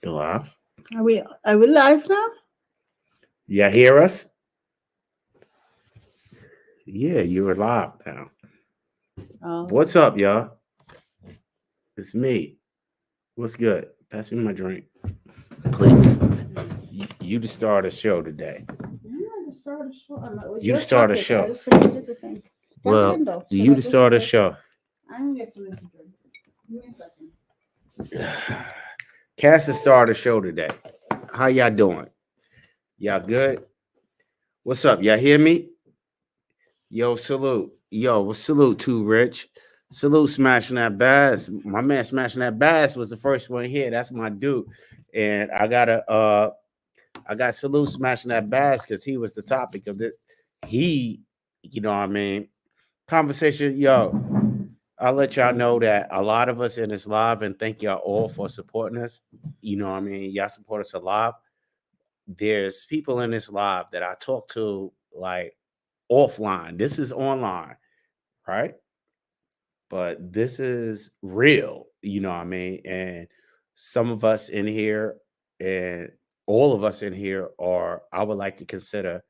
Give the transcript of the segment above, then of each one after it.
You live? Are we live now? You hear us? Yeah, you're live now. Oh, What's up, y'all? It's me. What's good? Pass me my drink, please. You the star of the show today. you're not the start of the show. It's You your the star of the topic. I show. just submitted the thing. Plug it Well, in though, so you that the goes star in of the there. show. I'm gonna get something to drink. Give me a second. Cass the star of the show today. How y'all doing? Y'all good? What's up? Y'all hear me? Yo, salute. Yo, well, salute to Rich. Salute smashing that bass. My man smashing that bass was the first one here. That's my dude. And I got salute smashing that bass because he was the topic of it. He, you know what I mean? Conversation, yo. I'll let y'all know that a lot of us in this live, and thank y'all all for supporting us. You know what I mean? Y'all support us a lot. There's people in this live that I talk to like offline. This is online, right? But this is real, you know what I mean? And some of us in here and all of us in here are, I would like to consider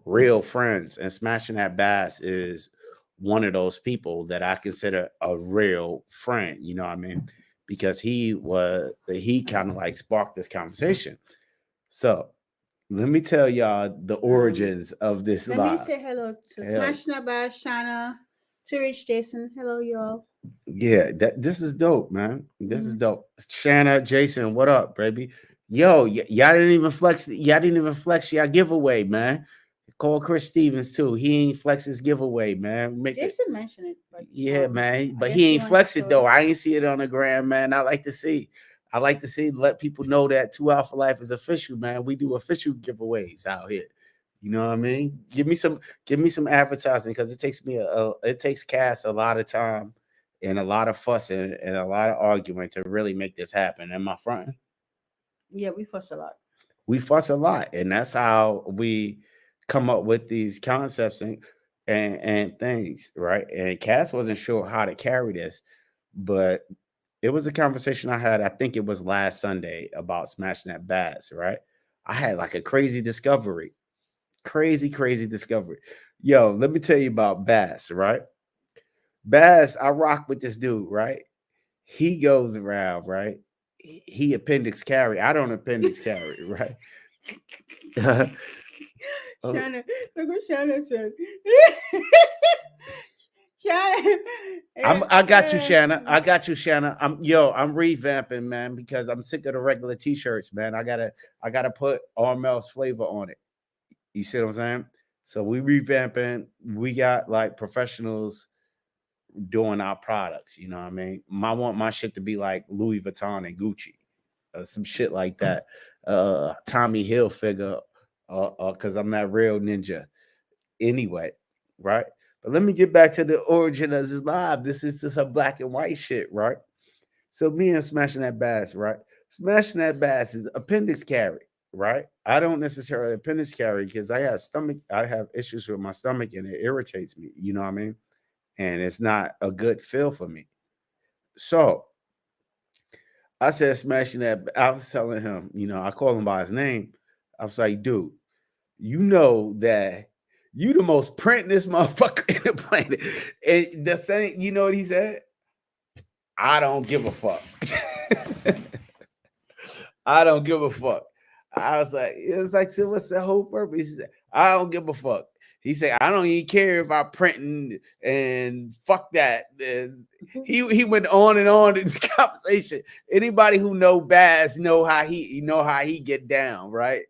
real friends. And Smashing That Bass is one of those people that I consider a real friend, you know what I mean? Because he kind of like sparked this conversation. So let me tell y'all the Um, origins of this Let me live. say hello to Hell Smash Nabash, Shana, to Rich Jason. Hello, y'all. yeah, this is dope, man. This is Mm. dope. Shanna, Jason, what up, baby? Yo, y'all didn't even flex. Y'all didn't even flex y'all giveaway, man. Call Chris Stevens too. He ain't flex his giveaway, man. Make it, Jason mentioned it, but yeah, man. I But guess he he ain't wanted to flex it show it. though. I ain't see it on the gram, man. I like to see. I like to see. Let people know that 2 Hour for Life is official, man. We do official giveaways out here. You know what I mean? Give me some advertising because it takes it takes Cass a lot of time and a lot of fuss and a lot of argument to really make this happen. And my friend, Yeah, we fuss a lot. we fuss a lot, and that's how we come up with these concepts and things, right? And Cass wasn't sure how to carry this, but it was a conversation I had. I think it was last Sunday about smashing that bass, right? I had like a crazy discovery. Yo, let me tell you about Bass, right? Bass, I rock with this dude, right? He goes around, right? He appendix carry. I don't appendix carry, right? Uh, Shana, look what Shana said. Shana, I got you, Shanna. I got you, Shanna. I'm revamping, man, because I'm sick of the regular t-shirts, man. I gotta put Armel's flavor on it. You see what I'm saying? So we revamping. We got like professionals doing our products. You know what I mean? I want my shit to be like Louis Vuitton and Gucci, some shit like that. Tommy Hill figure, because I'm that real ninja. Anyway, right? But let me get back to the origin of this live. This is just a black and white shit, right? So me and smashing that bass, right? Smashing that bass is appendix carry, right? I don't necessarily appendix carry because I have issues with my stomach and it irritates me. You know what I mean? And it's not a good feel for me. So I said smashing that. I was telling him, I call him by his name. I was like, dude, you know that you the most printingest motherfucker in the planet. And the same, you know what he said? I don't give a fuck. I don't give a fuck. I was like, it was like, so what's the whole purpose? He said, I don't give a fuck. He said, I don't even care if I printing and fuck that. And he went on in the conversation. Anybody who know Baz know how he get down, right?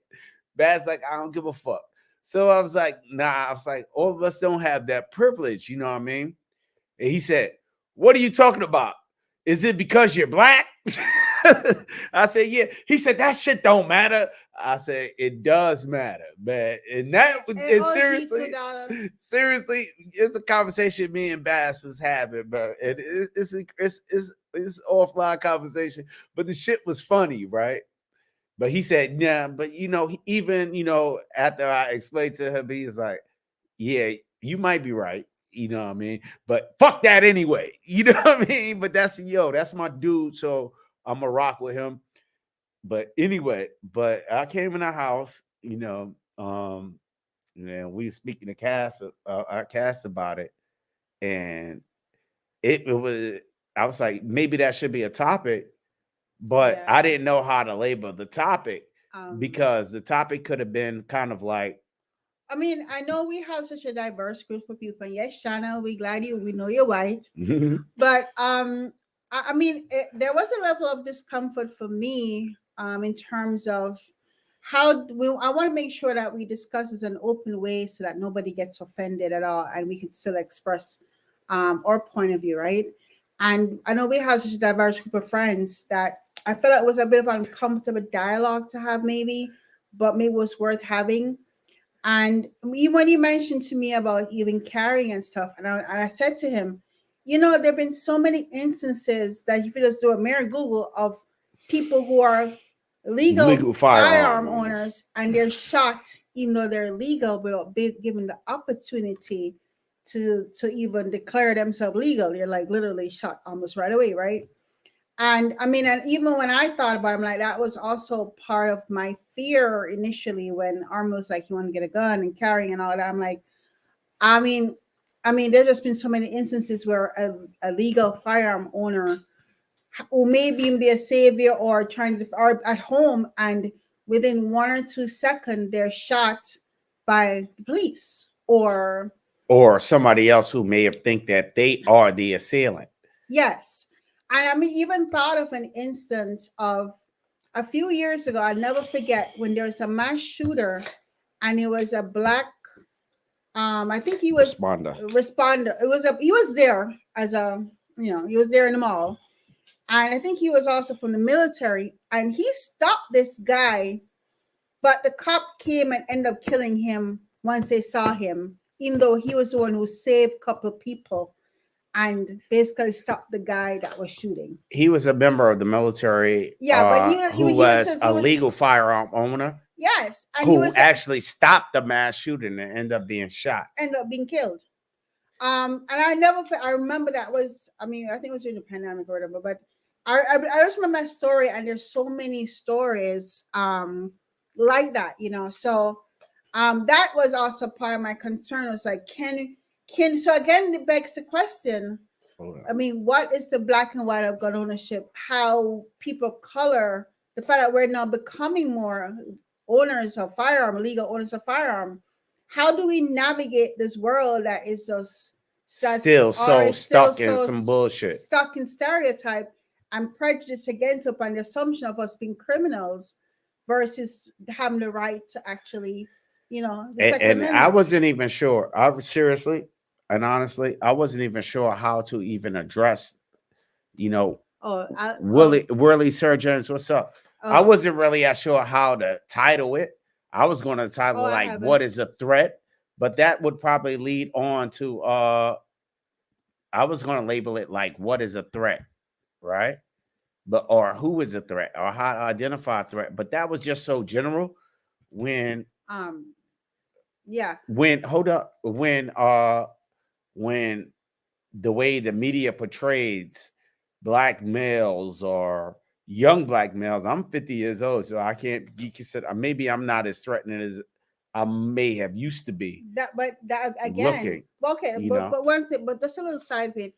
Baz like, I don't give a fuck. So I was like, nah, I was like, all of us don't have that privilege, you know what I mean? And he said, what are you talking about? Is it because you're black? I said, yeah. He said, that shit don't matter. I said, it does matter, man. And seriously, $2. seriously, it's a conversation me and Bass was having, bro. And it's offline conversation, but the shit was funny, right? But he said, yeah, but even after I explained to him, he was like, yeah, you might be right. You know what I mean? But fuck that anyway. You know what I mean? But that's my dude. So I'm gonna rock with him. But anyway, but I came in the house, and we were speaking to Cass, our Cass about it, and it was. I was like, maybe that should be a topic, but I Yeah. didn't know how to label the topic Um, because the topic could have been kind of like I mean, I know we have such a diverse group of people. And yes, Shana, we glad we know you're white. But I mean, there was a level of discomfort for me in terms of I want to make sure that we discuss this in an open way so that nobody gets offended at all and we can still express our point of view, right? And I know we have such a diverse group of friends that I felt it was a bit of uncomfortable dialogue to have, maybe, but maybe it was worth having. And when he mentioned to me about even carrying and stuff, and I said to him, there have been so many instances that if you just do a mere Google of people who are legal legal firearm firearm owners. owners and they're shot, even though they're legal, without being given the opportunity to even declare themselves legal. They're like literally shot almost right away, right? And I mean, and even when I thought about it, I'm like, that was also part of my fear initially when Arm was like, you want to get a gun and carrying and all that. I'm like, I mean, there's just been so many instances where a legal firearm owner who may be a savior or trying to, or at home, and within 1 or 2 seconds, they're shot by the police Or somebody else who may have think that they are the assailant. yes. And I mean, even thought of an instance of a few years ago, I'll never forget when there was a mass shooter and it was a black, I think he was Responder. responder. He was there as he was there in the mall. And I think he was also from the military and he stopped this guy, but the cop came and ended up killing him once they saw him, even though he was the one who saved a couple of people and basically stopped the guy that was shooting. He was a member of the military, Yeah, but who was a legal firearm owner. Yes, and he who was actually stopped the mass shooting and ended up being shot. ended up being killed. And I remember that was, I mean, I think it was during the pandemic or whatever, but I just remember that story, and there's so many stories like that, So that was also part of my concern. It was like, so again, it begs the question. I mean, what is the black and white of gun ownership? How people of color, the fact that we're now becoming more owners of firearm, legal owners of firearm. How do we navigate this world that is still so stuck in some bullshit, stuck in stereotype and prejudice against upon the assumption of us being criminals versus having the right to actually, the Second and Amendment. I wasn't even sure. I was seriously and honestly, I wasn't even sure how to even address, Whirly Surgeons. What's up? I wasn't really sure how to title it. I was going to title like "What is a Threat," but that would probably lead on to. I was going to label it like "What is a Threat," right? But or who is a threat or how to identify a threat. But that was just so general. When yeah. When hold up when the way the media portrays black males or young black males. I'm 50 years old, so I can't be considered. Maybe I'm not as threatening as I may have used to be. But that again, looking, okay. But one thing, but that's a little side bit.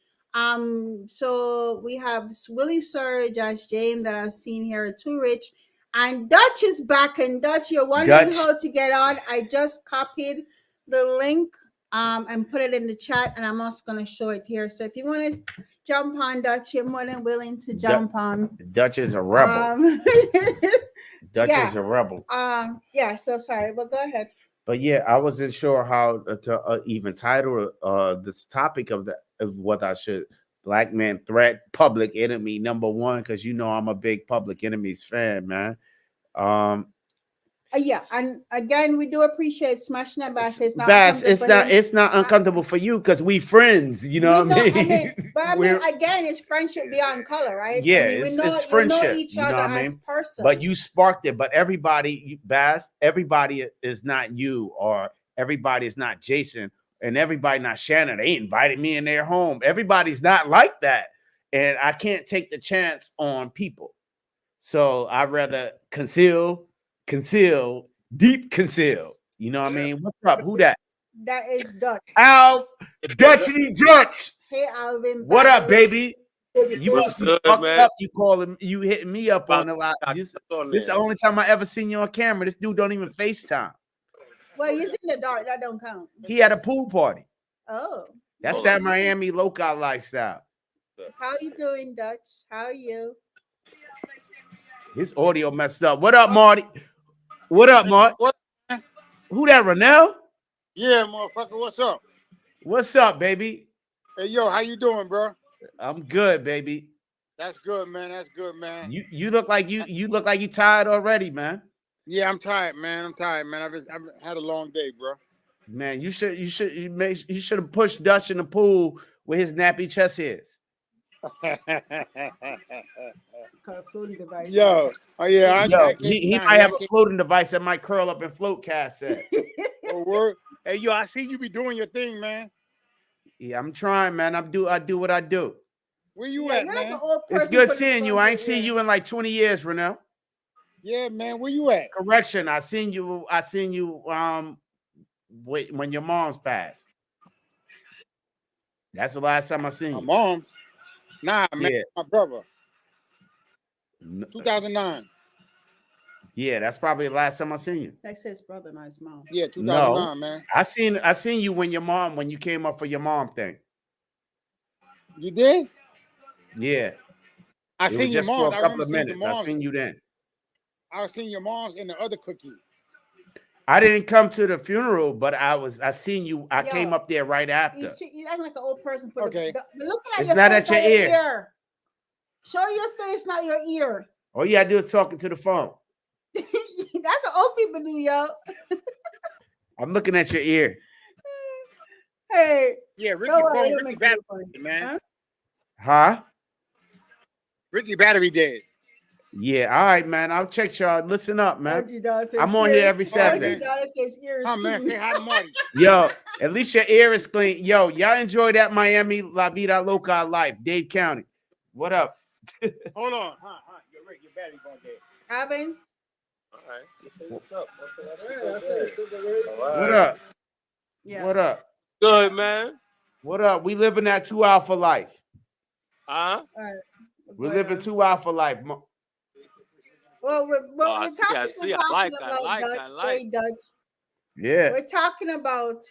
So we have Willie Sir, Josh James that I've seen here, Too Rich, and Dutch is back. And Dutch, you're wondering how to get on. I just copied the link and put it in the chat, and I'm also going to show it here. So if you want to jump on Dutch, you're more than willing to jump on. Dutch is a rebel. Dutch is a rebel. Yeah. So sorry, but go ahead. But yeah, I wasn't sure how to even title this topic of what I should. Black man threat, public enemy number one, because I'm a big Public Enemies fan, man. Yeah, and again, we do appreciate smashing that bass. It's not uncomfortable for you because we friends. You know what I mean? I mean, again, it's friendship beyond color, right? Yeah, it's friendship. We know each other as person. But you sparked it. But everybody, Bass, everybody is not you, or everybody is not Jason, and everybody not Shannon. They invited me in their home. Everybody's not like that, and I can't take the chance on people. So I'd rather conceal, deep conceal. You know what I mean? What's up? Who that? That is Dutch. Al Dutchity Dutch. Hey, Alvin. What up, Battles. baby? You What's must be good, fucked man? up. You calling? You hitting me up on a lot. This is the only time I ever seen you on camera. This dude don't even FaceTime. Well, you in the dark. That don't count. He had a pool party. Oh. That's that Miami local lifestyle. How you doing, Dutch? How are you? His audio messed up. What up, Marty? What up, Marty? What? Who that, Renell? Yeah, motherfucker. What's up? What's up, baby? Hey, yo, how you doing, bro? I'm good, baby. That's good, man. That's good, man. You look like you look like you tired already, man. Yeah, I'm tired, man. I've had a long day, bro. Man, you should have pushed Dutch in the pool with his nappy chest hairs. Floating device. Yo, oh yeah, He might have a floating device that might curl up and float. Cass said. Oh, word. Hey, yo, I see you be doing your thing, man. Yeah, I'm trying, man. I do what I do. Where you at, man? Like it's good seeing you. I ain't seen you in like 20 years, Renell. Yeah, man. Where you at? Correction, I seen you when your mom's passed. That's the last time I seen you. My mom's? Nah, man. Yeah. My brother. 2009. Yeah, that's probably the last time I seen you. That's his brother, not his mom. Yeah, 2009, man. I seen you when you came up for your mom thing. You did? Yeah. I seen your mom. For a couple of minutes. I seen you then. I seen your mom's and the other cookie. I didn't come to the funeral, but I seen you. I came up there right after. You act like an old person. Okay. Looking at it's your not face, at your ear. Show your face, not your ear. All you gotta do is talking to the phone. That's what old people do, yo. I'm looking at your ear. Hey. Yeah, Ricky Battery, man. Huh? Ricky Battery dead. Yeah, all right, man. I'll check y'all. Listen up, man. I'm on here every Saturday. Oh, man, say hi to Marty. Yo, at least your ear is clean. Yo, y'all enjoy that Miami La Vida Loca life, Dade County. What up? Hold on. Your battery going dead. Alvin? All right. Let's say what's up. What up? Yeah. What up? Good, man. What up? We living that 2 Alpha life. All right. We're living 2 Alpha life. Well, I like. Dutch. Yeah. We're talking about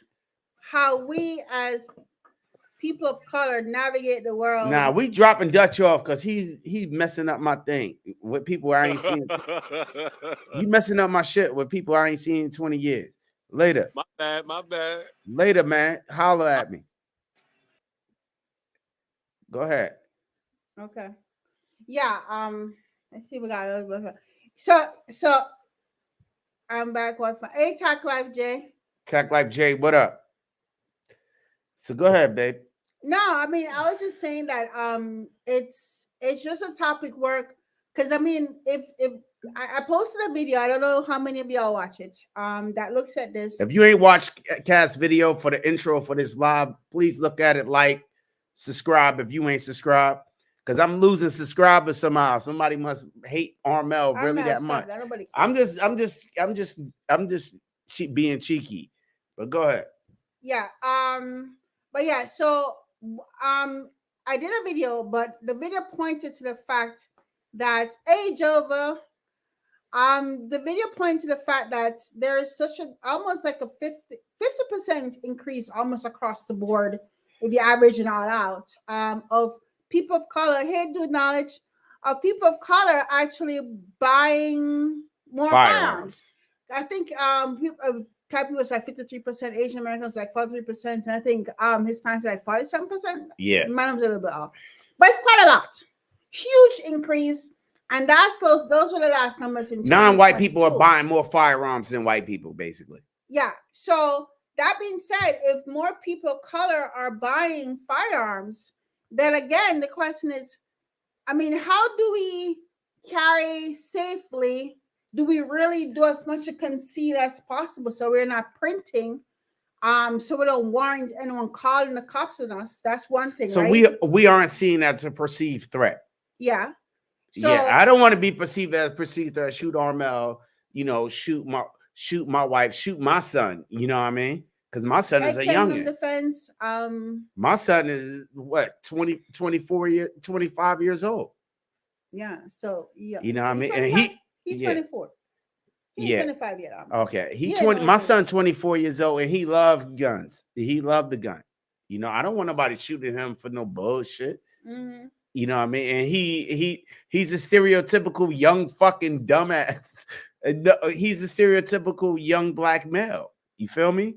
how we as people of color navigate the world. Nah, we dropping Dutch off because he's messing up my thing with people I ain't seen. He messing up my shit with people I ain't seen in 20 years. Later. My bad. Later, man. Holler at me. Go ahead. Okay. Yeah. Let's see. We got a little bit. So I'm back. Hey, Tac Life J. Tac Life J. What up? So go ahead, babe. No, I mean, I was just saying that it's just a topic work because I mean, if I posted a video, I don't know how many of y'all watch it. That looks at this. If you ain't watched Cass' video for the intro for this live, please look at it, like, subscribe if you ain't subscribed. Because I'm losing subscribers somehow. Somebody must hate Armel really that much. I'm just being cheeky. But go ahead. Yeah. But yeah, so I did a video, but the video pointed to the fact that Jova, the video pointed to the fact that there is such almost like a 50% increase almost across the board if you average it all out of people of color. Here, do knowledge of people of color actually buying more firearms. I think Black people was like 53%, Asian Americans like 43%, and I think Hispanics like 47%. Yeah, mine was a little bit off, but it's quite a lot. Huge increase, and those were the last numbers in non-white people are buying more firearms than white people, basically. Yeah. So that being said, if more people of color are buying firearms, then again the question is, I mean, how do we carry safely? Do we really do as much to conceal as possible so we're not printing, so we don't warrant anyone calling the cops on us? That's one thing. So right? we aren't seeing that as a perceived threat. Yeah. So yeah, I don't want to be perceived as shoot Armel, shoot my wife, shoot my son. You know what I mean? Because my son is a Kingdom youngin. Defense. My son is what 25 years old. Yeah. So yeah, You know what I mean? And 25? He's yeah, 24. He ain't yeah. 25 yet. Okay, he You ain't 20. no My shooter. son 24 years old, and he loved guns. He loved the gun. I don't want nobody shooting him for no bullshit. Mhm. You know what I mean? And he's a stereotypical young fucking dumbass. He's a stereotypical young black male. You feel me?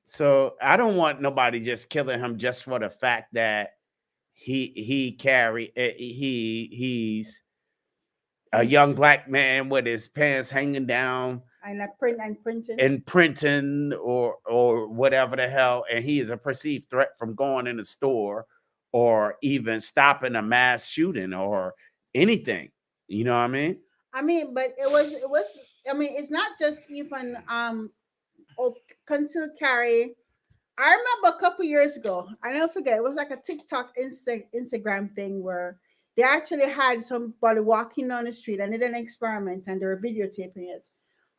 So I don't want nobody just killing him just for the fact that he's a young black man with his pants hanging down And printing. and printing or whatever the hell, and he is a perceived threat from going in the store or even stopping a mass shooting or anything. You know what I mean? I mean, but it was. I mean, it's not just even concealed carry. I remember a couple years ago. I never forget. It was like a TikTok, Instagram thing where they actually had somebody walking down the street and did an experiment, and they were videotaping it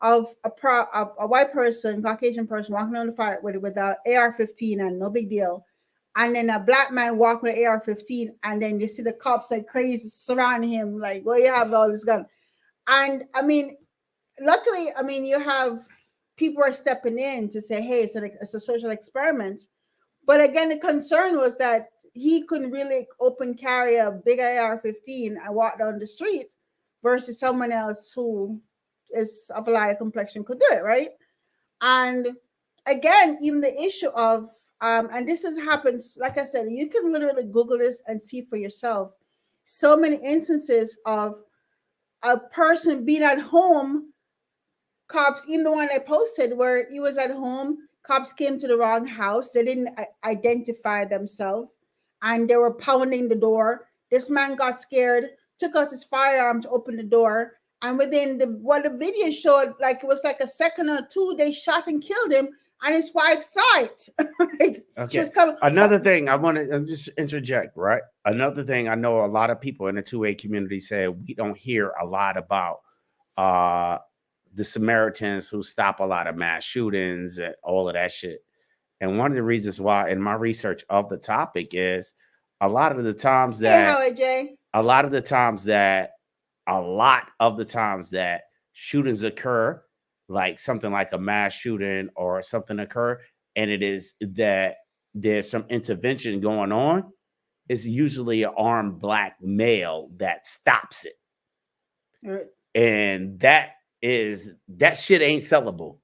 of a white person, Caucasian person walking on the fire with a AR-15 and no big deal, and then a black man walking with AR-15, and then you see the cops like crazy surrounding him, like, well, you have all this gun, and I mean, luckily, I mean, you have people are stepping in to say, hey, it's a social experiment. But again, the concern was that he couldn't really open carry a big AR-15 and walk down the street versus someone else who is of a lighter complexion could do it, right? And again, even the issue of, and this has happened, like I said, you can literally Google this and see for yourself. So many instances of a person being at home, cops, even the one I posted where he was at home, cops came to the wrong house. They didn't identify themselves and they were pounding the door. This man got scared, took out his firearm to open the door. And within what the video showed, like it was like a second or two, they shot and killed him and his wife saw it. Like, she was coming. Another thing I want to just interject, right? Another thing I know a lot of people in the 2A community say we don't hear a lot about the Samaritans who stop a lot of mass shootings and all of that shit. And one of the reasons why in my research of the topic is a lot of the times that shootings occur, like something like a mass shooting or something occur, and it is that there's some intervention going on, it's usually an armed black male that stops it. Right. And that shit ain't sellable.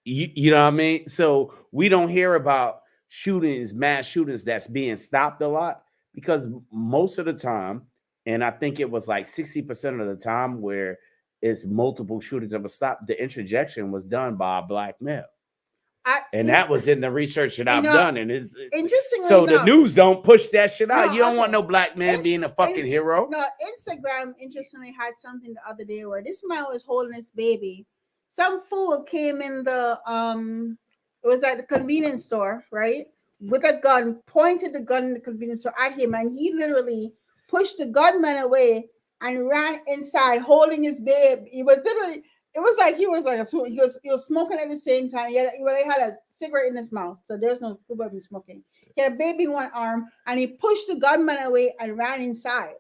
You know what I mean? So we don't hear about mass shootings that's being stopped a lot because most of the time, and I think it was like 60% of the time where it's multiple shootings that were stopped, the interjection was done by a black male. That was in the research that I've done, and it's interesting. So the news don't push that shit out. No, you don't want no black man being a fucking hero. No, Instagram interestingly had something the other day where this man was holding his baby. Some fool came in the it was at the convenience store, right? With a gun, pointed the gun in the convenience store at him, and he literally pushed the gunman away and ran inside holding his baby. He was literally. It was like he was smoking at the same time. He had a cigarette in his mouth, so there's no probably smoking. He had a baby in one arm, and he pushed the gunman away and ran inside.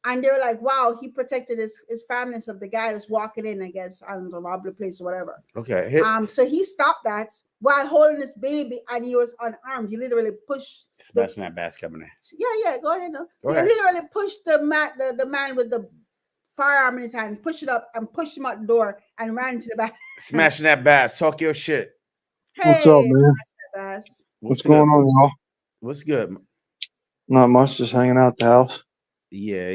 And they were like, "Wow, he protected his family of the guy that's walking in, I guess, on the rob the place or whatever." Okay. So he stopped that while holding his baby, and he was unarmed. He literally pushed. Smashing that bass coming in. Yeah. Go ahead. No. Go ahead. He literally pushed the man with the firearm in his hand, pushed it up and pushed him out the door and ran to the back. Smashing that bass. Talk your shit. Hey, what's up, man? Bass. What's going on, y'all? What's good? Not much, just hanging out the house. Yeah,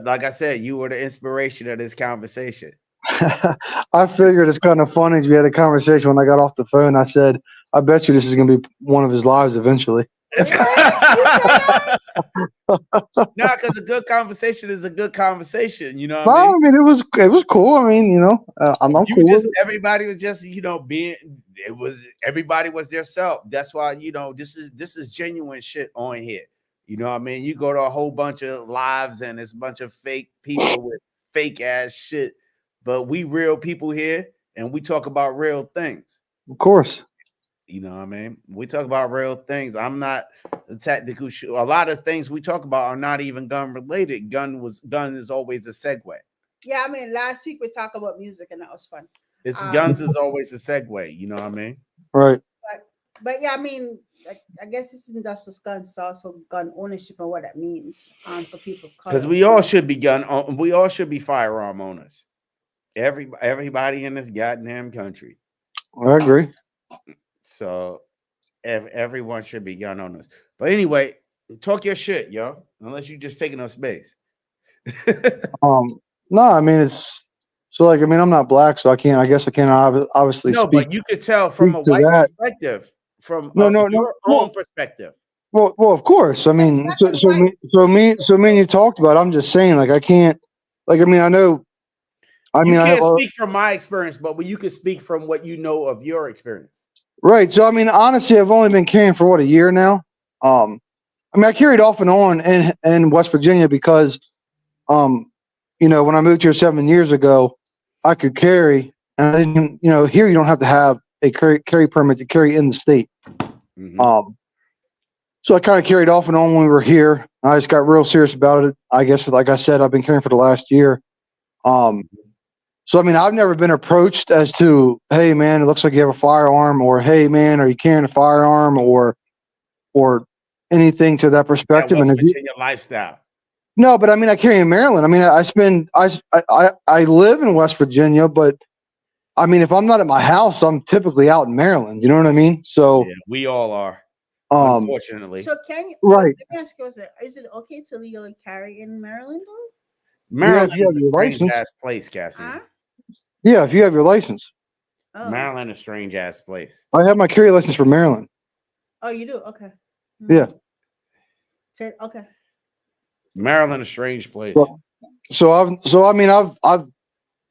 like I said, you were the inspiration of this conversation. I figured it's kind of funny. We had a conversation when I got off the phone. I said, I bet you this is going to be one of his lives eventually. No, because a good conversation is a good conversation. You know what I mean? It was cool. I mean, I'm cool with it. Everybody was just, everybody was their self. That's why, this is genuine shit on here. You know what I mean? You go to a whole bunch of lives and it's a bunch of fake people with fake ass shit. But we real people here and we talk about real things. Of course. You know what I mean? We talk about real things. I'm not a tactical a lot of things we talk about are not even gun related. Gun is always a segue. Yeah, I mean, last week we talked about music and that was fun. It's guns is always a segue, you know what I mean? Right. But yeah, I mean, like, I guess it's industrial guns, it's also gun ownership and what that means for people. Because we all should be we all should be firearm owners. Everybody in this goddamn country. I agree. So everyone should be gun owners. But anyway, talk your shit, yo. Unless you just taking up space. No, I mean it's so like I mean I'm not black, so I guess I can't obviously no, speak. but you could tell from a white perspective, from your own perspective. Well, of course. I mean, so me and you talked about it. I'm just saying, like I can't, like I mean, I know. I mean, you I can't have speak from my experience, but you can speak from what you know of your experience. Right. So I mean, honestly, I've only been carrying for what, a year now. I mean, I carried off and on in West Virginia because, you know, when I moved here 7 years ago, I could carry, and I didn't. You know, here you don't have to have a carry permit to carry in the state. Mm-hmm. So I kind of carried off and on when we were here. I just got real serious about it. I guess, like I said, I've been carrying for the last year. So I mean, I've never been approached as to, hey man, it looks like you have a firearm, or hey man, are you carrying a firearm, or anything to that perspective. West And Virginia lifestyle. No, but I mean, I carry in Maryland. I mean, I live in West Virginia, but I mean, if I'm not at my house, I'm typically out in Maryland. You know what I mean? So yeah, we all are. Unfortunately. So can you, right? Let me ask you, is it okay to legally carry in Maryland though? Maryland Yeah, is a strange ass place, Cassie. Huh? Yeah, if you have your license. Oh. Maryland is a strange ass place. I have my carry license for Maryland. Oh, you do? Okay. Yeah. Okay. Maryland, a strange place. So I mean, I've,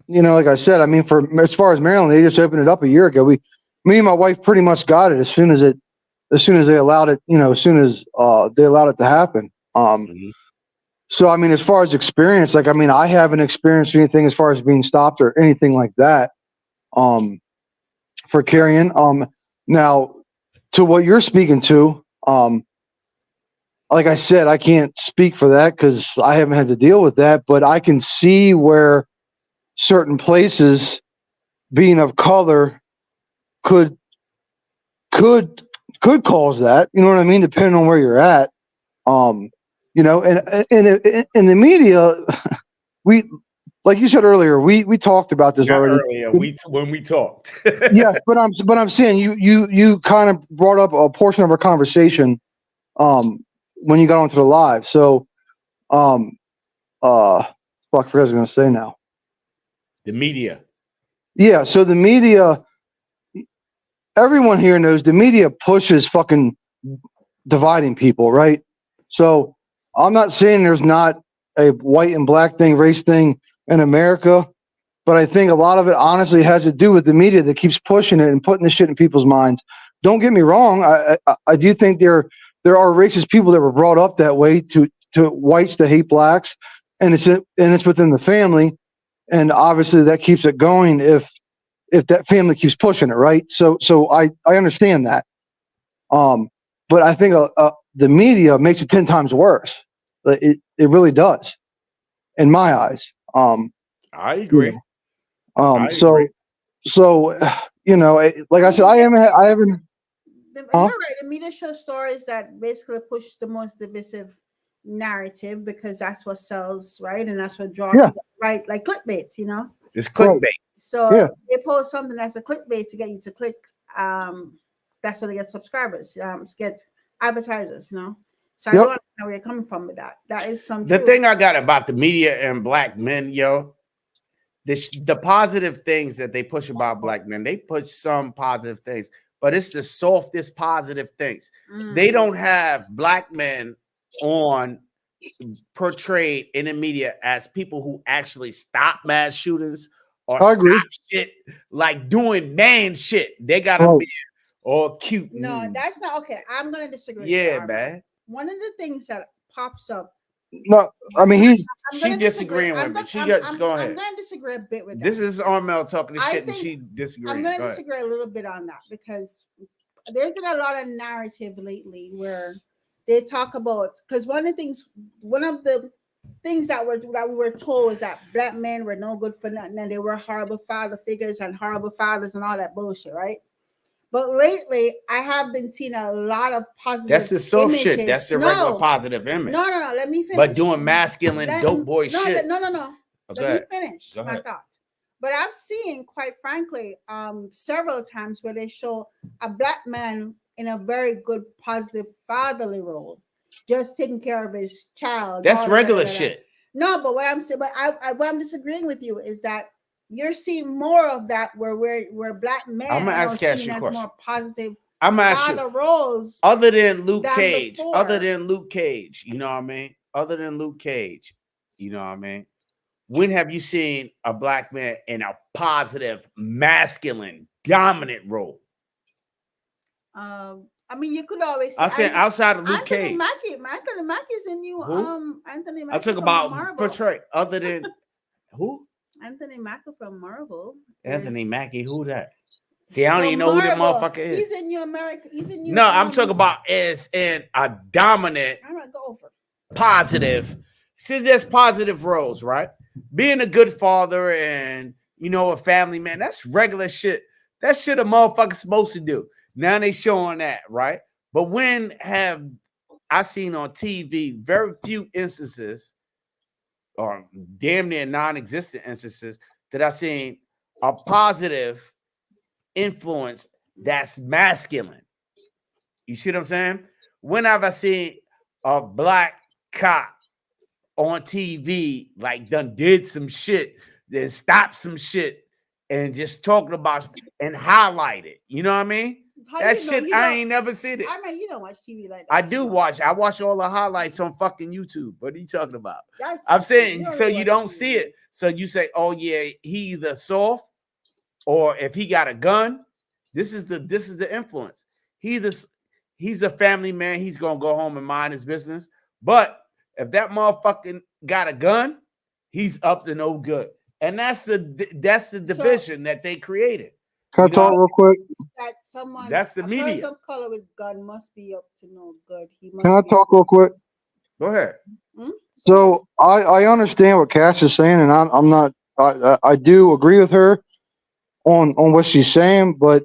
you know, like I said, I mean, for as far as Maryland, they just opened it up a year ago. Me and my wife pretty much got it as soon as they allowed it, you know, as soon as they allowed it to happen. So I mean, as far as experience, like I mean, I haven't experienced anything as far as being stopped or anything like that. For carrying. Now to what you're speaking to, like I said, I can't speak for that because I haven't had to deal with that, but I can see where certain places being of color could cause that, you know what I mean, depending on where you're at. You know, and in the media, we, like you said earlier, we talked about this already. Earlier, when we talked. Yeah, but I'm saying you kind of brought up a portion of our conversation when you got onto the live. So fuck, I forgot what I was gonna say now. The media. Yeah, so the media, everyone here knows the media pushes fucking dividing people, right? So I'm not saying there's not a white and black thing, race thing in America, but I think a lot of it honestly has to do with the media that keeps pushing it and putting this shit in people's minds. Don't get me wrong. I do think there are racist people that were brought up that way to whites to hate blacks, and it's within the family, and obviously that keeps it going if that family keeps pushing it, right? So I understand that, but I think the media makes it 10 times worse. It really does, in my eyes. I agree. So you know, like I said, I haven't. You're right. The media show stories that basically push the most divisive narrative because that's what sells, right? And that's what draws people, right? Like clickbaits, you know? It's clickbait. So they post something that's a clickbait to get you to click. That's how they get subscribers, get advertisers, you know? So I don't understand where you're coming from with that. That is some The thing I got about the media and black men, yo, the positive things that they push about black men, they push some positive things, but it's the softest positive things. They don't have black men portrayed in the media as people who actually stop mass shootings or stop shit, like doing man shit. They gotta be all cute. No, that's not okay. I'm gonna disagree. Yeah, man. one of the things that pops up. No, I mean I'm She gonna disagree. disagreeing I'm with me. gonna, She I'm, got I'm, go I'm ahead. gonna disagree a bit with that. This is Armel talking the I shit, and think she disagreeing. I'm gonna Go ahead. disagree a little bit on that because there's been a lot of narrative lately where they talk about, because one of the things that we were told was that black men were no good for nothing and they were horrible father figures and horrible fathers and all that bullshit, right? But lately, I have been seeing a lot of positive. That's the soft images. shit. That's the regular positive image. No. Let me finish. But doing masculine dope boy shit. No. Okay. Let me finish Go my ahead. thought. But I've seen, quite frankly, several times where they show a black man in a very good, positive fatherly role, just taking care of his child. That's regular shit. No, but what I'm saying, what I'm disagreeing with you is that you're seeing more of that where black men I'm gonna are ask Cash seen you a as question. more positive I'm gonna ask father you. roles. Other than Luke than Cage, before. other than Luke Cage, you know what I mean? Other than Luke Cage, you know what I mean? When have you seen a black man in a positive, masculine, dominant role? I mean, you could always say I said outside of Luke Anthony Cage. Mackie. Anthony Mackie's in you. Who? Anthony Mackie. I talk from about Marvel. portray other than who? Anthony Mackie from Marvel. Anthony Mackie. Who that? See, I don't From even know who that Marvel. motherfucker is. He's in New America. He's in New. No, I'm talking about as in a dominant, I'm gonna go over. positive. See, there's positive roles, right? Being a good father and a family man. That's regular shit. That shit a motherfucker's supposed to do. Now they showing that, right? But when have I seen on TV very few instances, or damn near non-existent instances, that I seen a positive influence that's masculine. You see what I'm saying? When have I seen a black cop on TV like done did some shit, then stopped some shit and just talking about and highlight it? You know what I mean? That shit, I ain't never seen it. I mean, you don't watch TV like that. I do watch. I watch all the highlights on fucking YouTube. What are you talking about? I'm saying, so you don't see it. So you say, oh yeah, he either soft, or if he got a gun, this is the influence. He's a family man. He's gonna go home and mind his business. But if that motherfucking got a gun, he's up to no good. And that's the division that they created. Can I talk real quick? That's the media. A person of color with gun must be up to no good. Can I talk real quick? Go ahead. So I understand what Cass is saying, and I'm not. I do agree with her on what she's saying, but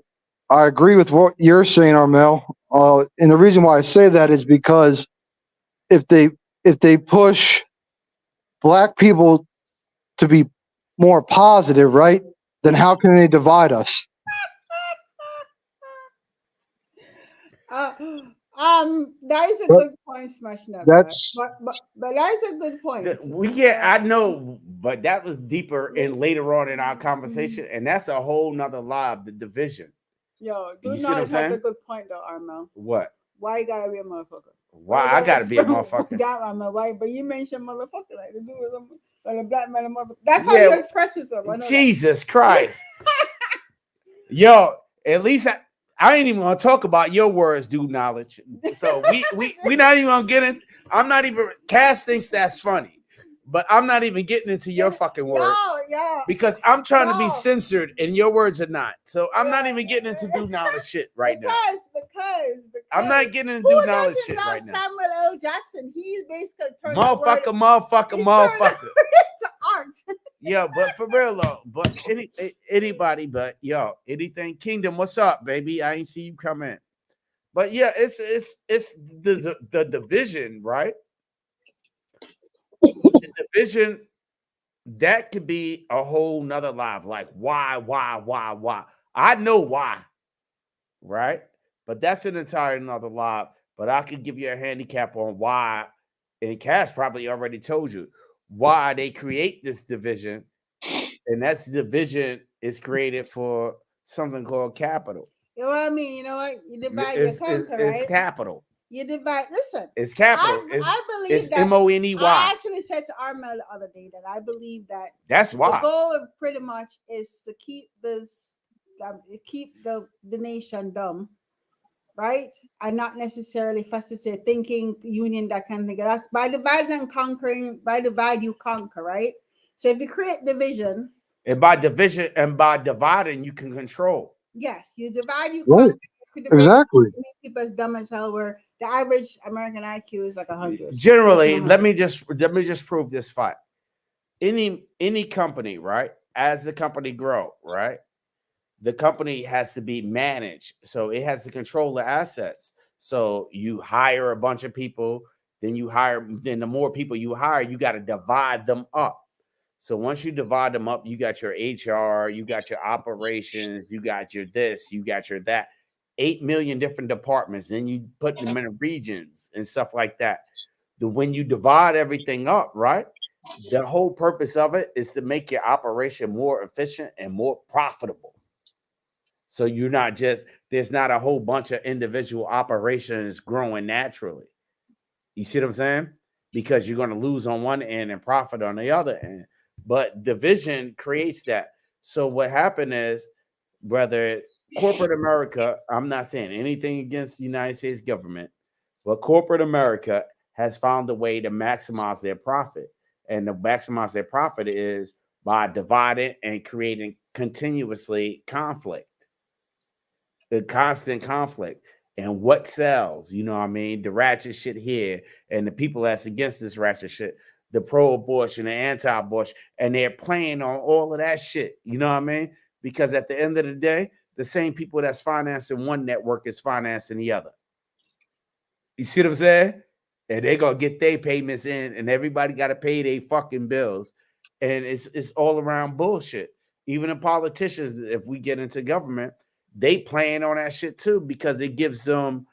I agree with what you're saying, Armel. And the reason why I say that is because if they push black people to be more positive, right? Then how can they divide us? That is a good point, Smash Nut. That's but that is a good point. I know, but that was deeper and later on in our conversation, and that's a whole nother lie of the division. Yo, you see what I'm saying? That's a good point, though, Armel. What? Why you gotta be a motherfucker? Why I gotta be a motherfucker? Why? But you mentioned motherfucker like to do with them, like a black man, a motherfucker. That's how you express yourself. Jesus Christ. Yo, at least I ain't even gonna talk about your words, due knowledge. So we not even gonna get in. I'm not even. Cass thinks that's funny, but I'm not even getting into your fucking words. Because I'm trying to be censored, and your words are not. So I'm not even getting into due knowledge shit right now. Because I'm not getting into due knowledge shit right now. Samuel L. Jackson, he's basically turned motherfucker. to art. Yeah, but for real though, but anybody, but yo, anything Kingdom, what's up, baby? I ain't see you come in. But yeah, it's the division, right? The division that could be a whole nother live. Like why? I know why, right? But that's an entire another live. But I could give you a handicap on why, and Cass probably already told you why they create this division, and that's division is created for something called capital. You know what I mean? You know what? You divide your conquer, right? It's capital. You divide. Listen, it's capital. I believe it's that MONEY. I actually said to Armel the other day that I believe that that's why the goal of pretty much is to keep the nation dumb right? And not necessarily facilitate thinking, union, that kind of thing. That's by dividing and conquering, by divide you conquer, right? So if you create division, And by division and by dividing, you can control. yes, you divide, you Right. conquer. You could Exactly. make people as dumb as hell, where the average American IQ is like 100. Generally, It's not let me just prove this fact. Any company, right? As the company grow, right? The company has to be managed, so it has to control the assets. So you hire a bunch of people, then the more people you hire, you got to divide them up. So once you divide them up, you got your HR, you got your operations, you got your this, you got your that. 8 million different departments. Then you put them in regions and stuff like that. When you divide everything up, right? The whole purpose of it is to make your operation more efficient and more profitable. So you're not just, there's not a whole bunch of individual operations growing naturally. You see what I'm saying? Because you're going to lose on one end and profit on the other end. But division creates that. So what happened is, whether corporate America, I'm not saying anything against the United States government, but corporate America has found a way to maximize their profit. And to maximize their profit is by dividing and creating continuously conflict, the constant conflict. And what sells, you know what I mean? The ratchet shit here, and the people that's against this ratchet shit, the pro-abortion, the anti-abortion, and they're playing on all of that shit, you know what I mean? Because at the end of the day, the same people that's financing one network is financing the other. You see what I'm saying? And they're gonna get their payments in, and everybody got to pay their fucking bills, and it's all around bullshit. Even the politicians, if we get into government, they playing on that shit too, because it gives them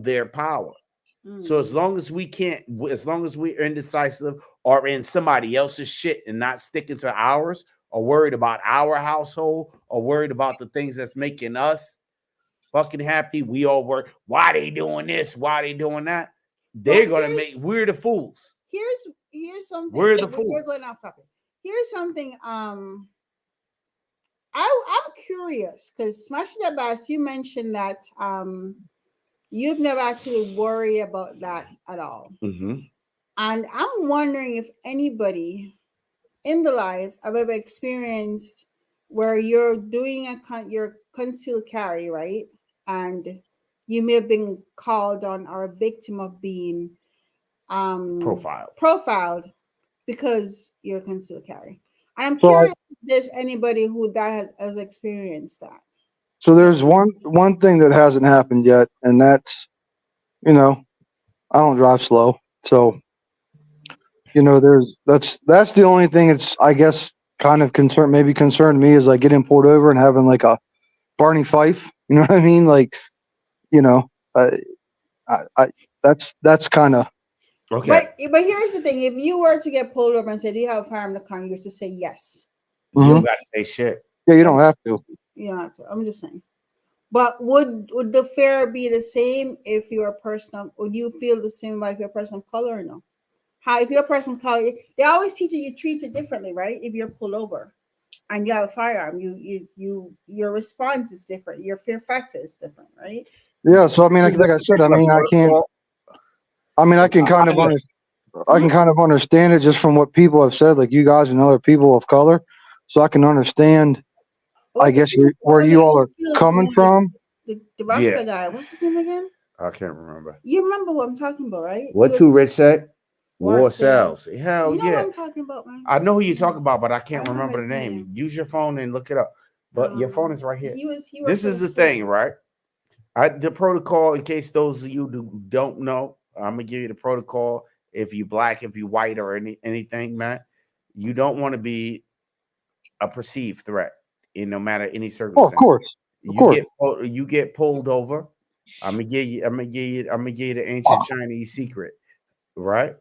their power. So as long as we're indecisive or in somebody else's shit and not sticking to ours, or worried about our household, or worried about the things that's making us fucking happy, we all work. Why they doing this? Why they doing that? They're gonna make, we're the fools. Here's something. We're the We're fools. going off topic. Here's something. I'm curious because Smash the Bass, you mentioned that you've never actually worried about that at all. Mm-hmm. And I'm wondering if anybody in the life I've ever experienced where you're doing your concealed carry, right? And you may have been called on or a victim of being profiled because you're concealed carry. And I'm So, curious if there's anybody who that has experienced that. so there's one thing that hasn't happened yet, and that's, you know, I don't drive slow, so that's the only thing it's, I guess, kind of concerned me, is like getting pulled over and having like a Barney Fife. You know what I mean? Like, you know, uh, I that's kind of. Okay. But here's the thing: if you were to get pulled over and said, "Do you have a firearm in the car?" You have to say yes. You don't got to say shit. Yeah, you don't have to. You don't have to. I'm just saying. But would the fear be the same if you're a person of, would you feel the same way if you're a person of color or no? How, if you're a person of color, they always teach you treat it differently, right? If you're pulled over and you have a firearm, your response is different. Your fear factor is different, right? Yeah, so I mean, like I said, I mean, I can't. I mean, I can kind of understand it just from what people have said, like you guys and other people of color. So I can understand, I guess, where you all are coming from. The Rasta guy, what's his name again? I can't remember. You remember what I'm talking about, right? What Too Rich said? War sells. Hell you know yeah. what I'm talking about, man. I know who you're talking about, but I can't remember the name. Use your phone and look it up. But your phone is right here. This is the thing, right? The protocol, in case those of you who don't know, I'm gonna give you the protocol. If you black, if you white, or anything, man, you don't want to be a perceived threat in no matter any circumstance. Oh, of course. You get pulled over. I'm gonna give you the ancient Chinese secret, right?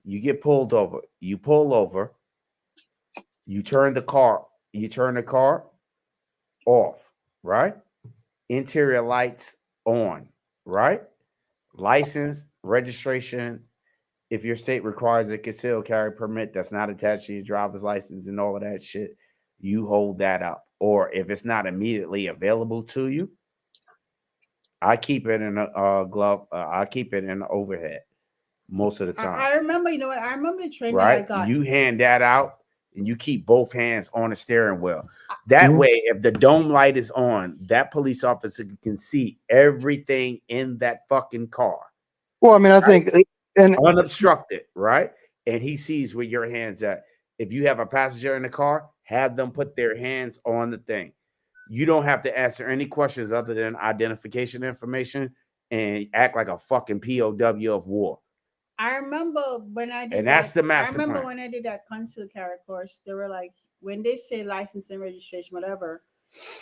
You get pulled over. You pull over. You turn the car off, right? Interior lights on, right? License, registration. If your state requires a concealed carry permit that's not attached to your driver's license and all of that shit, you hold that up. or if it's not immediately available to you, I keep it in a glove. I keep it in the overhead most of the time. I remember, you know what? I remember the training I Right? got. You hand that out and you keep both hands on the steering wheel. That Mhm. way, if the dome light is on, that police officer can see everything in that fucking car. Well, I mean, I think, and Unobstructed, right? And he sees where your hands at. If you have a passenger in the car, have them put their hands on the thing. You don't have to answer any questions other than identification information and act like a fucking POW of war. I remember when I did And that's that. the I master remember plan. when I did that concealed carry course. They were like, when they say license and registration, whatever,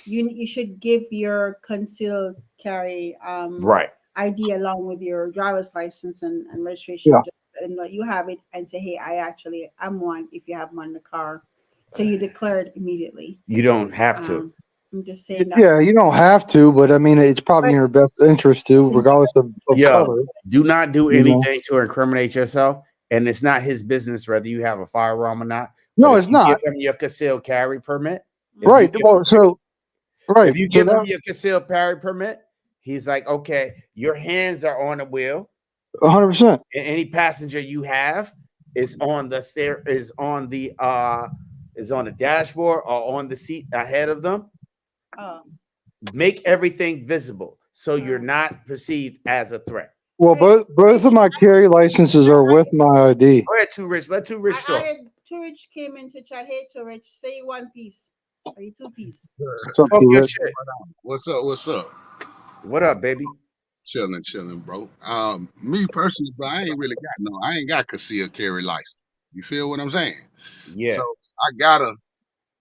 you should give your concealed carry Right. ID along with your driver's license and registration. yeah, Just, and you have it and say, hey, I'm one. If you have one in the car, so you declare it immediately. You don't have to. I'm just saying that. yeah, you don't have to, but I mean, it's probably in But your best interest to, regardless of Yo, color. do not do You know. anything to incriminate yourself. And it's not his business whether you have a firearm or not. No, But if it's you not. give him your concealed carry permit, Right. Well, so right. if you So give him that your concealed carry permit, he's like, okay, your hands are on the wheel, 100%. and any passenger you have is on the dashboard or on the seat ahead of them. oh, Make everything visible so you're Oh. not perceived as a threat. Well, Hey, both of my carry licenses are with my ID. Go ahead, Too Rich. Let Too Rich I talk. added Too Rich came into chat. Hey, Too Rich, say one piece. Are you two piece? What's up, Talk Too your Rich? shit. What's up? What's up? What up, baby? Chilling, bro. Me personally, bro, I ain't got concealed carry license. You feel what I'm saying? Yeah. So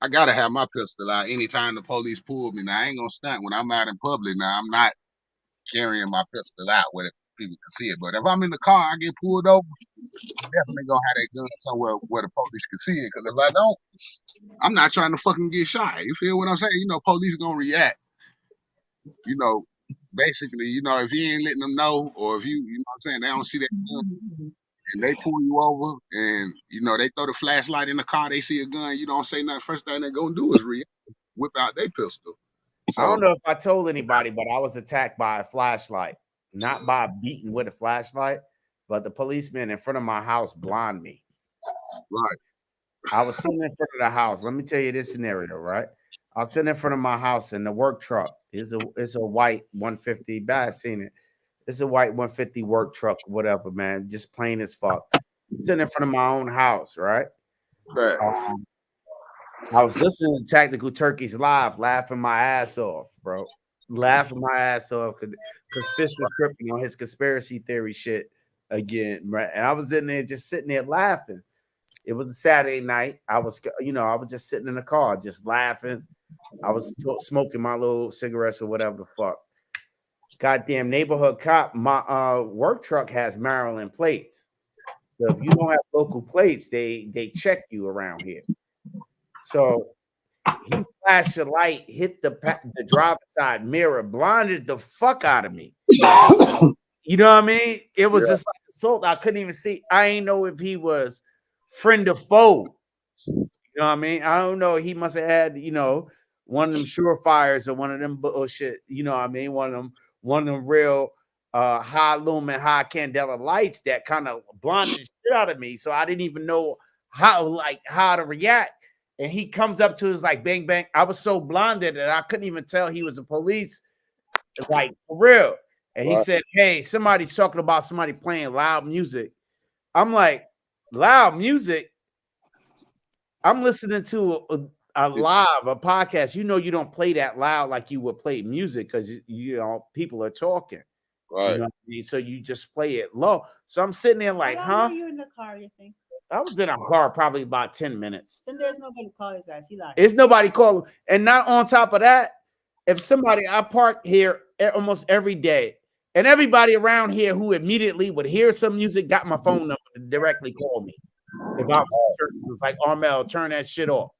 I gotta have my pistol out anytime the police pull me. Now I ain't gonna stunt when I'm out in public. Now I'm not carrying my pistol out where people can see it. But if I'm in the car, I get pulled over. I'm definitely gonna have that gun somewhere where the police can see it. Because if I don't, I'm not trying to fucking get shot. You feel what I'm saying? You know, police gonna react. You know, basically, you know, if you ain't letting them know, or if you know what I'm saying, they don't see that gun and they pull you over and, you know, they throw the flashlight in the car, they see a gun, you don't say nothing, first thing they're gonna do is whip out their pistol. I don't So, know if I told anybody, but I was attacked by a flashlight, not by beating with a flashlight, but the policeman in front of my house blinded me. right, I was sitting in front of the house. Let me tell you this scenario, right? I was sitting in front of my house in the work truck. It's a white 150. Bad seen it. It's a white 150 work truck, whatever, man. Just plain as fuck. Sitting in front of my own house, right? right, I was listening to Tactical Turkeys live, laughing my ass off, bro. Laughing my ass off because Fish was tripping on his conspiracy theory shit again, right? And I was in there just sitting there laughing. It was a Saturday night. I was just sitting in the car, just laughing. I was smoking my little cigarettes or whatever the fuck. Goddamn neighborhood cop. My work truck has Maryland plates. So if you don't have local plates, they check you around here. So he flashed a light, hit the driver's side mirror, blinded the fuck out of me. You know what I mean? It was just like assault. I couldn't even see. I ain't know if he was friend or foe. You know what I mean? I don't know. He must have had, one of them surefires or one of them bullshit. You know what I mean? One of them real high lumen, high candela lights that kind of blinded the shit out of me. So I didn't even know how to react. And he comes up to us like bang bang. I was so blinded that I couldn't even tell he was a police, like for real. And he said, "Hey, somebody's talking about somebody playing loud music." I'm like, "Loud music?" I'm listening to a podcast. You know, you don't play that loud like you would play music because you know people are talking. right. You know what I mean? So you just play it low. So I'm sitting there like, How long huh? were you in the car, you think? I was in a car probably about 10 minutes. Then there's nobody call his ass. He lied. It's nobody calling. And not on top of that, if I park here almost every day, and everybody around here who immediately would hear some music got my phone number to directly call me. If I was certain, it was like, Armel, turn that shit off.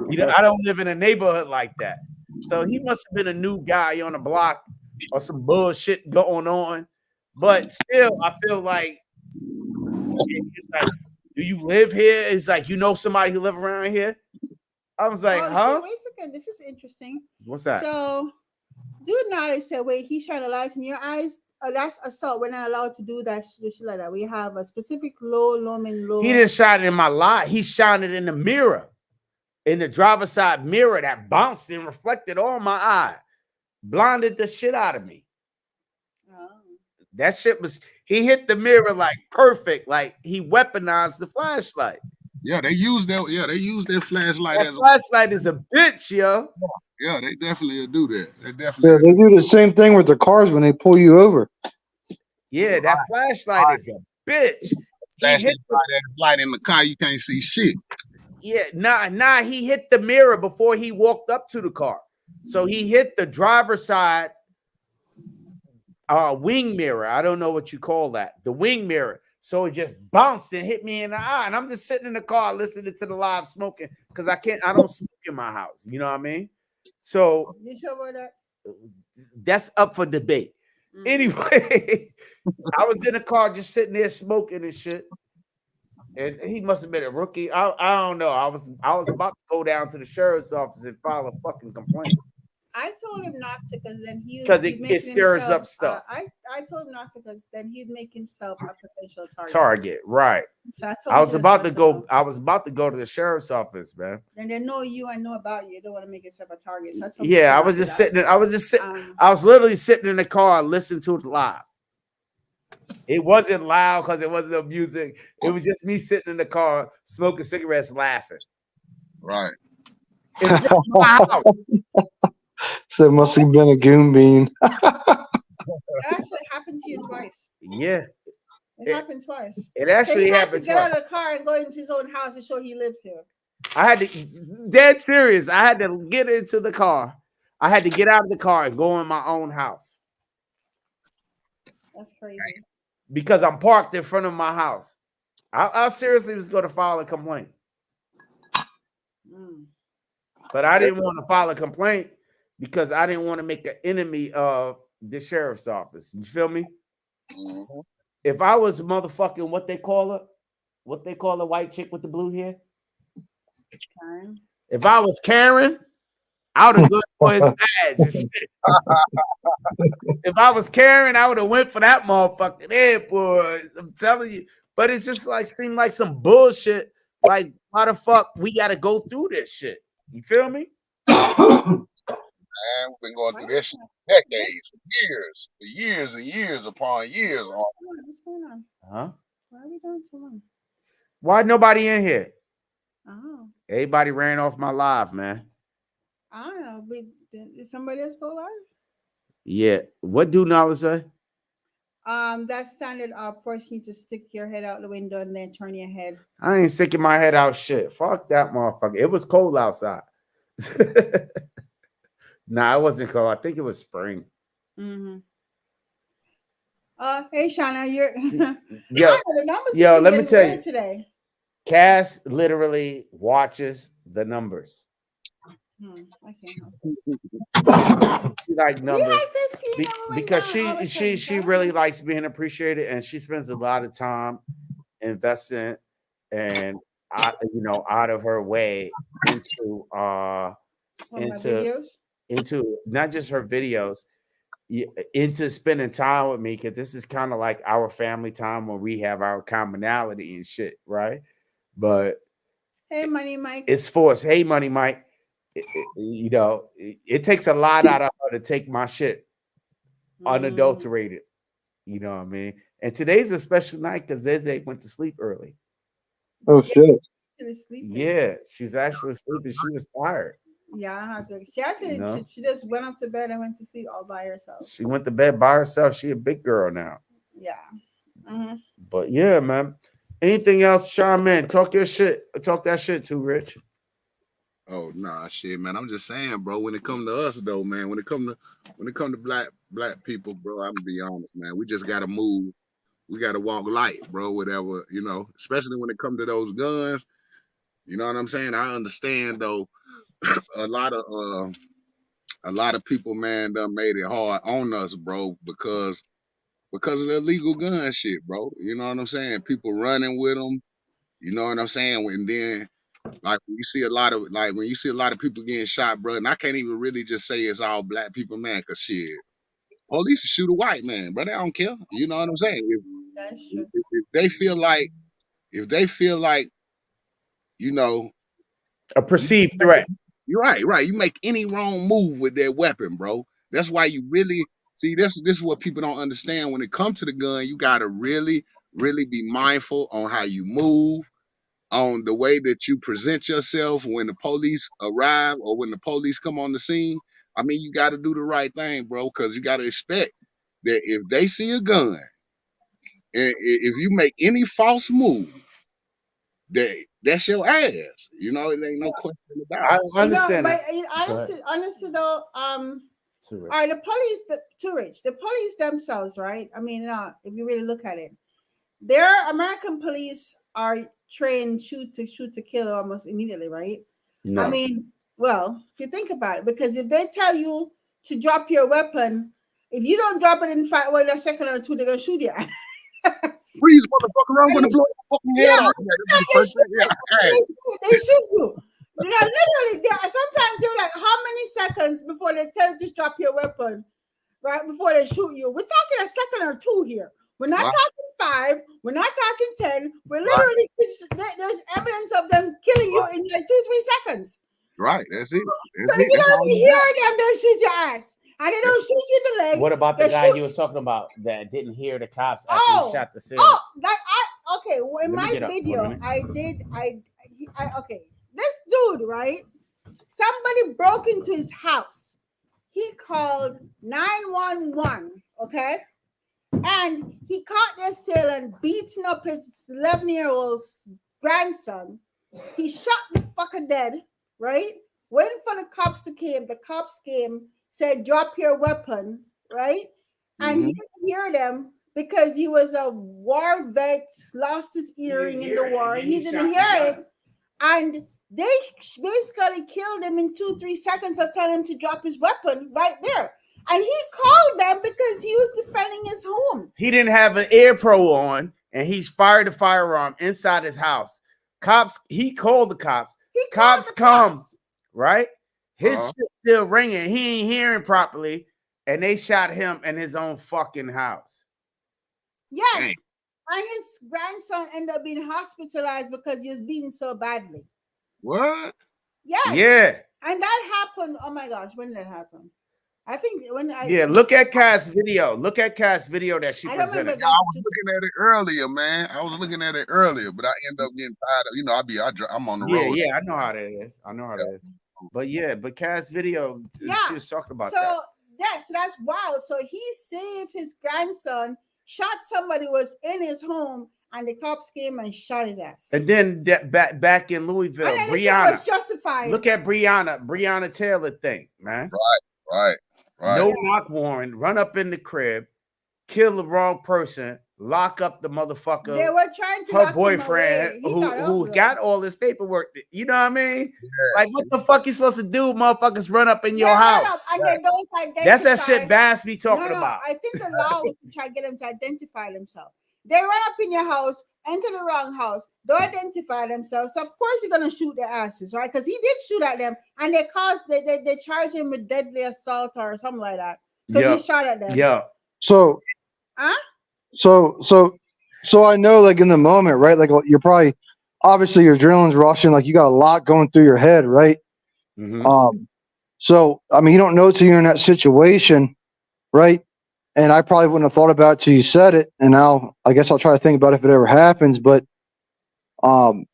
You know, I don't live in a neighborhood like that. So he must have been a new guy on the block or some bullshit going on. But still, I feel like it's like, do you live here? It's like, you know somebody who live around here? I was like, Oh, huh? shit, wait a second. This is interesting. What's that? So, dude knowledge said, wait, he's trying to lie in your eyes. That's assault. We're not allowed to do that shit like that. We have a specific low, and low. He didn't shine it in my light. He shined it in the mirror, in the driver's side mirror that bounced and reflected on my eye, blinded the shit out of me. Oh. That shit was, he hit the mirror like perfect, like he weaponized the flashlight. Yeah, they use their flashlight That as a flashlight is a bitch, yo. yeah, they definitely do that. They Yeah, definitely they do the same thing with the cars when they pull you over. Yeah, that flashlight is a bitch. He flash hit that light in the car, you can't see shit. Yeah, he hit the mirror before he walked up to the car. So he hit the driver's side wing mirror. I don't know what you call that. The wing mirror. So it just bounced and hit me in the eye. And I'm just sitting in the car listening to the live smoking because I don't smoke in my house. You know what I mean? So You sure about that? that's up for debate. Anyway, I was in the car just sitting there smoking and shit. And he must have been a rookie. I don't know. I was about to go down to the sheriff's office and file a fucking complaint. I told him not to because then Because it stirs up stuff. I told him not to because then he'd make himself a potential target. Target, right. So I was about to go to the sheriff's office, man. And they know you and know about you. They don't want to make yourself a target. So I was just sitting. I was literally sitting in the car listening to it live. It wasn't loud because it wasn't no music. It was just me sitting in the car smoking cigarettes, laughing. Right. It's just my house. So it must have been a goon bean. That actually happened to you twice. Yeah. It happened twice. It actually he had happened to get twice. out of the car and go into his own house to show he lived here. I had to, dead serious. I had to get into the car. I had to get out of the car and go in my own house. That's crazy. Because I'm parked in front of my house. I seriously was going to file a complaint. But I didn't want to file a complaint because I didn't want to make an enemy of the sheriff's office. You feel me? Mm-hmm. If I was motherfucking what they call a white chick with the blue hair. Karen. If I was Karen, I would have gone for his badge and shit. If I was Karen, I would have went for that motherfucking head, boy. I'm telling you. But it's just like seemed like some bullshit. Like, why the fuck we gotta go through this shit? You feel me? Man, we've been going through this decades, for years and years upon years. What's going on? Huh? Why are we going so long? Why nobody in here? Oh. Everybody ran off my live, man. I don't know. Did somebody else go live? Yeah. What do Nala say? That standard up. First, you need to stick your head out the window and then turn your head. I ain't sticking my head out shit. Fuck that motherfucker. It was cold outside. Nah, it wasn't cold. I think it was spring. Mm-hmm. Hey Shauna, you're yo, let me tell you today. Cass literally watches the numbers. I can't. She like numbers because she she really likes being appreciated, and she spends a lot of time investing and out of her way into not just her videos, into spending time with me, because this is kind of like our family time when we have our commonality and shit, right? But hey, Money Mike, it's forced. Hey, Money Mike, it takes a lot out of her to take my shit unadulterated. You know what I mean? And today's a special night because Zeze went to sleep early. Oh shit! Yeah, she's actually sleeping. She was tired. Yeah, I have to. She actually she just went up to bed and went to sleep all by herself. She went to bed by herself. She a big girl now. Yeah. Mm-hmm. But yeah, man. Anything else, Sean? Man, talk your shit. Talk that shit too, Rich. Oh nah, shit, man. I'm just saying, bro. When it come to us, though, man. When it come to black people, bro. I'm gonna be honest, man. We just gotta move. We gotta walk light, bro. Whatever, Especially when it come to those guns. You know what I'm saying? I understand though. a lot of people, man, done made it hard on us, bro, because of the illegal gun shit, bro. You know what I'm saying? People running with them. You know what I'm saying? And then Like when you see a lot of people getting shot, bro, and I can't even really just say it's all black people, man, because shit, police shoot a white man, bro. They don't care. You know what I'm saying? That's true. If they feel like, you know, A perceived threat. you're right. You make any wrong move with that weapon, bro. That's why you really see this. This is what people don't understand when it comes to the gun. You gotta really, really be mindful on how you move, on the way that you present yourself when the police arrive or when the police come on the scene. I mean, you got to do the right thing, bro, because you got to expect that if they see a gun and if you make any false move, that's your ass. You know, it ain't no question about I it. understand But that. Go ahead. honestly though, Too rich. all right, the police, too rich. The police themselves, right? I mean, if you really look at it, their American police are trained shoot to kill almost immediately, right? No. I mean, well, if you think about it, because if they tell you to drop your weapon, if you don't drop it in a second or two, they're gonna shoot you. Freeze, motherfucker! I'm gonna blow your fucking head off. They shoot you. You know, literally, sometimes they're like, how many seconds before they tell you to drop your weapon, right? Before they shoot you. We're talking a second or two here. We're not talking 5. We're not talking 10. We're literally, there's evidence of them killing you in like 2-3 seconds. Right, that's it. So if you don't even hear them, they'll shoot your ass. And they don't shoot you in the leg. What about the guy you were talking about that didn't hear the cops after he shot the ceiling? Okay. Well, in my video, okay. This dude, right? Somebody broke into his house. He called 911, okay? And he caught the assailant beating up his 11-year-old grandson. He shot the fucker dead, right? Waiting for the cops to come. The cops came, said, drop your weapon, right? And he didn't hear them because he was a war vet, lost his earring in the war. He didn't hear it. And they basically killed him in 2-3 seconds of telling him to drop his weapon right there. And he called them because he was defending his home. He didn't have an air pro on, and he fired a firearm inside his house. He called the cops. Cops come, right? His shit still ringing. He ain't hearing properly, and they shot him in his own fucking house. Yes. Dang. And his grandson ended up being hospitalized because he was beaten so badly. What? Yes. Yeah. And that happened. Oh my gosh, when did that happen? I think look at Cass' video. Look at Cass' video that she presented. I was looking at it earlier, man. I was looking at it earlier, but I end up getting tired of, you know, I'm on the road. Yeah, I know how that is. But Cass' video, she was talking about that. So that's wild. So he saved his grandson, shot somebody who was in his home, and the cops came and shot his ass. And then back in Louisville, Breonna was justified. Look at Breonna Taylor thing, man. Right. No knock warrant, run up in the crib, kill the wrong person, lock up the motherfucker. They were trying to her boyfriend who got all this paperwork. You know what I mean? Yeah. Like, what the fuck you supposed to do? Motherfuckers run up in your house. And they don't identify. That's that shit Bass be talking about. I think the law was to try to get them to identify themselves. They run up in your house, enter the wrong house, don't identify themselves. So of course you're gonna shoot their asses, right? Because he did shoot at them, and they charge him with deadly assault or something like that. Because he shot at them. Yeah. So I know, like, in the moment, right? Like, you're probably, obviously your adrenaline's rushing, like you got a lot going through your head, right? Mm-hmm. So I mean, you don't know till you're in that situation, right? And I probably wouldn't have thought about it till you said it. And now I guess I'll try to think about it if it ever happens. But it's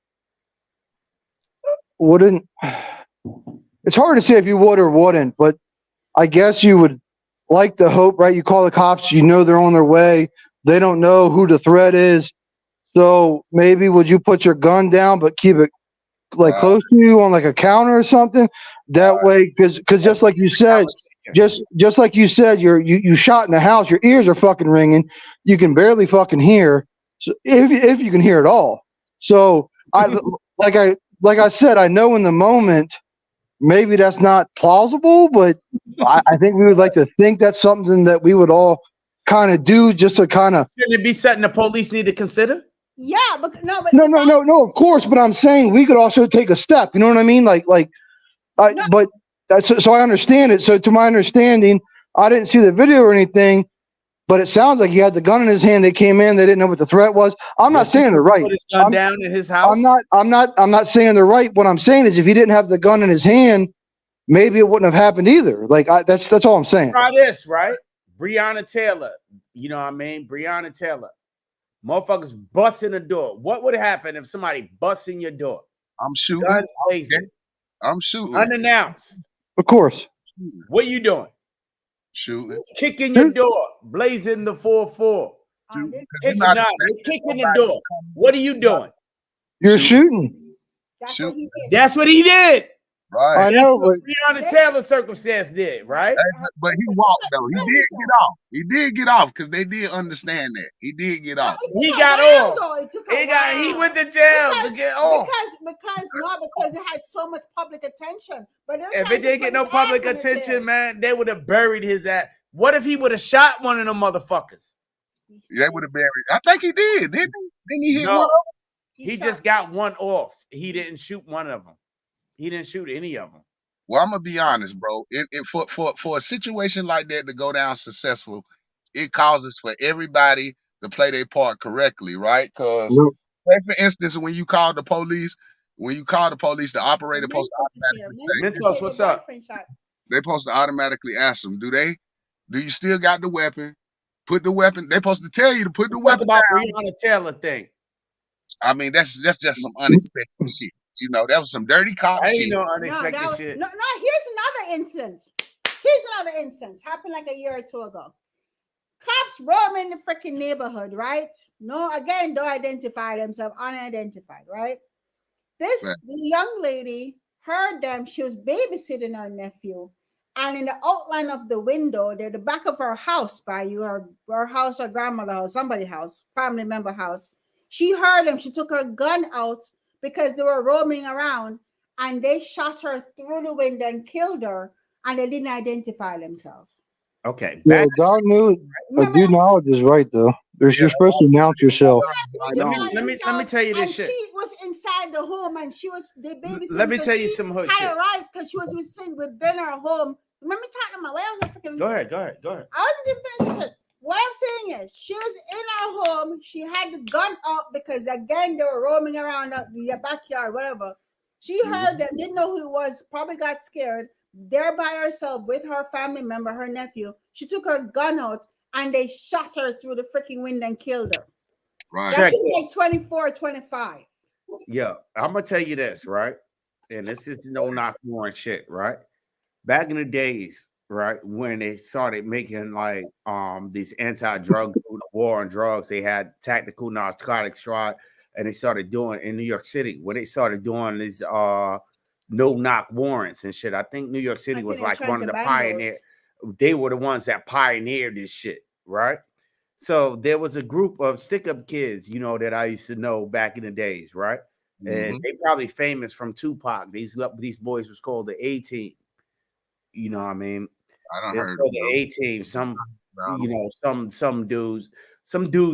hard to say if you would or wouldn't, but I guess you would like the hope, right? You call the cops, you know they're on their way. They don't know who the threat is. So maybe would you put your gun down but keep it like close to you on like a counter or something? That way, because just like you said, just like you said, you shot in the house, your ears are fucking ringing, you can barely fucking hear, so if you can hear at all. So like I said, I know in the moment maybe that's not plausible, but I think we would like to think that's something that we would all kind of do, just to kind of. Shouldn't it be something the police need to consider? Yeah, but no, but No. Of course, but I'm saying we could also take a step. You know what I mean? No. But that's so I understand it. So to my understanding, I didn't see the video or anything, but it sounds like he had the gun in his hand. They came in. They didn't know what the threat was. I'm not saying they're right. Put his gun down in his house. I'm not saying they're right. What I'm saying is, if he didn't have the gun in his hand, maybe it wouldn't have happened either. Like that's all I'm saying. Try this, right? Breonna Taylor. You know what I mean? Breonna Taylor. Motherfuckers busting the door. What would happen if somebody busts in your door? I'm shooting. Guns blazing. I'm shooting. Unannounced. Of course. What are you doing? Shooting. Kicking your door. Blazing the 4-4. Kicking the door. What are you doing? You're shooting. That's what he did. That's what he did. Right. I know, but Breonna Taylor circumstance did, right? But he walked though. He did get off. He did get off because they did understand that. He did get off. He got off. He went to jail to get off. Because it had so much public attention. But If it didn't get no public attention, man, they would have buried his ass. What if he would have shot one of them motherfuckers? They would have buried. I think he did, didn't he? Didn't he hit No. one of them? He just got one off. He didn't shoot one of them. He didn't shoot any of them. Well, I'm gonna be honest, bro. For a situation like that to go down successful, it causes for everybody to play their part correctly, right? Because, say for instance, when you call the police, the operator supposed to automatically say, Mentos, what's up? They supposed to automatically ask them, do you still got the weapon? Put the weapon. They supposed to tell you to put the weapon about down. Breonna Taylor thing. I mean, that's just some unexpected shit. You know, that was some dirty cop I shit. ain't no unexpected shit. No, here's another instance. Happened like a year or two ago. Cops roaming the freaking neighborhood, right? No, again, don't identify themselves, unidentified, right? This young lady heard them. She was babysitting her nephew. And in the outline of the window, the back of her house, her house, her grandmother house, somebody's house, family member house, she heard them. She took her gun out because they were roaming around, and they shot her through the window and killed her, and they didn't identify themselves. Okay. Yeah, dog due knowledge is right though. You're supposed to announce yourself. Let me tell you this shit. She was inside the home, and the baby. Let me tell you some hood shit. Had a right because she was within her home. Remember talking about where Go ahead. I wasn't finished it. What I'm saying is, she was in her home. She had the gun up because again they were roaming around the backyard, whatever. She heard them, didn't know who it was, probably got scared. There by herself with her family member, her nephew. She took her gun out and they shot her through the freaking window and killed her. Right. That was like 24, 25. Yeah, I'm gonna tell you this, right? And this is no knock warrant shit, right? Back in the days, right, when they started making like these anti-drug war on drugs, they had tactical narcotic strike, and they started doing in New York City when they started doing these no knock warrants and shit. I think New York City was like one of the pioneers. They were the ones that pioneered this shit, right? So there was a group of stick-up kids, you know, that I used to know back in the days, right? And they probably famous from Tupac. These boys was called the A-Team. You know what I mean? I don't heard the A-Team. Some, you know, some dudes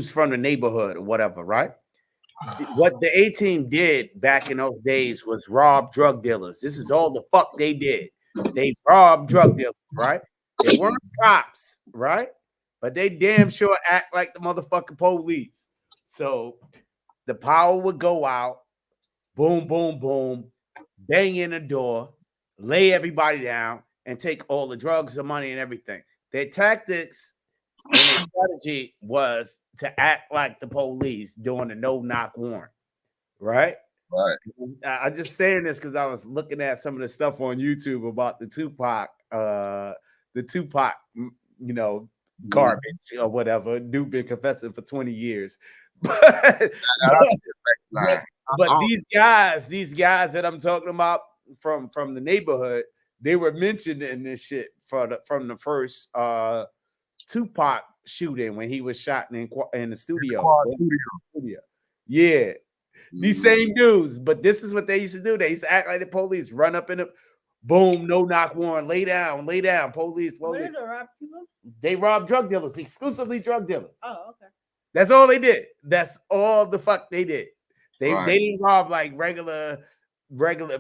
from the neighborhood or whatever, right? What the A-Team did back in those days was rob drug dealers. This is all the fuck they did. They robbed drug dealers, right? They weren't cops, right? But they damn sure act like the motherfucking police. So the power would go out, boom, boom, boom, bang in the door, lay everybody down, and take all the drugs, the money, and everything. Their tactics and their strategy was to act like the police doing a no-knock warrant, right? Right. I'm just saying this because I was looking at some of the stuff on YouTube about the Tupac, you know, garbage or whatever. Dude been confessing for 20 years. But these guys that I'm talking about from the neighborhood, they were mentioned in this shit from the first Tupac shooting when he was shot in the studio. Yeah. These same dudes, but this is what they used to do. They used to act like the police, run up in the boom, no knock warrant, lay down, police. What did they rob people? They rob drug dealers, exclusively drug dealers. Oh, okay. That's all they did. That's all the fuck they did. They Right. didn't rob like regular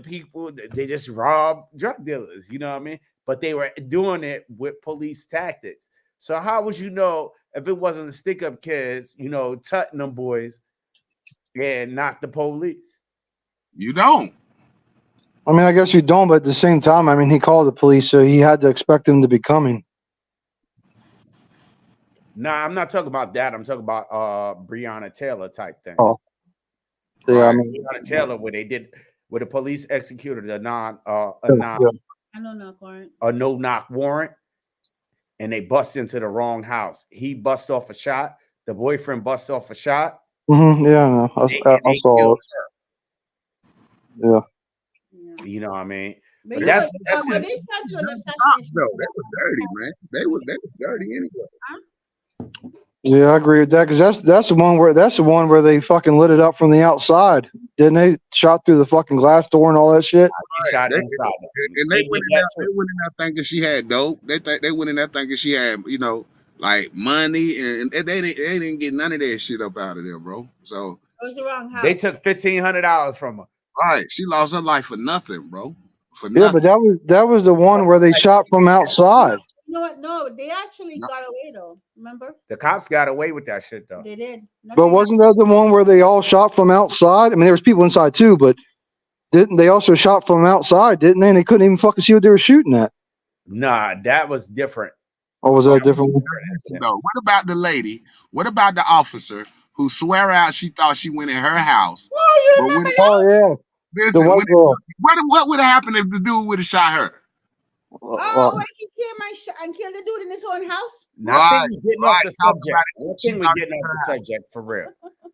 people. They just robbed drug dealers. You know what I mean? But they were doing it with police tactics. So how would you know if it wasn't the stick up kids, tutting them boys and not the police? You don't. I mean, I guess you don't, but at the same time, I mean, he called the police, so he had to expect them to be coming. Nah, I'm not talking about that. I'm talking about Breonna Taylor type thing. Oh, yeah, Right. I mean, Breonna Taylor, where the police executed a yeah. I don't know, Warren. a no knock warrant, and they bust into the wrong house. He bust off a shot. The boyfriend bust off a shot. Mm-hmm, yeah, I know. I saw killed it. her. Yeah. You know what I mean? But But you that's know, when just, they started on Cops, assassination, though, they was dirty, man. They was dirty anyway. Yeah, I agree with that because that's the one where they fucking lit it up from the outside, didn't they? Shot through the fucking glass door and all that shit. he shot They- inside. And They they did went in that there. too. They went in there thinking she had dope. They went in there thinking she had, like money, and they didn't get none of that shit up out of there, bro. So it was the wrong house. They took $1,500 from her. right, she lost her life for nothing, bro. For Yeah, nothing. but that was the one where they shot from outside. You know what? No, they actually got away though. Remember? The cops got away with that shit though. They did. But Nothing wasn't that the one where they all shot from outside? I mean, there was people inside too, but didn't they also shot from outside? Didn't they? And they couldn't even fucking see what they were shooting at. Nah, that was different. Or was that a different one? Listen, though, what about the lady? What about the officer who swear out she thought she went in her house? Oh, you But remember when, that? Oh yeah, listen, the white girl. what would have happened if the dude would have shot her? Oh, when he came and killed the dude in his own house? Now, I think we're getting off right. the Talk subject. about I it. think we're getting off the subject for real.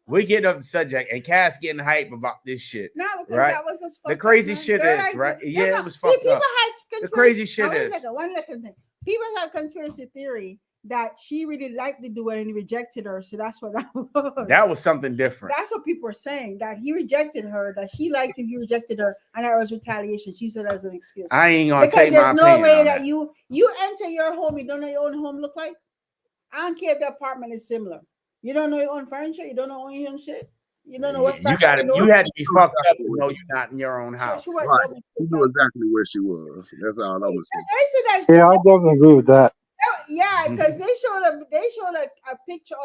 We're getting off the subject, and Cass getting hype about this shit. No, because Right. that was just The fucked crazy up, man. shit They're is, like, right? they're Yeah, not- it was fucked people up. had The conspiracy- crazy shit Wait a is. second, one second thing. People had conspiracy theory that she really liked the dude and he rejected her, so that's what that was. That was something different. That's what people were saying, that he rejected her, that she liked him, he rejected her, and that was retaliation. She said as an excuse. I ain't gonna Because take my there's no opinion way on that that. you enter your home, you don't know your own home look like. I don't care if the apartment is similar. You don't know your own furniture, you don't know your own shit. You don't know what's You back got of the You door. had to be fucked up to know you're not in your own house. She went Right. double She knew exactly where she was. That's all I'm gonna say. I said that. Yeah, I definitely agree with that. Yeah, because they showed a picture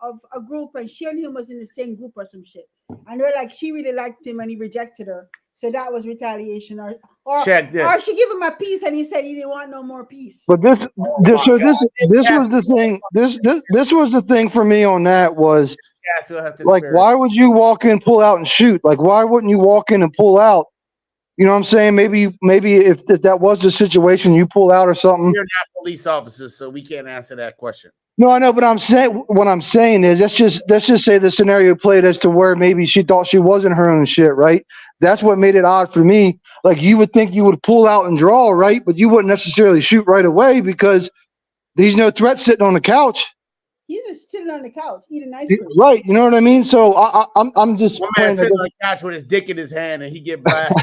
of a group and she and him was in the same group or some shit. And they're like, she really liked him and he rejected her. So that was retaliation. Or Check this. Or she gave him a piece and he said he didn't want no more peace. But this was the thing. This was the thing for me on that was Cass will have to like, spare why would you walk in, pull out, and shoot? Like, why wouldn't you walk in and pull out? You know what I'm saying? Maybe if that was the situation, you pull out or something. We're not police officers, so we can't answer that question. No, I know, but what I'm saying is let's just say the scenario played as to where maybe she thought she wasn't her own shit, right? That's what made it odd for me. Like, you would think you would pull out and draw, right? But you wouldn't necessarily shoot right away because there's no threat sitting on the couch. He's just sitting on the couch eating ice cream. Right, you know what I mean? So I'm just One man playing sitting the- on the couch with his dick in his hand and he get blasted.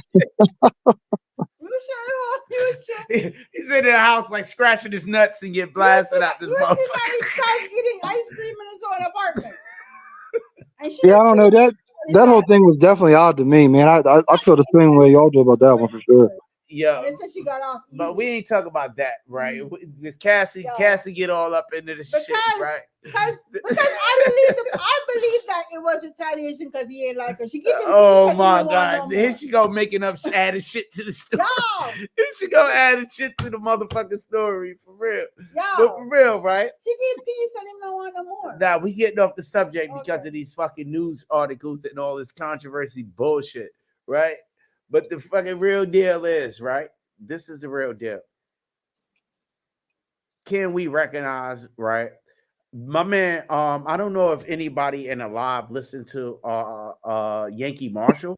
He's in the house like scratching his nuts and get blasted out this He was sitting motherfucker. on the couch eating ice cream in his own apartment. And she Yeah, I just don't know that whole thing was definitely odd to me, man. I feel the same way y'all do about that one for sure. Yeah, And they said she got off. but we ain't talking about that, right? With Cassie, Yeah. Cassie get all up into the shit, right? Because I believe that it was retaliation because he ain't like her. She gave him Oh peace and my he didn't want god, no here more. she go making up, adding shit to the story. Yo, Here she go adding shit to the motherfucking story for real. But yo, for real, right? she gave peace and him don't want no more. Now we getting off the subject because Okay. of these fucking news articles and all this controversy bullshit, right? But the fucking real deal is, right? This is the real deal. Can we recognize, right? My man, I don't know if anybody in the live listened to Yankee Marshall.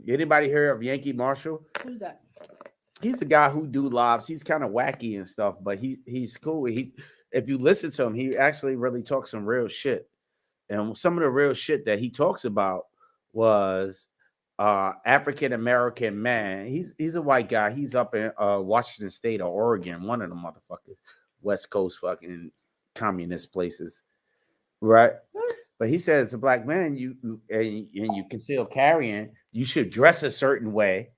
Anybody hear of Yankee Marshall? Who's that? He's a guy who do lives. He's kind of wacky and stuff, but he's cool. If you listen to him, he actually really talks some real shit. And some of the real shit that he talks about was African American man. He's a white guy. He's up in Washington State or Oregon, one of the motherfuckers, West Coast fucking communist places, right? But he said, as a black man, and you conceal carrying, you should dress a certain way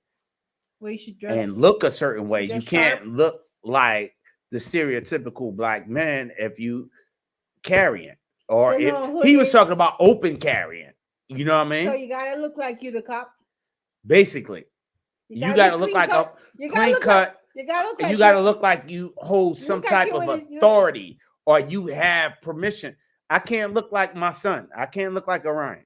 Well, you should dress and look a certain way. You dress can't sharp. look like the stereotypical black man if you carrying, or So if no he was talking hoodies. about open carrying. You know what I mean? So you gotta look like you the cop. Basically, you gotta look like a You gotta clean look cut. like you gotta look like You gotta look like you hold you some look like type you of in the- you- authority, or you have permission. I can't look like my son. I can't look like Orion.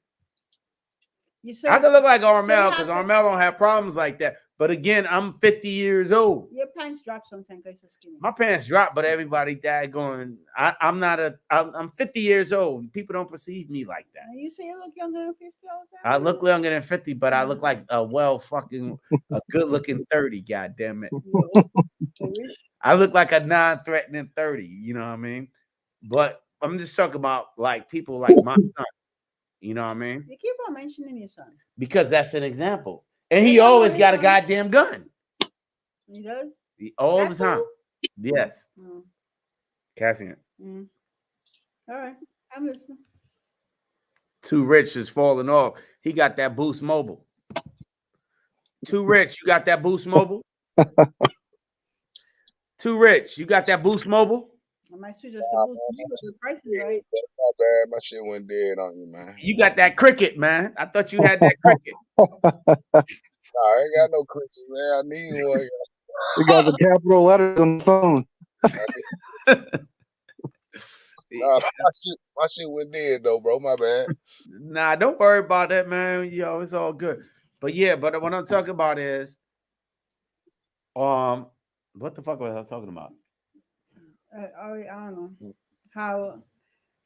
You I can look like Armel have because to- Armel don't have problems like that. But again, I'm 50 years old. Your pants drop sometimes because you're skinny. My pants drop, but everybody going. I'm 50 years old. People don't perceive me like that. And you say you look younger than 50 all the time. I look younger than 50, but I look like a good looking 30. God damn it. I wish. I look like a non-threatening 30. You know what I mean? But I'm just talking about like people like my son. You know what I mean? You keep on mentioning your son. Because that's an example. And he Yeah, always yeah, got a yeah. goddamn gun. He does. All That's the time. all? Yes. Mm, Cassian. mm. All right, I'm listening. Too Rich is falling off. He got that Boost Mobile. Too Rich, you got that Boost Mobile? Too Rich, you got that Boost Mobile? I might switch us to boost the prices, right? My bad. My shit went dead on you, man. You got that cricket, man. I thought you had that cricket. Nah, I ain't got no crickets, man. I need one. You got the capital letters on the phone. Nah, my shit went dead though, bro. My bad. Nah, don't worry about that, man. Yo, it's all good. But yeah, but what I'm talking about is what the fuck was I talking about? I don't know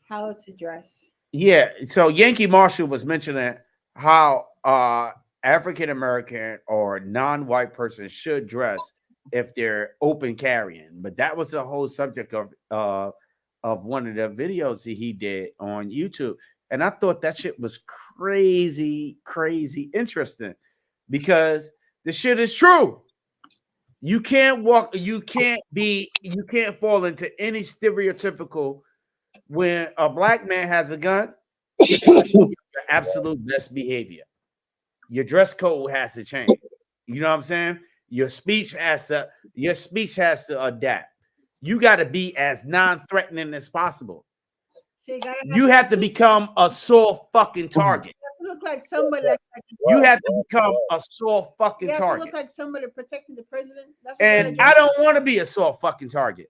how to dress. Yeah, so Yankee Marshall was mentioning how African American or non-white person should dress if they're open carrying, but that was the whole subject of one of the videos that he did on YouTube, and I thought that shit was crazy interesting because the shit is true. You can't fall into any stereotypical when a black man has a gun. Your absolute best behavior. Your dress code has to change. You know what I'm saying? Your speech has to adapt. You got to be as non-threatening as possible. So You have to become a sore fucking target. You look like somebody like You have to become a sore fucking you have to target. look like somebody protecting the president. That's And I don't want to be a sore fucking target.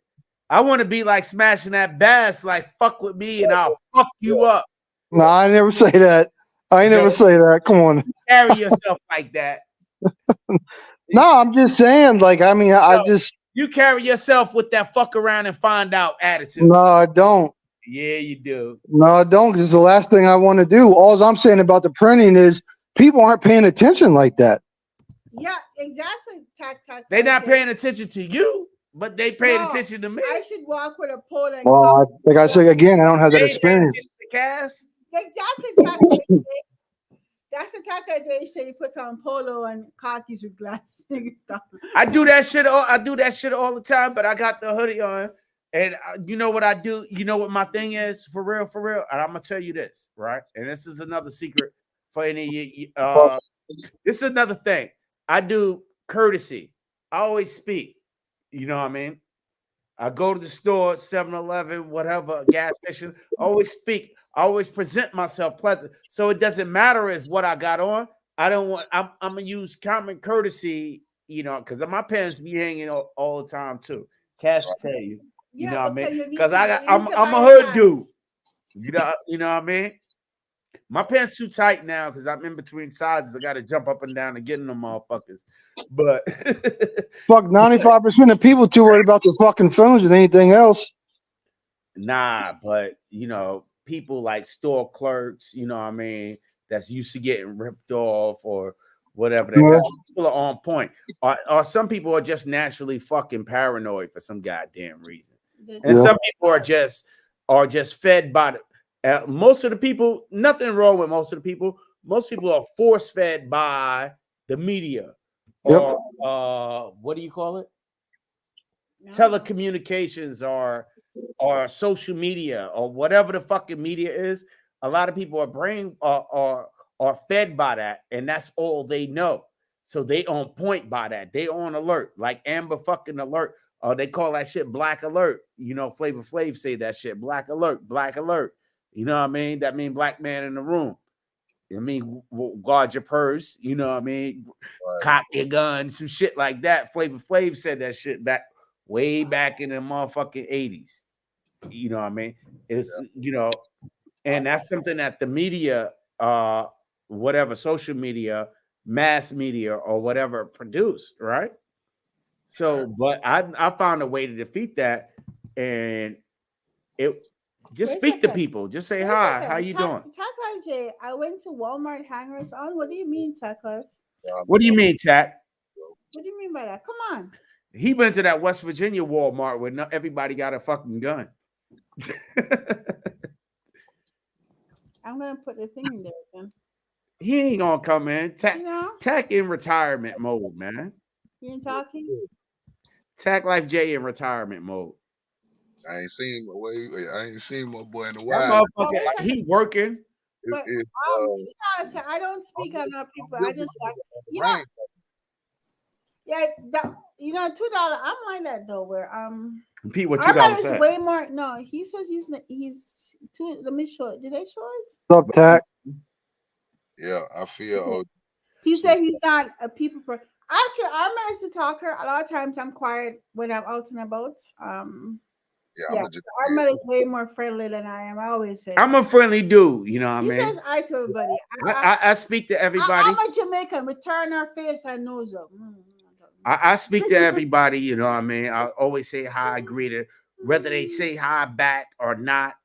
I want to be like smashing that bass, like fuck with me and I'll fuck you up. No, I never say that. I never say that. Come on. Carry yourself like that. No, I'm just saying. Like, I mean, I just You carry yourself with that fuck around and find out attitude. no, I don't. Yeah, you do. No, I don't. Because it's the last thing I want to do. All I'm saying about the printing is people aren't paying attention like that. Yeah, exactly. They're not paying attention to you, but they paying No, attention to me. I should walk with a pole and Well, like I say again, I don't have that They ain't paying experience. attention to Cass. exactly. That's the Taka J say you put on polo and khakis with glasses. I do that shit all the time, but I got the hoodie on. And you know what I do? You know what my thing is for real? And I'm gonna tell you this, right? And this is another secret for any this is another thing. I do courtesy. I always speak. You know what I mean? I go to the store, 7-Eleven, whatever, gas station. I always speak. I always present myself pleasant. So it doesn't matter if what I got on. I'm gonna use common courtesy, you know, because my pants be hanging all the time too. Cash will tell you. You know what I mean? Because I'm a hood dude. You know what I mean? My pants too tight now because I'm in between sizes. I got to jump up and down to get in them motherfuckers. But Fuck, 95% of people too worried about their fucking phones than anything else. nah, but you know, people like store clerks, you know what I mean, that's used to getting ripped off or whatever. People are on point. Or some people are just naturally fucking paranoid for some goddamn reason. And some people are just fed by the most of the people, nothing wrong with most of the people. Most people are force fed by the media or what do you call it? Telecommunications or or social media or whatever the fucking media is, a lot of people are fed by that, and that's all they know. So they on point by that. They on alert, like Amber fucking alert. Or they call that shit black alert. You know, Flavor Flav say that shit, black alert, black alert. You know what I mean? That mean black man in the room. I mean, guard your purse. You know what I mean? Right. Cock your gun, some shit like that. Flavor Flav said that shit way back in the motherfucking 80s. You know what I mean? It's you know, and that's something that the media, whatever social media, mass media, or whatever produce, right? So, but I found a way to defeat that, and it just Wait a speak to second. people. Just say Wait a hi. second. How you doing? Tackle J, I went to Walmart hangers on. What do you mean, Tackle? What do you mean, Tack? What do you mean by that? Come on. He went to that West Virginia Walmart where everybody got a fucking gun. I'm gonna put the thing in there again. He ain't gonna come in. You know, Tack in retirement mode, man. you ain't talking. Tack Life J in retirement mode. I ain't seen my boy in a That while. motherfucker, he working. But It, to be honest, I don't speak on other people. I just like, you know, rain. yeah, that, you know, $2. I'm like that though. Where Pete, what our $2 man is said? way more. No, he says he's two. Let me show it. Did they show it? What's up, Tack? Yeah, I feel. He said he's not a people person. Actually, our man is the talker. A lot of times I'm quiet when I'm out and about. Yeah, I'm just. Our man is way more friendly than I am. I always say I'm that. a friendly dude, you know what I He mean? says hi to everybody. I speak to everybody. I'm a Jamaican. We turn our face and nose up. I speak to everybody, you know what I mean? I always say hi, greet her, whether they say hi back or not,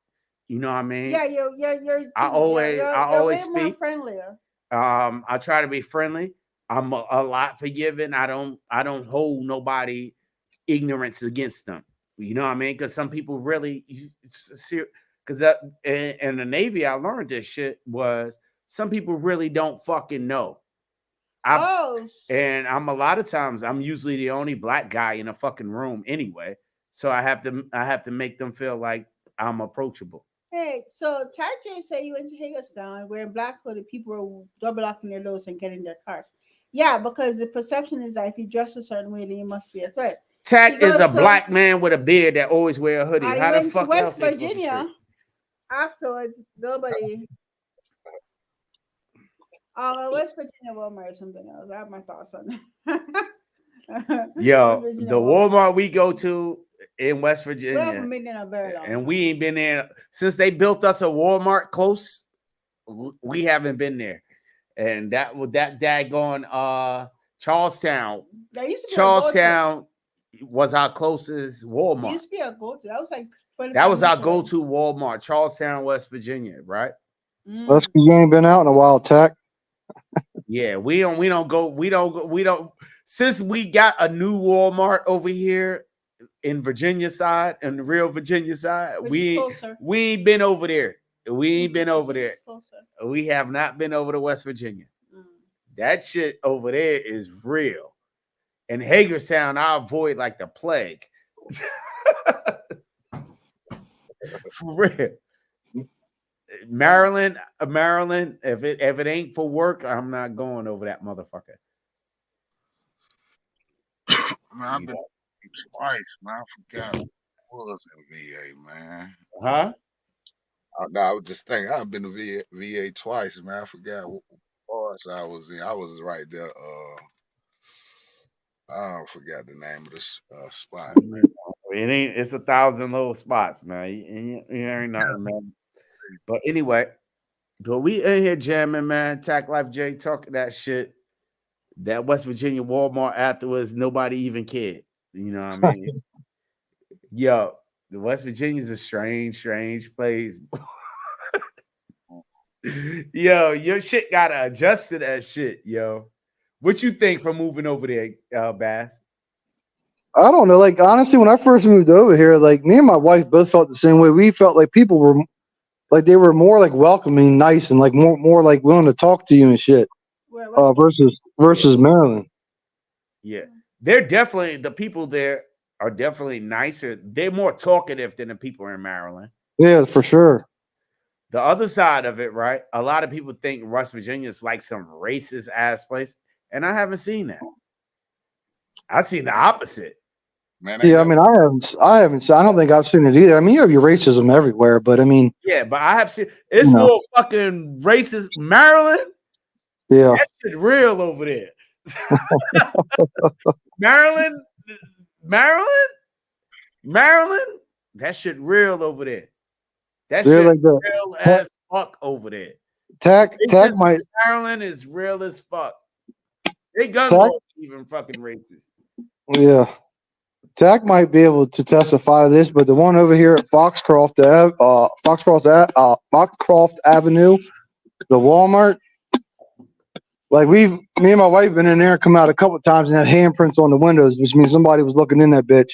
you know what I mean? Yeah, you're I always way speak. more friendlier. I try to be friendly. I'm a lot forgiving. I don't hold nobody ignorance against them. You know what I mean? Because some people really, because in the Navy, I learned this shit was some people really don't fucking know. And I'm a lot of times I'm usually the only black guy in a fucking room anyway. So I have to make them feel like I'm approachable. Hey, so J said you went to Hagerstown where in black hooded people were double locking their doors and getting their cars. Yeah, because the perception is that if you dress a certain way, then you must be a threat. Tack is a black man with a beard that always wear a hoodie. I went to West Virginia. Afterwards, nobody. West Virginia Walmart or something else. I have my thoughts on that. Yo, the Walmart we go to in West Virginia, we haven't been there very long, and we ain't been there since they built us a Walmart close. We haven't been there, and that daggone Charlestown. Charlestown was our closest Walmart. It used to be a go-to. That was like that was our go-to Walmart, Charlestown, West Virginia, right? That's because you ain't been out in a while, Tack. Yeah, we don't go. Since we got a new Walmart over here in Virginia side, and the real Virginia side, we ain't been over there. We ain't been over there. We have not been over to West Virginia. That shit over there is real. And Hagerstown, I avoid like the plague. For real. Maryland, if it ain't for work, I'm not going over that motherfucker. Man, I've been twice, man. I forgot I was in VA, man. Huh? I was just thinking I've been to VA twice, man. I forgot what parts I was in. I was right there. I forgot the name of this spot. It's 1,000 little spots, man. You ain't nothing, man. But anyway, but we in here jamming, man. Tack Life J talking that shit. That West Virginia Walmart afterwards, nobody even cared. You know what I mean? Yo, the West Virginia's a strange place. Yo, your shit gotta adjust to that shit, yo. What you think from moving over there, Bass? I don't know. Like, honestly, when I first moved over here, like, me and my wife both felt the same way. We felt like people were, like, they were more, like, welcoming, nice, and, like, more like, willing to talk to you and shit, versus Maryland. Yeah. They're definitely, the people there are definitely nicer. They're more talkative than the people in Maryland. Yeah, for sure. The other side of it, right? A lot of people think West Virginia is like some racist ass place, and I haven't seen that. I've seen the opposite. Man, Yeah, I mean, I haven't. I don't think I've seen it either. I mean, you have your racism everywhere, but I mean, Yeah, but I have seen it's You know. more fucking racist. Maryland, yeah, that shit real over there. Maryland, Maryland, Maryland, that shit real over there. That they're shit like the real as fuck over there. Tack Racism might in Maryland is real as fuck. They gun Tack, laws even fucking racist. yeah. Tack might be able to testify to this, but the one over here at Foxcroft Avenue, the Walmart, like me and my wife been in there, come out a couple of times and had handprints on the windows, which means somebody was looking in that bitch.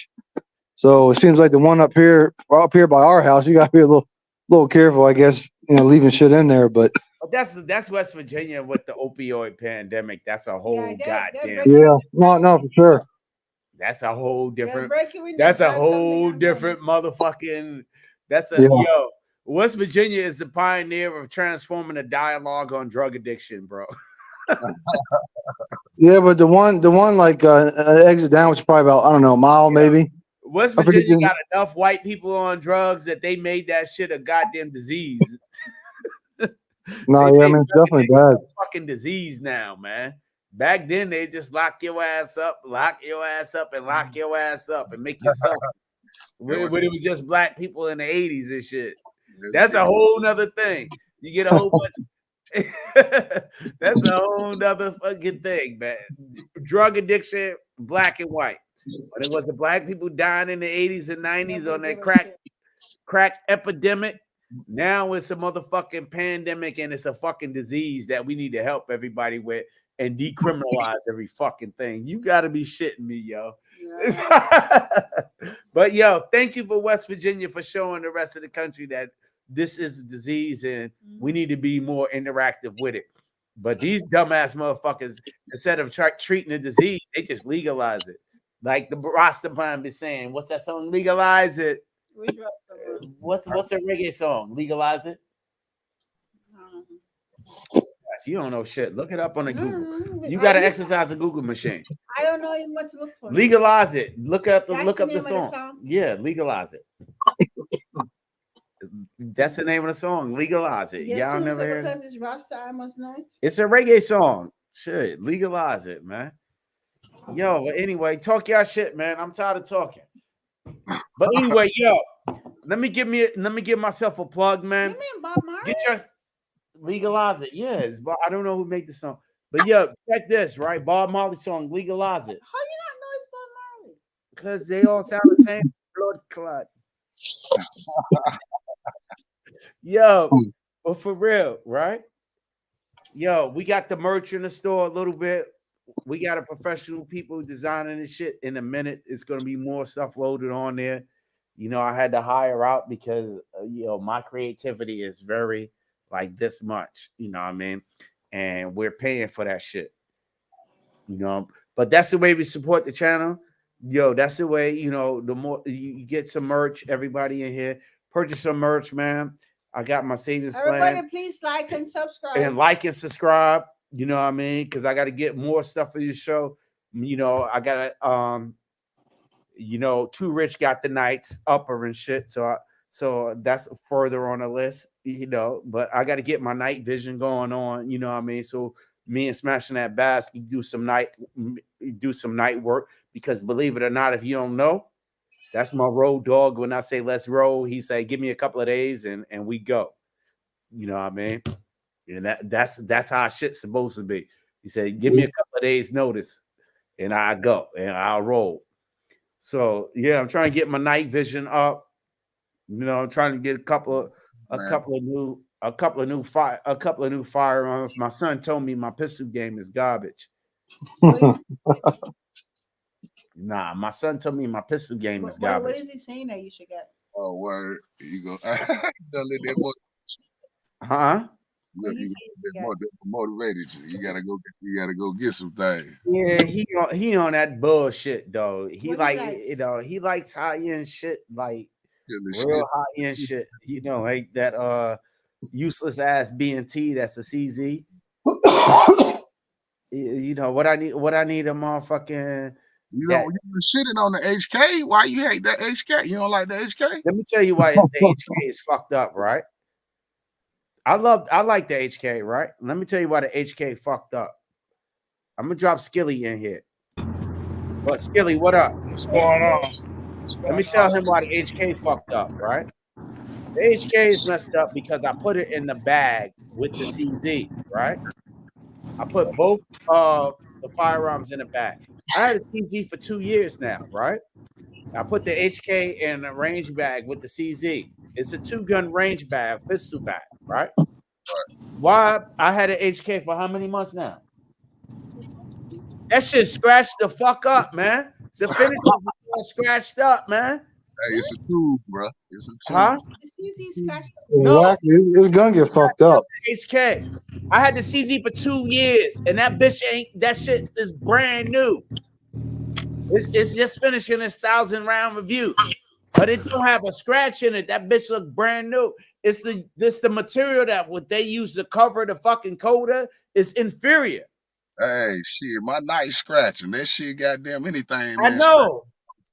So it seems like the one up here by our house, you got to be a little careful, I guess, leaving shit in there. But that's West Virginia with the opioid pandemic. That's a whole goddamn. Yeah, no, for sure. That's a whole different. breaking That's the a back, whole something different motherfucking. That's a Yeah. yo. West Virginia is the pioneer of transforming a dialogue on drug addiction, bro. Yeah, but the one like exit down, which is probably about, I don't know, a mile maybe. West I forget Virginia the- got enough white people on drugs that they made that shit a goddamn disease. No, They yeah, I made mean, it's definitely bad. a fucking disease now, man. Back then they just lock your ass up, and lock your ass up, and make yourself. when it was just black people in the 80s and shit. That's a whole nother thing. You get a whole bunch. That's a whole nother fucking thing, man. Drug addiction, black and white. But it was the black people dying in the 80s and 90s on that crack epidemic. Now it's a motherfucking pandemic and it's a fucking disease that we need to help everybody with and decriminalize every fucking thing. You got to be shitting me, yo. Yeah. But yo, thank you for West Virginia for showing the rest of the country that this is a disease and we need to be more interactive with it. But these dumbass motherfuckers, instead of treating the disease, they just legalize it. Like the Rastafari be saying, what's that song? Legalize it. What's a reggae song? Legalize it. You don't know shit. Look it up on the Google. You got to exercise the Google machine. I don't know even what to look for. Legalize it. Look up the the song. Yeah, legalize it. That's the name of the song. Legalize it. Yes, Y'all never heard it? Because it's Rasta, I must know it. It's a reggae song. Shit, legalize it, man. Yo, but anyway, talk your shit, man. I'm tired of talking. But anyway, yo, let me give myself a plug, man. You mean Bob Marley? Get your legalize it. Yes, but I don't know who made the song. But yeah, check this, right? Bob Marley song, legalize it. How you not know it's Bob Marley? Because they all sound the same. Blood clot. Yo, but for real, right? Yo, we got the merch in the store a little bit. We got a professional people designing this shit. In a minute, it's gonna be more stuff loaded on there. I had to hire out because my creativity is very like this much. You know what I mean? And we're paying for that shit. But that's the way we support the channel. Yo, that's the way. The more you get some merch, everybody in here purchase some merch, man. I got my savings plan. Everybody, please like and subscribe. You know what I mean? Because I got to get more stuff for this show. I got to, Too Rich got the nights upper and shit. So that's further on the list, But I got to get my night vision going on. You know what I mean? So me and Smashing That Basket do some night work. Because believe it or not, if you don't know, that's my road dog. When I say let's roll, he say give me a couple of days and we go. You know what I mean? And that's how shit's supposed to be. He said, give me a couple of days notice and I go and I'll roll. So yeah, I'm trying to get my night vision up. I'm trying to get a couple of new firearms. My son told me my pistol game is garbage. Nah, my son told me my pistol game is garbage. What is he saying that you should get? Oh, word. You go. Huh? Look, you you see got you more motivated you. You gotta go get some things. Yeah, he on that bullshit though. He What he like likes. he likes high end shit, like Killing real shit. high end shit. Like that useless ass B&T that's a CZ. What I need a motherfucking You that. know, you been shitting on the HK. Why you hate that HK? You don't like the HK? Let me tell you why the HK is fucked up, right? I like the HK, right? Let me tell you why the HK fucked up. I'm gonna drop Skilly in here. But Skilly, what up? What's going on? What's Let going me tell him on? why the HK fucked up, right? The HK is messed up because I put it in the bag with the CZ, right? I put both the firearms in the bag. I had a CZ for 2 years now, right? I put the HK in a range bag with the CZ. It's a 2-gun range bag, pistol bag, right? Why I had an HK for how many months now? That shit scratched the fuck up, man. The finish was all scratched up, man. Hey, it's a tool, bro. It's a tool. Huh? The CZ scratch. No, Exactly. His gun get fucked up. HK. I had the CZ for 2 years, and that shit is brand new. It's just finishing its 1,000-round review, but it don't have a scratch in it. That bitch look brand new. It's the material that what they use to cover the fucking coda is inferior. Hey, shit, my night scratching. That shit, goddamn anything, I man. know.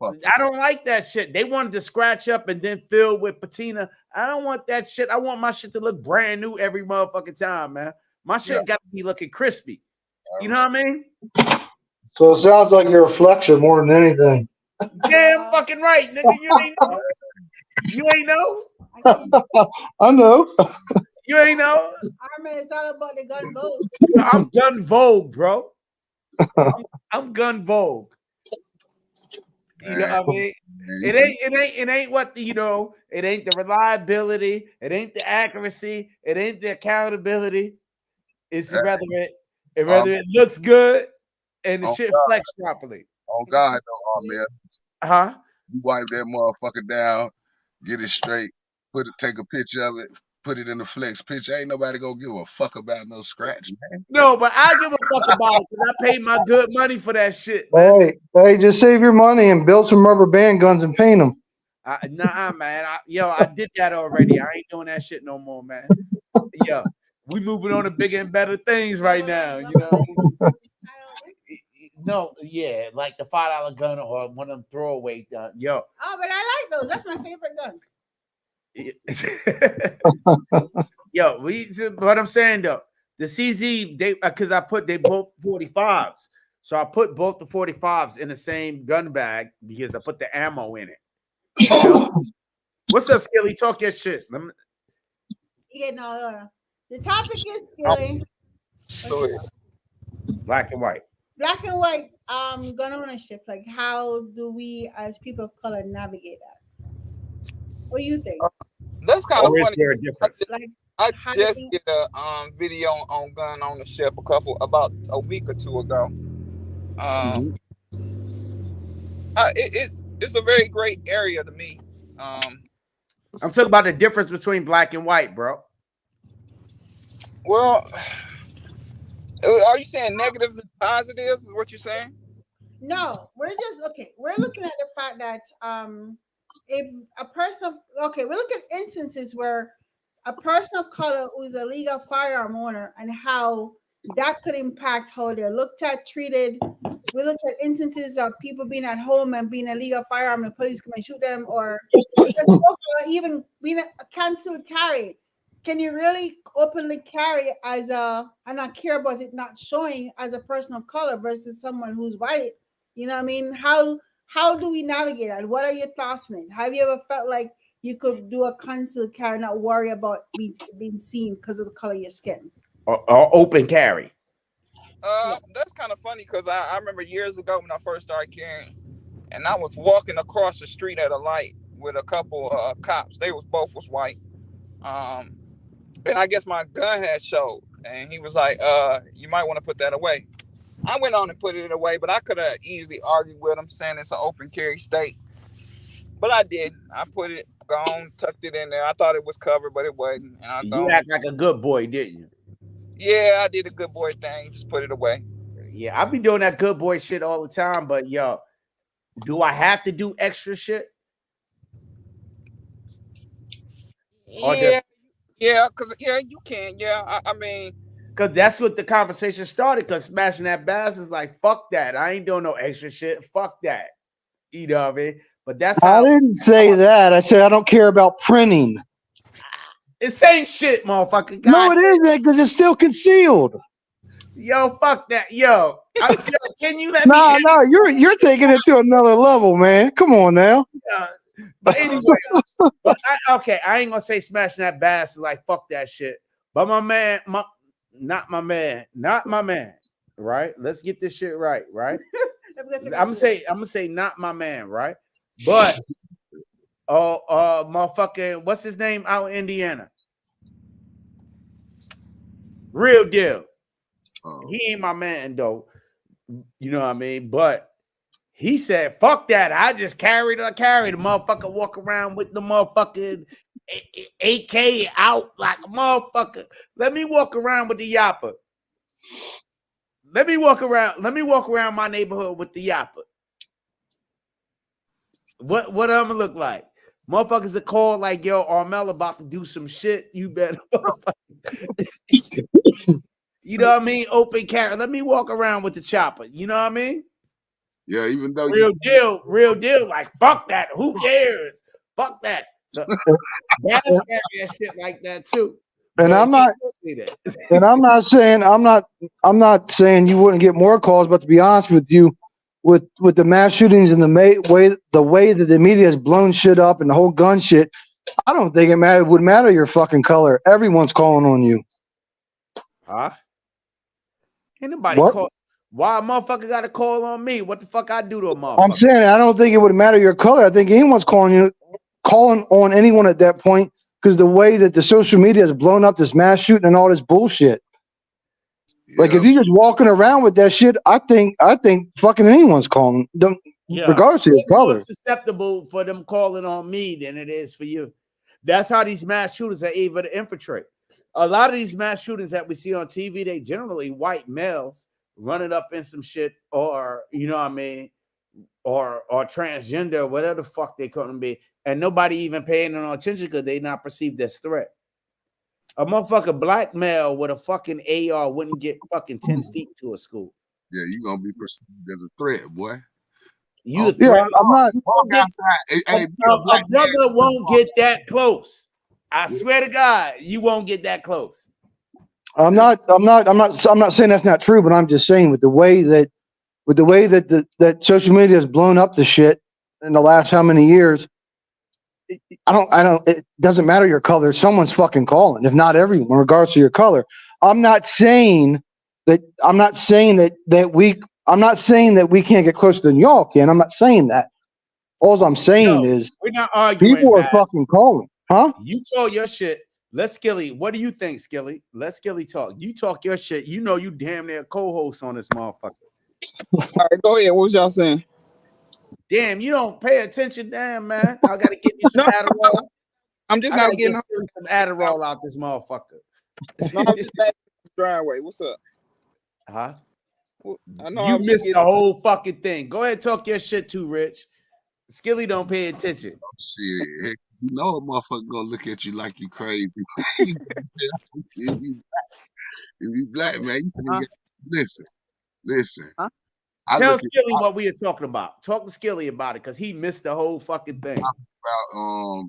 Fuck. I don't like that shit. They wanted to scratch up and then fill with patina. I don't want that shit. I want my shit to look brand new every motherfucking time, man. My shit got to be looking crispy. You know what I mean? So it sounds like your reflection more than anything. Damn fucking right, nigga. You ain't know. You ain't know. I know. You ain't know. Armin, it's all about the gun vote. I'm gun vogue, bro. I'm gun vogue. You know what I mean? It ain't what it ain't the reliability, it ain't the accuracy, it ain't the accountability. It's rather it looks good and the shit flex properly. Oh God, no, man. Huh? You wipe that motherfucker down, get it straight, take a picture of it, put it in the flex picture. Ain't nobody gonna give a fuck about no scratch, man. No, but I give a fuck about it because I paid my good money for that shit, man. Hey, just save your money and build some rubber band guns and paint them. Nah, man. I did that already. I ain't doing that shit no more, man. Yo, we moving on to bigger and better things right now. You know. No, yeah, like the $5 gun or one of them throwaway gun. Yo. Oh, but I like those. That's my favorite gun. Yo, what I'm saying though, the CZ because they both 45s, so I put both the 45s in the same gun bag because I put the ammo in it. You know? What's up, Skilly? Talk your shit. Yeah, no. The topic is Skilly. Black and white. Black and white gun ownership. Like, how do we as people of color navigate that? What do you think? That's kind of Or is funny. there a difference? I just did a video on gun ownership about a week or two ago. It's a very great area to me. I'm talking about the difference between black and white, bro. Well, are you saying negatives and positives? Is what you're saying? No, we're looking at the fact that if a person, we look at instances where a person of color who is a legal firearm owner and how that could impact how they're looked at, treated. We look at instances of people being at home and being a legal firearm and police come and shoot them, or even being a canceled carry. Can you really openly carry and not care about it not showing as a person of color versus someone who's white? You know what I mean? How do we navigate that? What are your thoughts, man? Have you ever felt like you could do a concealed carry, not worry about being seen because of the color of your skin? Or open carry. That's kind of funny because I remember years ago when I first started carrying, and I was walking across the street at a light with a couple cops. They both was white. And I guess my gun had showed, and he was like, you might want to put that away. I went on and put it away, but I could have easily argued with him saying it's an open carry state. But I did. I put it gone, tucked it in there. I thought it was covered, but it wasn't. And I You gone. act like a good boy, didn't you? Yeah, I did a good boy thing. Just put it away. Yeah, I be doing that good boy shit all the time, but yo, do I have to do extra shit? Yeah, yeah, you can. Yeah, I mean, Because that's what the conversation started. Because smashing that bass is like, fuck that. I ain't doing no extra shit. Fuck that. You know what I mean? But that's I how didn't say that. I said I don't care about printing. it's same shit, motherfucker. No, God, it isn't because it's still concealed. yo, fuck that. Yo, can you let me? No, you're taking it to another level, man. Come on now. But anyway, okay, I ain't gonna say smashing that bass is like fuck that shit. But not my man, right? Let's get this shit right? I'm gonna say not my man, right? But motherfucking, what's his name out in Indiana? Real deal. He ain't my man though. You know what I mean? But he said, fuck that. I just carry the motherfucker, walk around with the motherfucking AK out like a motherfucker. Let me walk around with the yapper. Let me walk around my neighborhood with the yapper. What I'm gonna look like? Motherfuckers are called like, yo, Armel about to do some shit. You better you know what I mean? Open carry. Let me walk around with the chopper. You know what I mean? Yeah, even though real deal. Like, fuck that. Who cares? Fuck that. So that's that shit like that too. And I'm not saying you wouldn't get more calls, but to be honest with you, with the mass shootings and the way that the media has blown shit up and the whole gun shit, I don't think it would matter your fucking color. Everyone's calling on you. Huh? Ain't nobody call. Why a motherfucker got to call on me? What the fuck I do to a motherfucker? I'm saying I don't think it would matter your color. I think anyone's calling on anyone at that point because the way that the social media has blown up this mass shooting and all this bullshit. Yeah. Like if you're just walking around with that shit, I think fucking anyone's calling them, regardless of your color. It's more susceptible for them calling on me than it is for you. That's how these mass shooters are able to infiltrate. A lot of these mass shooters that we see on TV, they generally white males running up in some shit, or you know what I mean, or transgender, whatever the fuck they couldn't be, and nobody even paying no attention because they not perceived as threat. A motherfucker black male with a fucking AR wouldn't get fucking 10 feet to a school. Yeah, you gonna be perceived as a threat, boy. You threat. I'm not. A brother won't get that close. I swear to God, you won't get that close. I'm not saying that's not true, but I'm just saying with the way that that social media has blown up the shit in the last how many years, it doesn't matter your color. Someone's fucking calling, if not everyone, regardless of your color. I'm not saying that we can't get closer than y'all can. I'm not saying that. All I'm saying is we're not arguing. People are fucking calling, huh? You told your shit. Let's Skilly. What do you think, Skilly? Let's Skilly talk. You talk your shit. You know you damn near co-host on this motherfucker. All right, go ahead. What was y'all saying? Damn, you don't pay attention. Damn, man. I gotta get you some Adderall. I'm just not getting some Adderall out this motherfucker. No, I'm just driveway. What's up? Huh? Well, I know you missed the whole fucking thing. Go ahead, talk your shit too, Rich. Skilly don't pay attention. Shit, you know a motherfucker gonna look at you like you crazy. If you black, man, you listen. Huh? Tell Skilly what we are talking about. Talk to Skilly about it, because he missed the whole fucking thing. About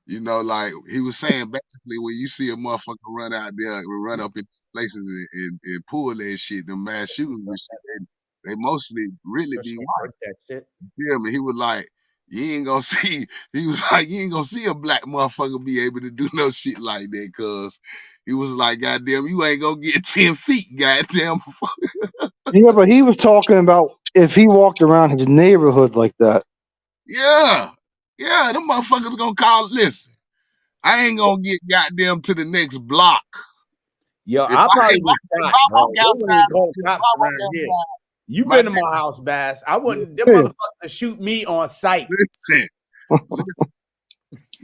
you know, like he was saying, basically, when you see a motherfucker run out there, run up in places and pull that shit, the mass shootings and shit, they mostly really be white. That shit. You feel me? He was like, you ain't gonna see. He was like, you ain't gonna see a black motherfucker be able to do no shit like that, cause he was like, goddamn, you ain't gonna get 10 feet, goddamn. Yeah, but he was talking about if he walked around his neighborhood like that. Yeah, them motherfuckers gonna call. Listen, I ain't gonna get goddamn to the next block. Yo, I probably was cops around here. You been to my house, Bass. I wouldn't. Them motherfuckers shoot me on sight. Listen,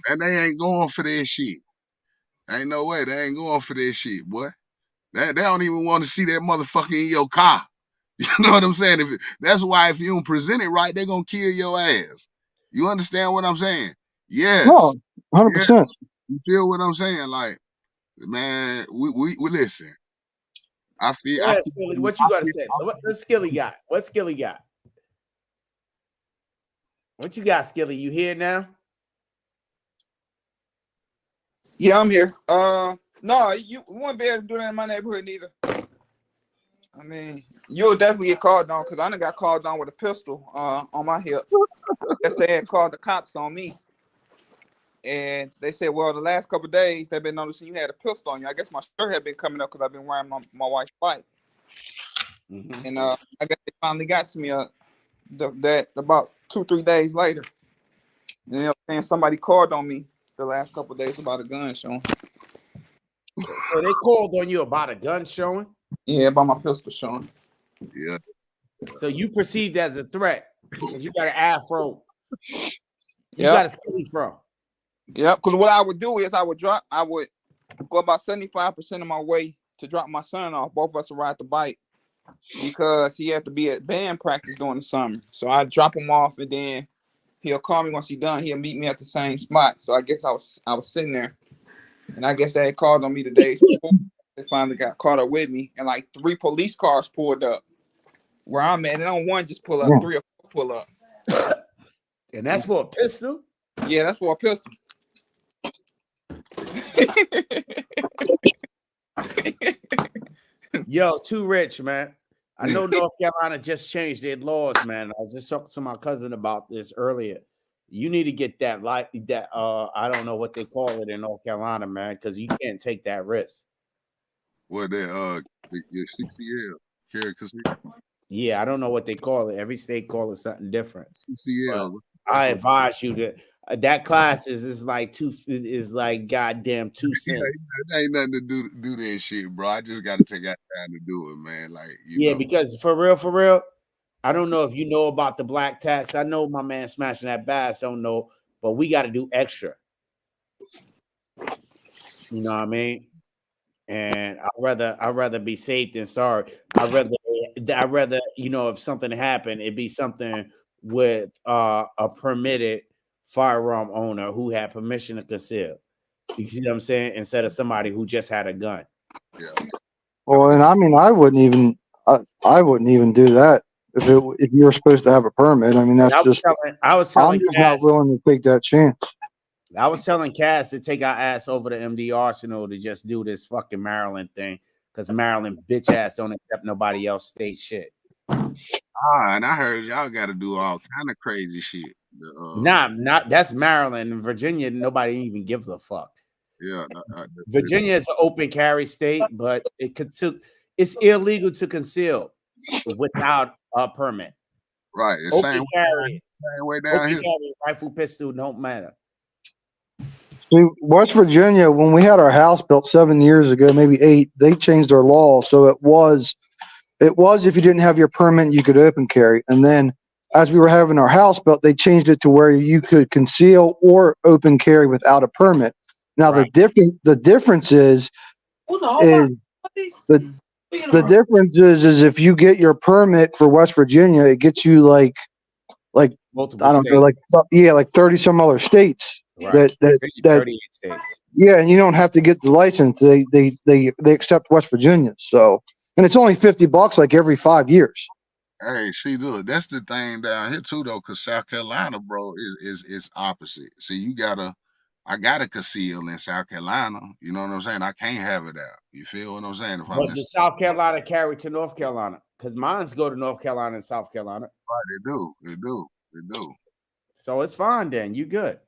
And they ain't going for that shit. Ain't no way. They ain't going for that shit, boy. They don't even want to see that motherfucker in your car. You know what I'm saying? That's why if you don't present it right, they're gonna kill your ass. You understand what I'm saying? Yes. No, Yes. 100%. You feel what I'm saying? Like, man, we listen. I feel. Go ahead, Skilly. What you got to say? What Skilly got? What Skilly got? What you got, Skilly? You here now? Yeah, I'm here. No, you won't be able to do that in my neighborhood neither. I mean, you'll definitely get called on because I done got called on with a pistol on my hip. I guess they had called the cops on me. And they said, well, the last couple of days, they've been noticing you had a pistol on you. I guess my shirt had been coming up because I've been wearing my wife's bike. Mm-hmm. And I guess they finally got to me that about 2-3 days later. And, you know, saying somebody called on me the last couple of days about a gun showing. So they called on you about a gun showing? Yeah, about my pistol showing. Yeah. So you perceived as a threat because you got an afro. You Yep. got a Skilly fro. Yep. Because what I would do is I would go about 75% of my way to drop my son off. Both of us would ride the bike because he had to be at band practice during the summer. So I drop him off and then he'll call me once he's done. He'll meet me at the same spot. So I guess I was sitting there, and I guess they had called on me the days before. They finally got caught up with me, and like 3 police cars pulled up where I'm at. And on one just pull up, 3 or 4 pull up. And that's for a pistol? Yeah, that's for a pistol. Yo, too rich, man. I know North Carolina just changed their laws, man. I was just talking to my cousin about this earlier. You need to get that I don't know what they call it in North Carolina, man, because you can't take that risk. What that your CCL carry conceal. Yeah, I don't know what they call it. Every state call it something different. CCL. I advise you to that class is like goddamn 2 cents. It ain't nothing to do that shit, bro. I just gotta take that time to do it, man. Like, you know. Because for real, I don't know if you know about the black tax. I know my man smashing that bass. Don't know, but we got to do extra. You know what I mean? And I'd rather be safe than sorry. I'd rather if something happened, it'd be something with a permitted firearm owner who had permission to conceal. You see what I'm saying? Instead of somebody who just had a gun. Yeah. Well, and I mean, I wouldn't even do that if you're supposed to have a permit. I mean, I was telling I'm just not Cass, willing to take that chance. I was telling Cass to take our ass over to MD Arsenal to just do this fucking Maryland thing because Maryland bitch ass don't accept nobody else state shit. And I heard y'all got to do all kind of crazy shit. Not that's Maryland and Virginia. Nobody even gives a fuck. Yeah, Virginia is an open carry state, but it's illegal to conceal without a permit. Right. It's Open carry, same way down open here. carry, rifle, pistol don't matter. See, West Virginia, when we had our house built 7 years ago, maybe 8, they changed their law. So it was if you didn't have your permit, you could open carry. And then as we were having our house built, they changed it to where you could conceal or open carry without a permit. Now Right. the difference is the difference is if you get your permit for West Virginia, it gets you like Multiple I don't states. know, like 30 some other states. Right. That 38 states. Yeah, and you don't have to get the license. They accept West Virginia. So, and it's only $50 like every 5 years. Hey, see, look, that's the thing down here too, though, because South Carolina, bro, is opposite. See, I gotta conceal in South Carolina. You know what I'm saying? I can't have it out. You feel what I'm saying? If I'm But does South Carolina carry to North Carolina? Because mines go to North Carolina and South Carolina. right, they do. So it's fine then. You good.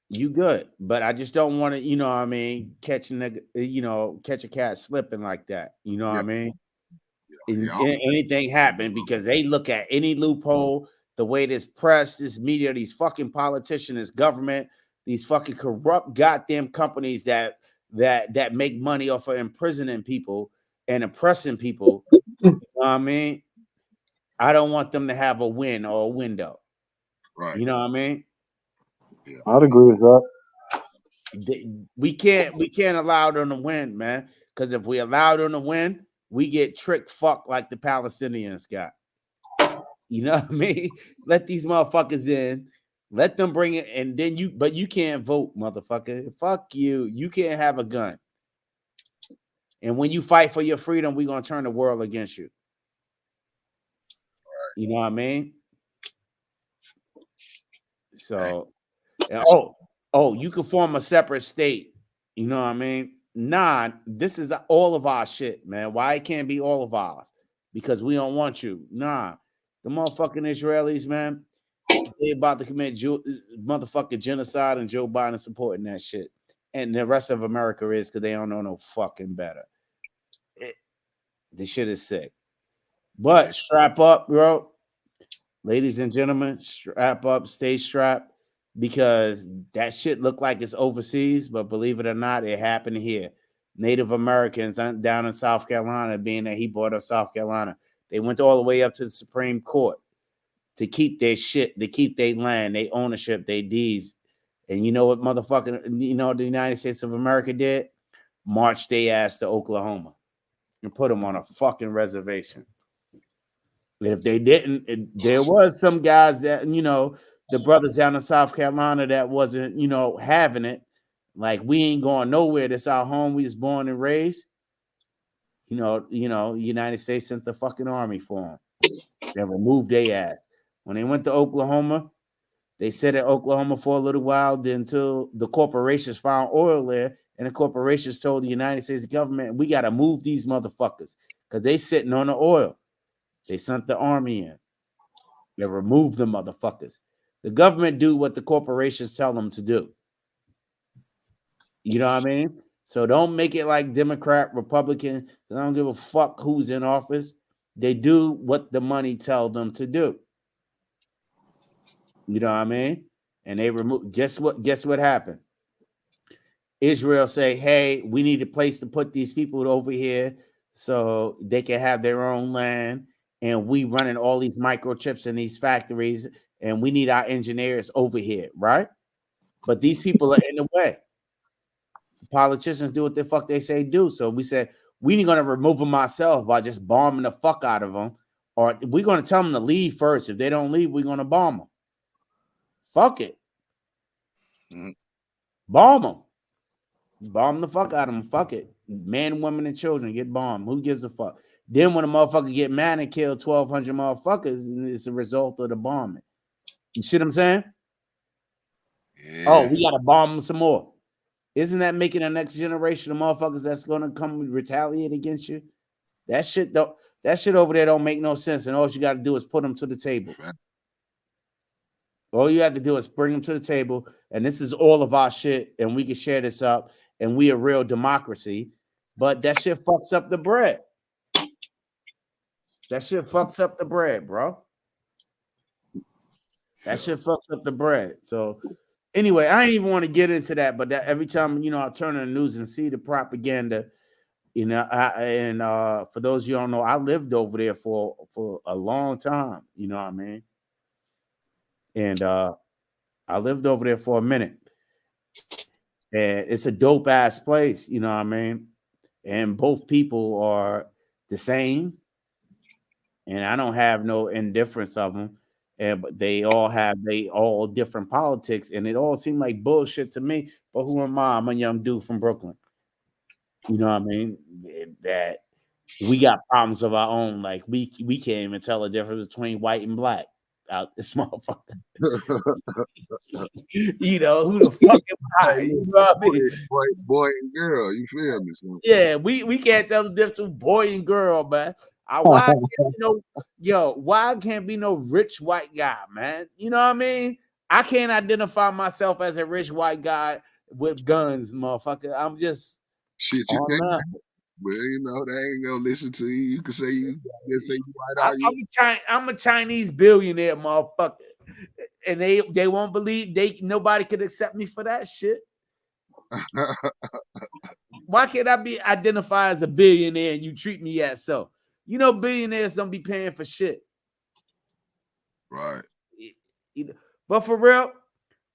You good. But I just don't want to, you know what I mean, catch a cat slipping like that. You know what I mean? Anything happen because they look at any loophole, the way this press, this media, these fucking politicians, this government, these fucking corrupt goddamn companies that make money off of imprisoning people and oppressing people. You know what I mean? I don't want them to have a win or a window. Right. You know what I mean? Yeah. I'd agree with that. We can't allow them to win, man. Because if we allow them to win, we get tricked fucked like the Palestinians got. You know what I mean? Let these motherfuckers in. Let them bring it, and then but you can't vote, motherfucker. Fuck you. You can't have a gun. And when you fight for your freedom, we're gonna turn the world against you. You know what I mean? So, you can form a separate state. You know what I mean? Nah, this is all of our shit, man. Why it can't be all of ours? Because we don't want you. Nah, the motherfucking Israelis, man, they about to commit motherfucking genocide, and Joe Biden supporting that shit. And the rest of America is because they don't know no fucking better. The shit is sick. But strap up, bro. Ladies and gentlemen, strap up, stay strapped, because that shit look like it's overseas, but believe it or not, it happened here. Native Americans down in South Carolina, being that he brought up South Carolina, they went all the way up to the Supreme Court to keep their shit, to keep their land, their ownership, their deeds. And you know what the United States of America did? Marched their ass to Oklahoma and put them on a fucking reservation. If they didn't, there was some guys that, the brothers down in South Carolina that wasn't, having it. Like, we ain't going nowhere. This our home. We was born and raised. United States sent the fucking army for them. They removed their ass. When they went to Oklahoma, they sat in Oklahoma for a little while, then until the corporations found oil there, and the corporations told the United States government, we got to move these motherfuckers because they sitting on the oil. They sent the army in. They removed the motherfuckers. The government do what the corporations tell them to do. You know what I mean? So don't make it like Democrat, Republican. I don't give a fuck who's in office. They do what the money tell them to do. You know what I mean? And they remove. Guess what happened? Israel say, hey, we need a place to put these people over here so they can have their own land. And we running all these microchips in these factories, and we need our engineers over here, right? But these people are in the way. The politicians do what the fuck they say do. So we said, we ain't gonna remove them ourselves by just bombing the fuck out of them. Or we're gonna tell them to leave first. If they don't leave, we're gonna bomb them. Fuck it. Bomb them. Bomb the fuck out of them. Fuck it. Men, women, and children get bombed. Who gives a fuck? Then when a motherfucker get mad and kill 1,200 motherfuckers, it's a result of the bombing. You see what I'm saying? Yeah. Oh, we got to bomb them some more. Isn't that making the next generation of motherfuckers that's going to come retaliate against you? That shit over there don't make no sense. And all you got to do is put them to the table. All you have to do is bring them to the table. And this is all of our shit. And we can share this up. And we a real democracy. But that shit fucks up the bread. That shit fucks up the bread, bro. That shit fucks up the bread. So anyway, I ain't even want to get into that, but that every time, I turn on the news and see the propaganda, for those you don't know, I lived over there for a long time, you know what I mean? And I lived over there for a minute. And it's a dope ass place, you know what I mean? And both people are the same. And I don't have no indifference of them. But they all different politics, and it all seemed like bullshit to me. But who am I? I'm a young dude from Brooklyn. You know what I mean? That we got problems of our own. Like we can't even tell the difference between white and black out this motherfucker. Who the fuck am I? You know what I mean? Boy and girl, you feel me? So. Yeah, we can't tell the difference between boy and girl, man. Why can't be no rich white guy, man? You know what I mean? I can't identify myself as a rich white guy with guns, motherfucker. I'm just shit. You can't. Well, they ain't gonna listen to you. You can say you white. I'm a Chinese billionaire, motherfucker, and they won't believe nobody could accept me for that shit. Why can't I be identified as a billionaire and you treat me as so? Billionaires don't be paying for shit. Right. But for real,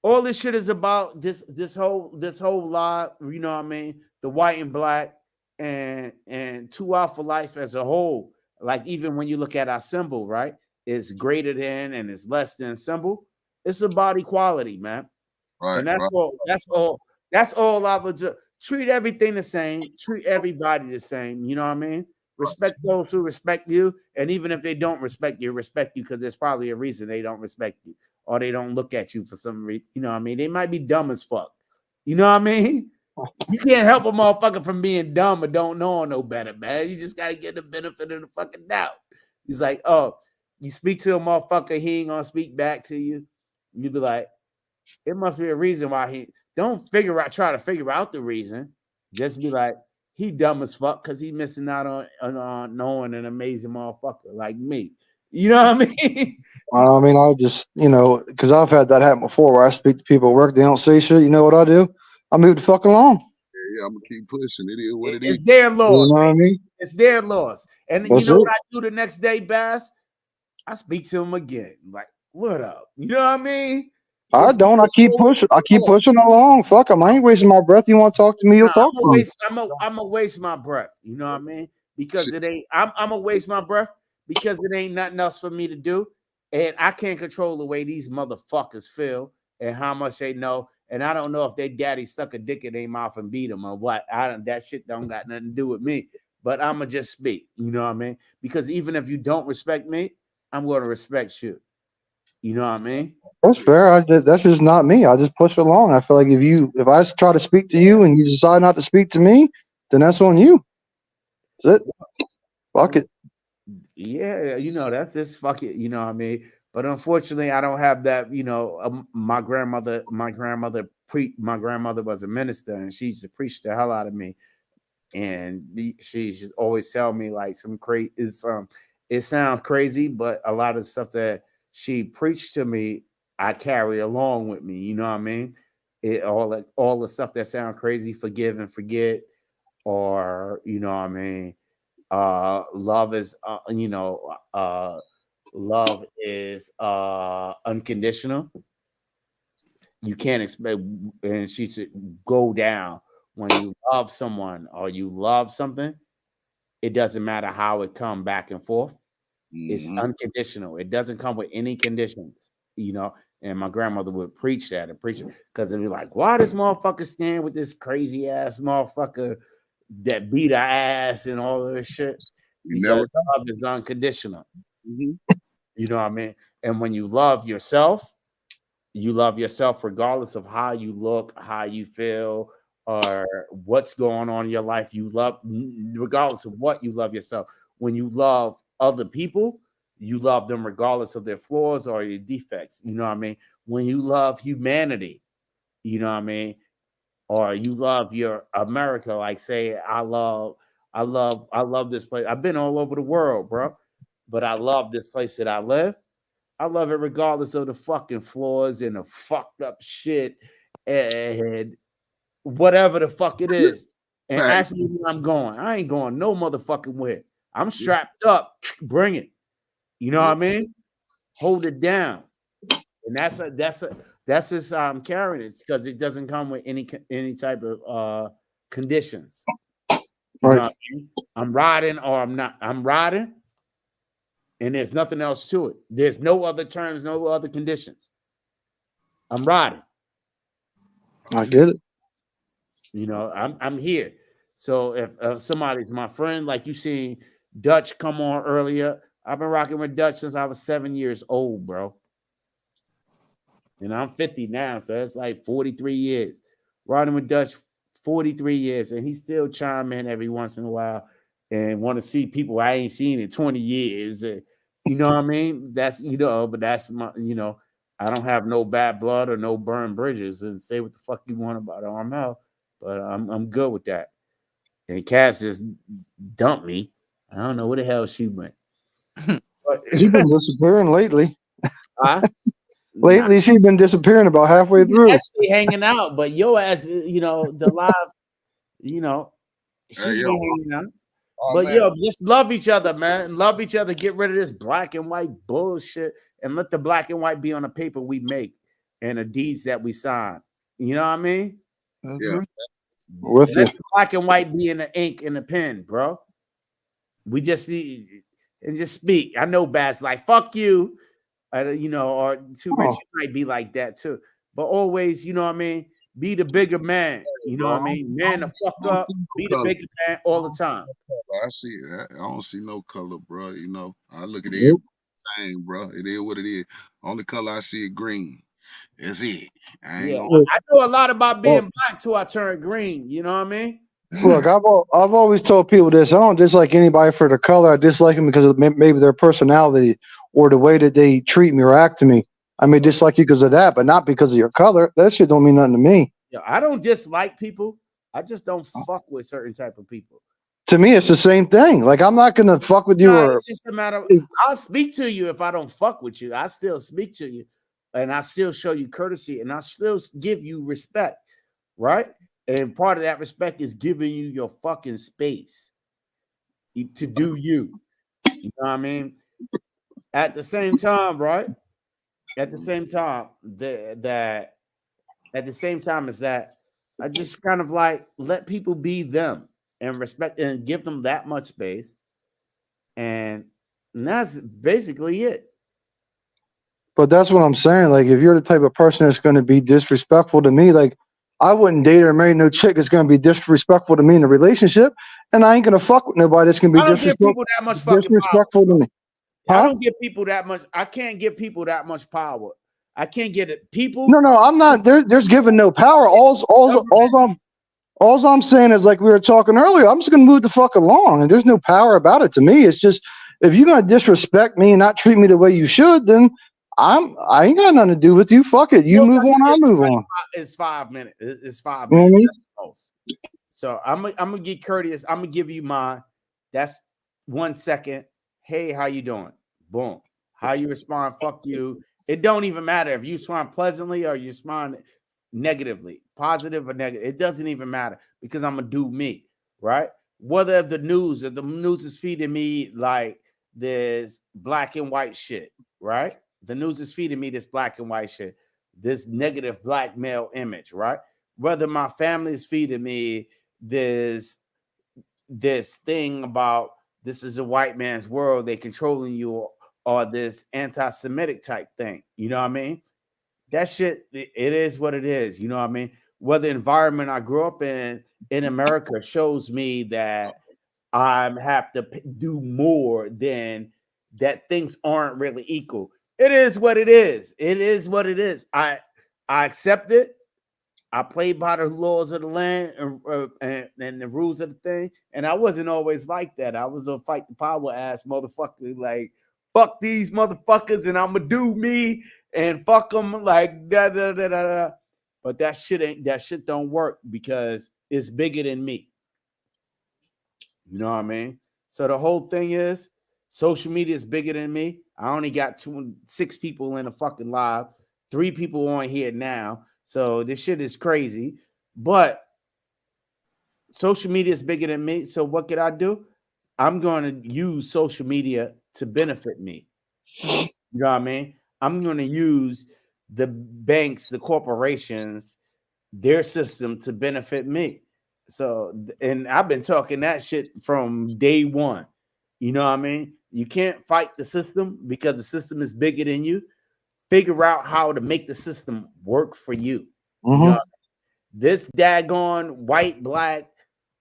All this shit is about this whole lie, you know what I mean? The white and black and two out for life as a whole. Like even when you look at our symbol, right? It's greater than and it's less than symbol. It's about equality, man. Right, And that's right. all. That's all I would do. Treat everything the same. Treat everybody the same. You know what I mean? Respect those who respect you, and even if they don't respect you because there's probably a reason they don't respect you or they don't look at you for some reason. You know what I mean? They might be dumb as fuck. You know what I mean? You can't help a motherfucker from being dumb or don't know no better, man. You just gotta get the benefit of the fucking doubt. He's like, oh, you speak to a motherfucker, he ain't gonna speak back to you. You be like, it must be a reason why he don't try to figure out the reason. Just be like, he dumb as fuck because he missing out on knowing an amazing motherfucker like me. You know what I mean? I mean, I just, because I've had that happen before where I speak to people at work, they don't say shit. You know what I do? I move the fuck along. Yeah, I'm gonna keep pushing. It is what it is. It's their You laws, know what I man. mean? It's their laws. And you That's know it. what I do the next day, Bass? I speak to him again. Like, what up? You know what I mean? I It's don't. I keep always pushing. I the keep law. pushing along. Fuck, I ain't wasting my breath. You want to talk to me? You'll Nah, talk to me. I'm gonna waste my breath. You know what I mean? Because Shit. it ain't. I'm gonna waste my breath because it ain't nothing else for me to do, and I can't control the way these motherfuckers feel and how much they know. And I don't know if their daddy stuck a dick in their mouth and beat them or what. I don't. That shit don't got nothing to do with me. But I'm gonna just speak. You know what I mean? Because even if you don't respect me, I'm gonna respect you. You know what I mean? That's fair. That's just not me. I just push along. I feel like if I try to speak to you and you decide not to speak to me, then that's on you. That's it. Fuck it. Yeah, that's just fuck it, you know what I mean? But unfortunately, I don't have that, my grandmother was a minister and she used to preach the hell out of me. And she used to always tell me like some crazy it sounds crazy, but a lot of stuff that she preached to me, I carry along with me, you know what I mean? All the stuff that sound crazy, forgive and forget, or you know what I mean, love is love is unconditional. You can't expect, and she said, go down when you love someone or you love something. It doesn't matter how it come back and forth. It's Mm-hmm. unconditional. It doesn't come with any conditions, And my grandmother would preach that and preach it because it'd be like, why this motherfucker stand with this crazy ass motherfucker that beat her ass and all of this shit? You never. Because love is unconditional. Mm-hmm. You know what I mean? And when you love yourself regardless of how you look, how you feel, or what's going on in your life. You love, regardless of what, you love yourself. When you love other people, you love them regardless of their flaws or your defects. You know what I mean? When you love humanity, you know what I mean? Or you love your America, like say, I love this place. I've been all over the world, bro, but I love this place that I live. I love it regardless of the fucking flaws and the fucked up shit and whatever the fuck it is. And Fact. ask me where I'm going. I ain't going no motherfucking where. I'm strapped up. Bring it. You know what I mean? Hold it down. And that's just carrying it because it doesn't come with any type of conditions. You know Right. what I mean? I'm riding or I'm not. I'm riding, and there's nothing else to it. There's no other terms, no other conditions. I'm riding. I get it. I'm here. So if somebody's my friend, like you seen Dutch come on earlier, I've been rocking with Dutch since I was 7 years old, bro. And I'm 50 now, so that's like 43 years. Riding with Dutch 43 years, and he still chime in every once in a while and want to see people I ain't seen in 20 years. You know what I mean? But that's I don't have no bad blood or no burned bridges and say what the fuck you want about Armel, but I'm good with that. And Cass just dumped me. I don't know where the hell she went. But, She's been disappearing lately. huh? Nah, Lately, she's been disappearing about halfway we through. actually hanging out, but yo ass, the live, you know, Hey, she's yo. been hanging out. Oh But man. yo, just love each other, man. Love each other. Get rid of this black and white bullshit and let the black and white be on the paper we make. and the deeds that we sign. You know what I mean? Yeah. With you. Let the black and white be in the ink and the pen, bro. We just need and just speak. I know Bass like fuck you, you know, or Too Rich might be like that too. But always, you know what I mean, be the bigger man. You know what I mean? Man the fuck up, be the bigger man all the time. I see it. I don't see no color, bro. You know, I look at it same, bro. It is what it is. Only color I see is green. That's it. I ain't Yeah, gonna. I know a lot about being black till I turn green. You know what I mean? Look, I've always told people this. I don't dislike anybody for their color. I dislike them because of maybe their personality or the way that they treat me or act to me. I may dislike you because of that, but not because of your color. That shit don't mean nothing to me. Yeah, I don't dislike people. I just don't fuck with certain type of people. To me, it's the same thing. Like, I'm not gonna fuck with you Nah, or it's just a matter of, I'll speak to you if I don't fuck with you. I still speak to you and I still show you courtesy and I still give you respect, right? And part of that respect is giving you your fucking space to do you. You know what I mean? At the same time, right? At the same time, at the same time as that, I just kind of like let people be them and respect and give them that much space. And that's basically it. But that's what I'm saying. Like, if you're the type of person that's going to be disrespectful to me, like, I wouldn't date or marry no chick that's going to be disrespectful to me in a relationship, and I ain't going to fuck with nobody that's going to I be don't give people that much fucking disrespectful power. to me. I Huh? don't give people that much. I can't give people that much power. I can't get it. People. No, I'm not. There's giving no power. All I'm saying is, like we were talking earlier, I'm just going to move the fuck along, and there's no power about it to me. It's just, if you're going to disrespect me and not treat me the way you should, then I ain't got nothing to do with you. Fuck it. You move on, I'll move on. It's 5 minutes. It's 5 You know what I minutes mean? at the most. So I'm gonna get courteous. I'm gonna give you mine. That's 1 second. Hey, how you doing? Boom. How you respond? Fuck you. It don't even matter if you respond pleasantly or you respond negatively, positive or negative. It doesn't even matter because I'm gonna do me, right? Whether if the news is feeding me like this black and white shit, right? The news is feeding me this black and white shit, this negative black male image, right? Whether my family is feeding me this thing about this is a white man's world, they controlling you, or this anti-Semitic type thing. You know what I mean? That shit, it is what it is. You know what I mean? Whether environment I grew up in America shows me that I have to do more than that. Things aren't really equal. It is what it is. It is what it is. I accept it. I played by the laws of the land and the rules of the thing. And I wasn't always like that. I was a fight the power ass motherfucker. Like, fuck these motherfuckers and I'm going to do me and fuck them like da da da da da. But that shit don't work because it's bigger than me. You know what I mean? So the whole thing is social media is bigger than me. I only got 6 people in a fucking live, 3 people on here now. So this shit is crazy. But social media is bigger than me. So what could I do? I'm going to use social media to benefit me. You know what I mean? I'm going to use the banks, the corporations, their system to benefit me. So, and I've been talking that shit from day one. You know what I mean? You can't fight the system because the system is bigger than you. Figure out how to make the system work for you. Mm-hmm. You know what I mean? This daggone white, black,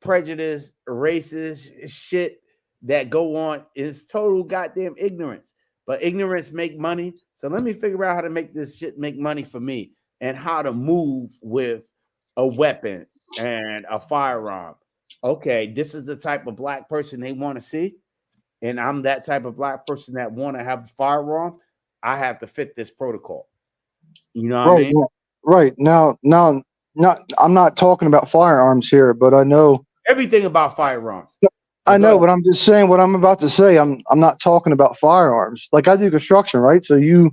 prejudice, racist shit that go on is total goddamn ignorance. But ignorance make money. So let me figure out how to make this shit make money for me and how to move with a weapon and a firearm. Okay, this is the type of black person they want to see. And I'm that type of black person that want to have a firearm. I have to fit this protocol. You know what I mean? Right. Now, I'm not talking about firearms here, but I know everything about firearms. I know, but I'm just saying what I'm about to say. I'm not talking about firearms. Like, I do construction, right? So you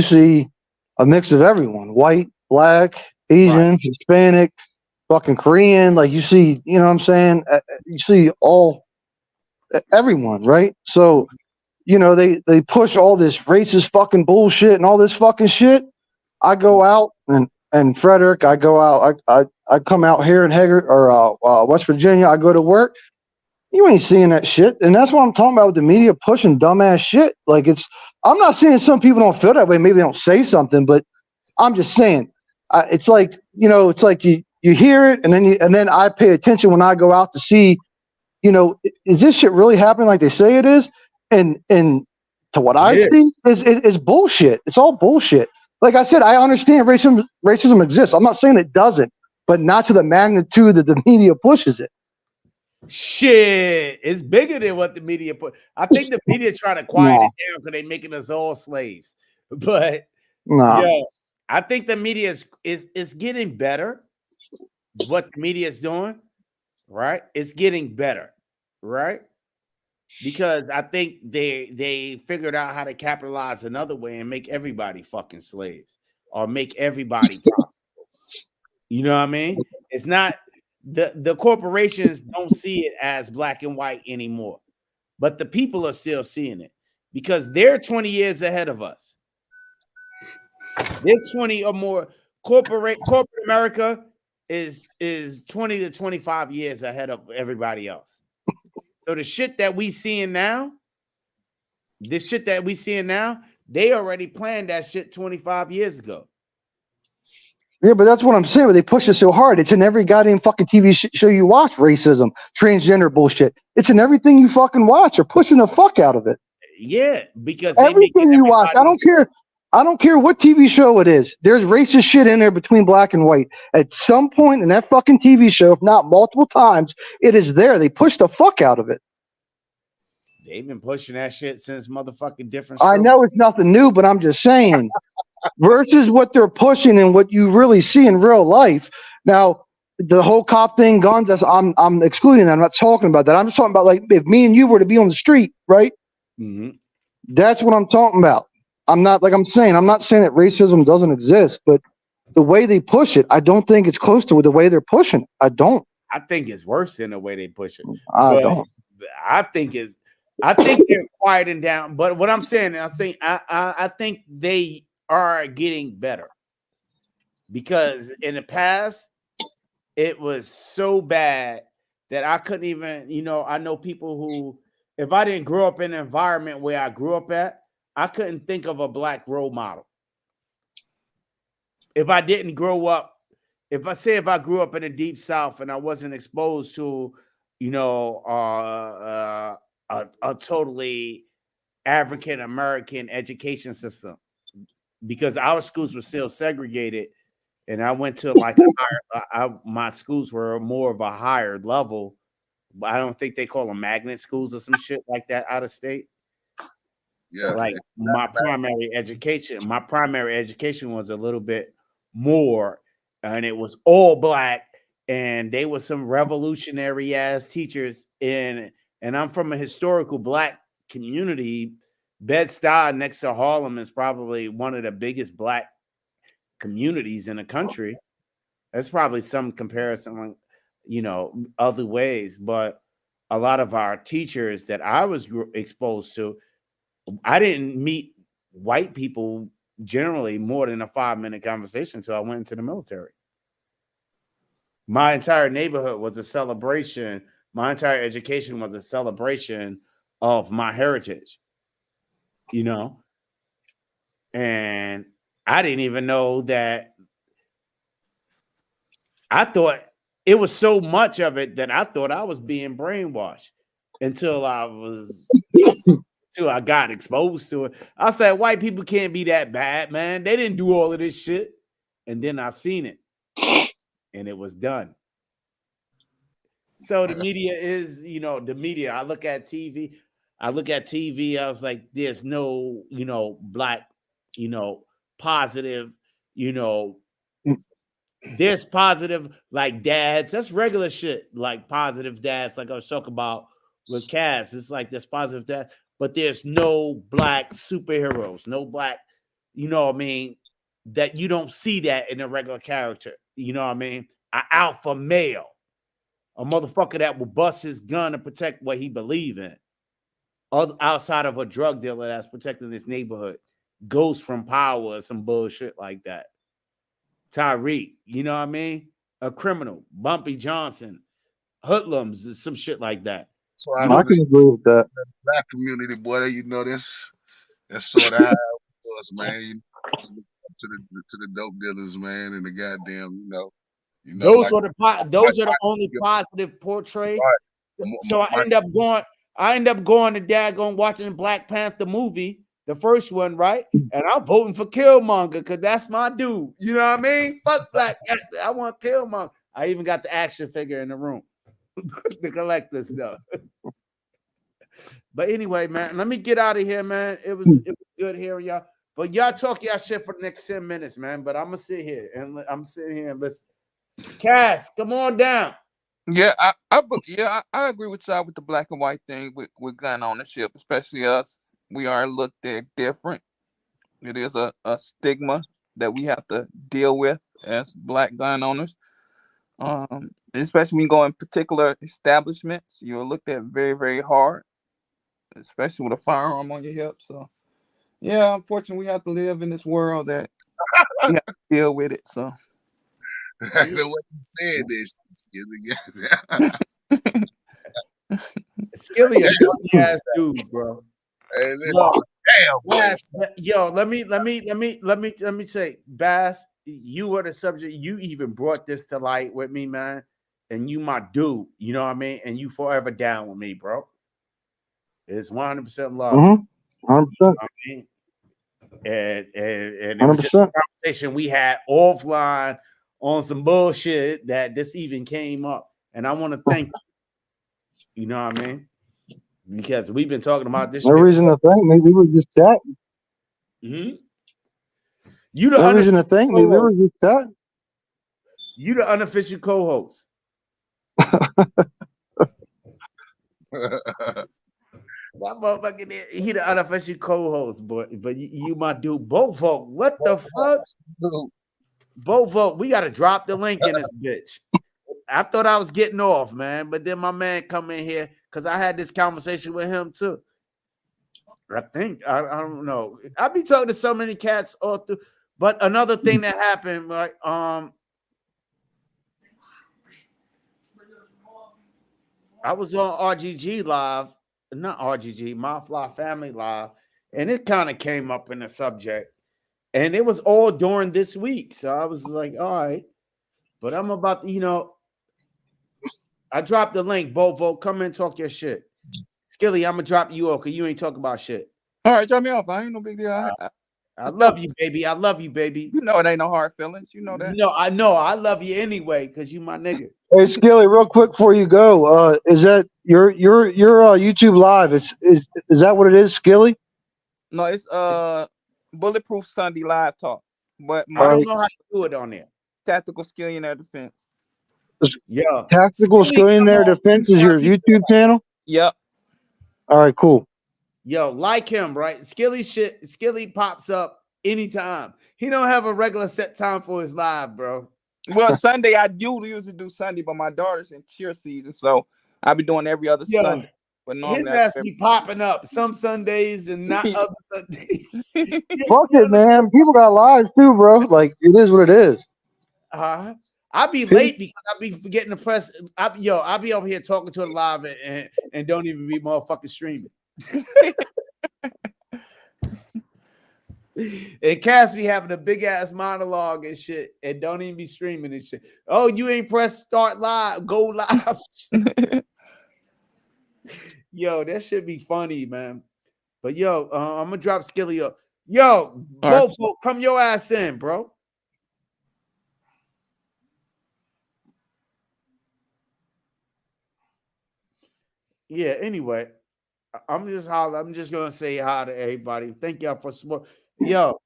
see a mix of everyone: white, black, Asian, right, Hispanic, fucking Korean. Like, you see, you know what I'm saying? You see everyone, right? So, you know, they push all this racist fucking bullshit and all this fucking shit. I go out and Frederick, I go out. I come out here in Hager or West Virginia. I go to work. You ain't seeing that shit, and that's what I'm talking about with the media pushing dumbass shit. Like I'm not saying some people don't feel that way. Maybe they don't say something, but I'm just saying, it's like it's like you hear it, and then I pay attention when I go out to see, is this shit really happening like they say it is? And to what I see is bullshit. It's all bullshit. Like I said, I understand racism exists. I'm not saying it doesn't, but not to the magnitude that the media pushes it. Shit, it's bigger than what the media put. I think the media try to quiet it down because they're making us all slaves. But I think the media is getting better. What the media is doing, right? It's getting better, right? Because I think they figured out how to capitalize another way and make everybody fucking slaves or make everybody profitable. You know what I mean? It's not the corporations don't see it as black and white anymore, but the people are still seeing it because they're 20 years ahead of us. There's 20 or more corporate America is 20 to 25 years ahead of everybody else. So the shit that we seeing now, they already planned that shit 25 years ago. Yeah, but that's what I'm saying. But they push it so hard. It's in every goddamn fucking TV show you watch. Racism, transgender bullshit. It's in everything you fucking watch. They're pushing the fuck out of it. Yeah, because everything you watch. I don't care. I don't care what TV show it is. There's racist shit in there between black and white. At some point in that fucking TV show, if not multiple times, it is there. They push the fuck out of it. They've been pushing that shit since motherfucking different shows. I know it's nothing new, but I'm just saying. Versus what they're pushing and what you really see in real life. Now, the whole cop thing, guns, I'm excluding that. I'm not talking about that. I'm just talking about like if me and you were to be on the street, right? Mm-hmm. That's what I'm talking about. I'm not saying that racism doesn't exist, but the way they push it, I don't think it's close to the way they're pushing it. I don't. I think it's worse than the way they push it. I don't. I think they're quieting down. But what I'm saying, I think they are getting better because in the past it was so bad that I couldn't even, I know people who, if I didn't grow up in an environment where I grew up at, I couldn't think of a black role model. If I didn't grow up, if I grew up in the deep South and I wasn't exposed to, a totally African American education system, because our schools were still segregated, and I went to like my schools were more of a higher level. I don't think they call them magnet schools or some shit like that out of state. Yeah. Like my primary education was a little bit more, and it was all black, and they were some revolutionary ass teachers and I'm from a historical black community. Bed-Stuy next to Harlem is probably one of the biggest black communities in the country. That's probably some comparison, other ways. But a lot of our teachers that I was exposed to, I didn't meet white people generally more than a 5-minute conversation until I went into the military. My entire neighborhood was a celebration. My entire education was a celebration of my heritage, and I didn't even know that. I thought it was so much of it that I thought I was being brainwashed until I got exposed to it. I said, white people can't be that bad, man. They didn't do all of this shit. And then I seen it and it was done. So the media is, the media. I look at TV. I was like, there's no, black, positive, there's positive like dads. That's regular shit, like positive dads, like I was talking about with Cass. It's like there's positive dad, but there's no black superheroes, no black, that you don't see that in a regular character. An alpha male, a motherfucker that will bust his gun to protect what he believes in. Outside of a drug dealer that's protecting his neighborhood, Ghost from Power or some bullshit like that. Tyreek, you know what I mean? A criminal, Bumpy Johnson, hoodlums, some shit like that. So I You know, I know can this agree with that. black community, boy. You know that's sort of how it was, man. You just look up to the dope dealers, man, and the goddamn, those like are those are the only positive portray. So I my end up going to daggone watching the Black Panther movie, the first one, right? And I'm voting for Killmonger because that's my dude. You know what I mean? Fuck Black Panther. I want Killmonger. I even got the action figure in the room to collect this stuff. But anyway, man, let me get out of here, man. It was good hearing y'all. But y'all talk y'all shit for the next 10 minutes, man. But I'm gonna sit here and listen. Cass, come on down. Yeah, I agree with y'all with the black and white thing with gun ownership, especially us. We are looked at different. It is a stigma that we have to deal with as black gun owners. Especially when you go in particular establishments, you're looked at very, very hard, especially with a firearm on your hip. So yeah, unfortunately we have to live in this world that we have to deal with it. So the way you said this, Skilly a funny ass dude, bro. hey, listen, Yo, damn, boy. let me say, Bass, you were the subject. You even brought this to light with me, man. And you my dude, you know what I mean? And you forever down with me, bro. It's 100% love. Mm-hmm. 100%. You know what I mean? And it was just a 100%. conversation we had offline on some bullshit that this even came up. And I want to thank you. You know what I mean? Because we've been talking about this No shit. reason to think. Maybe we were just chatting. Mm-hmm. You the No reason to unofficial think. Maybe we were co-host. just chatting. You the unofficial co-host. That motherfucker, he the unofficial co-host, but you my dude. Bovo, what the fuck? Bovo, we gotta drop the link in this bitch. I thought I was getting off, man, but then my man come in here because I had this conversation with him too. I think I don't know. I be talking to so many cats all through. But another thing that happened, like I was on RGG live, not RGG, My Fly Family Live, and it kind of came up in the subject, and it was all during this week. So I was like, all right, but I'm about to, I dropped the link. Bovo, come in and talk your shit. Skilly, I'm gonna drop you off because you ain't talking about shit. all right, drop me off. I ain't no big deal. I love you, baby. I love you, baby. You know it ain't no hard feelings. You know that. I know. I love you anyway because you my nigga. Hey, Skilly, real quick before you go, is that your YouTube live? Is that what it is, Skilly? No, it's Bulletproof Sunday live talk. But I my don't know how to do it on there. tactical skill in their defense. Yeah. Tactical Skilly, come Skillionaire on, Defense is your YouTube channel? Yep. All right, cool. Yo, like him, right? Skilly pops up anytime. He don't have a regular set time for his live, bro. Well, Sunday I do usually do Sunday, but my daughter's in cheer season, so I'll be doing every other Yo, Sunday. But his normally ass be popping up some Sundays and not other Sundays. Fuck it, man. People got lives too, bro. Like, it is what it is. I'll be late because I'll be forgetting to press. I'll be over here talking to a live and don't even be motherfucking streaming. And Cass be having a big ass monologue and shit and don't even be streaming and shit. Oh, you ain't press start live, go live. Yo, that should be funny, man. But yo, I'm gonna drop Skilly up. Yo, both come your ass in, bro. Yeah, anyway, I'm just gonna say hi to everybody. Thank y'all for support. Yo,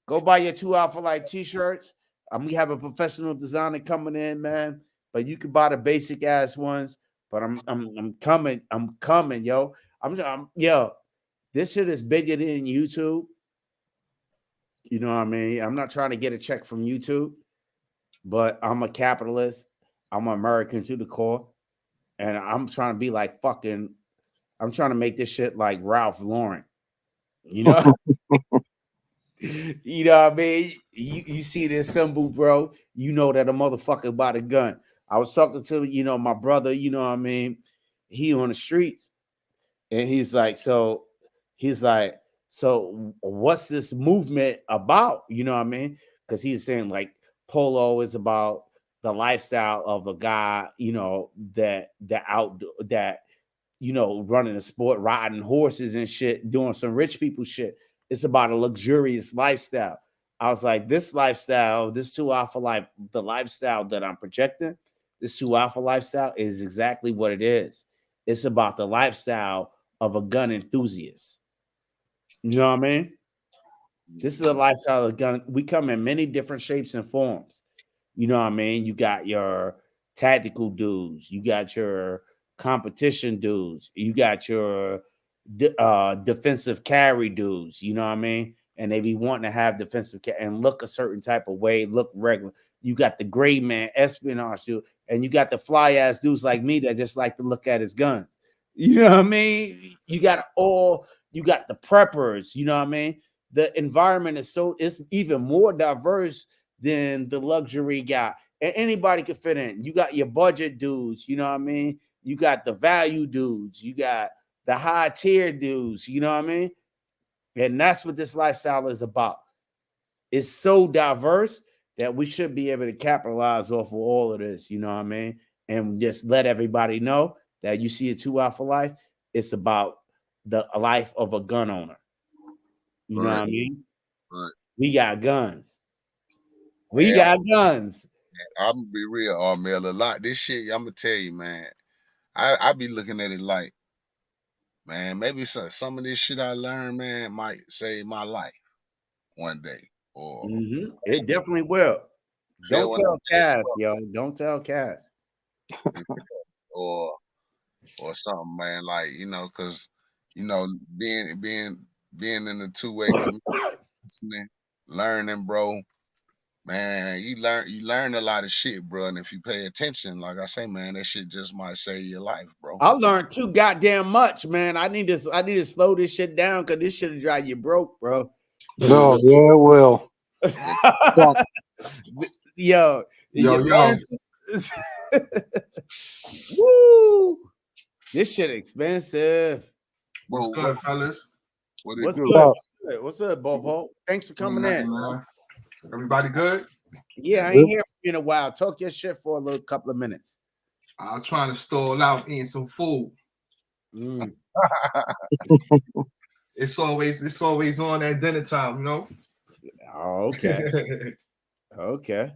go buy your 2 Out for Life t-shirts. We have a professional designer coming in, man. But you can buy the basic ass ones. But I'm coming. I'm coming, yo. Yo, this shit is bigger than YouTube. You know what I mean? I'm not trying to get a check from YouTube, but I'm a capitalist. I'm an American to the core. And I'm trying to be like fucking, I'm trying to make this shit like Ralph Lauren. You know? You know what I mean? You see this symbol, bro. You know that a motherfucker bought a gun. I was talking to, my brother, you know what I mean? He on the streets. And he's like, so what's this movement about? You know what I mean? Because he was saying like polo is about the lifestyle of a guy, that running a sport, riding horses and shit, doing some rich people shit. It's about a luxurious lifestyle. I was like, this lifestyle, this 2 Alpha life, the lifestyle that I'm projecting, this 2 Alpha lifestyle is exactly what it is. It's about the lifestyle of a gun enthusiast. You know what I mean? This is a lifestyle of gun. We come in many different shapes and forms. You know what I mean? You got your tactical dudes, you got your competition dudes, you got your defensive carry dudes, you know what I mean? And they be wanting to have defensive and look a certain type of way, look regular. You got the gray man espionage dude, and you got the fly ass dudes like me that just like to look at his guns. You know what I mean? You got the preppers, you know what I mean? The environment it's even more diverse than the luxury guy. And anybody can fit in. You got your budget dudes, you know what I mean? You got the value dudes, you got the high tier dudes, you know what I mean? And that's what this lifestyle is about. It's so diverse that we should be able to capitalize off of all of this, you know what I mean? And just let everybody know that you see a 2 Alpha life, it's about the life of a gun owner. You know what I mean? Right. We got guns. We got guns. I'm gonna be real, Armel. A lot this shit, I'm gonna tell you, man. I be looking at it like, man, maybe some of this shit I learned, man, might save my life one day. Or It definitely will. Don't tell Cass, yo. Don't tell Cass. or something, man. Like, because being in the two-way listening, learning, bro. Man, you learn a lot of shit, bro. And if you pay attention, like I say, man, that shit just might save your life, bro. I learned too goddamn much, man. I need to slow this shit down because this shit will drive you broke, bro. No, yeah, it will. Yo. Woo! This shit expensive. What's good, fellas? What's good? What's up, Bobo? Thanks for coming in. Man. Everybody good? Yeah, I ain't here for you in a while. Talk your shit for a little couple of minutes. I was trying to stall out eating some food. It's always on at dinner time, you know? Oh, okay. Okay.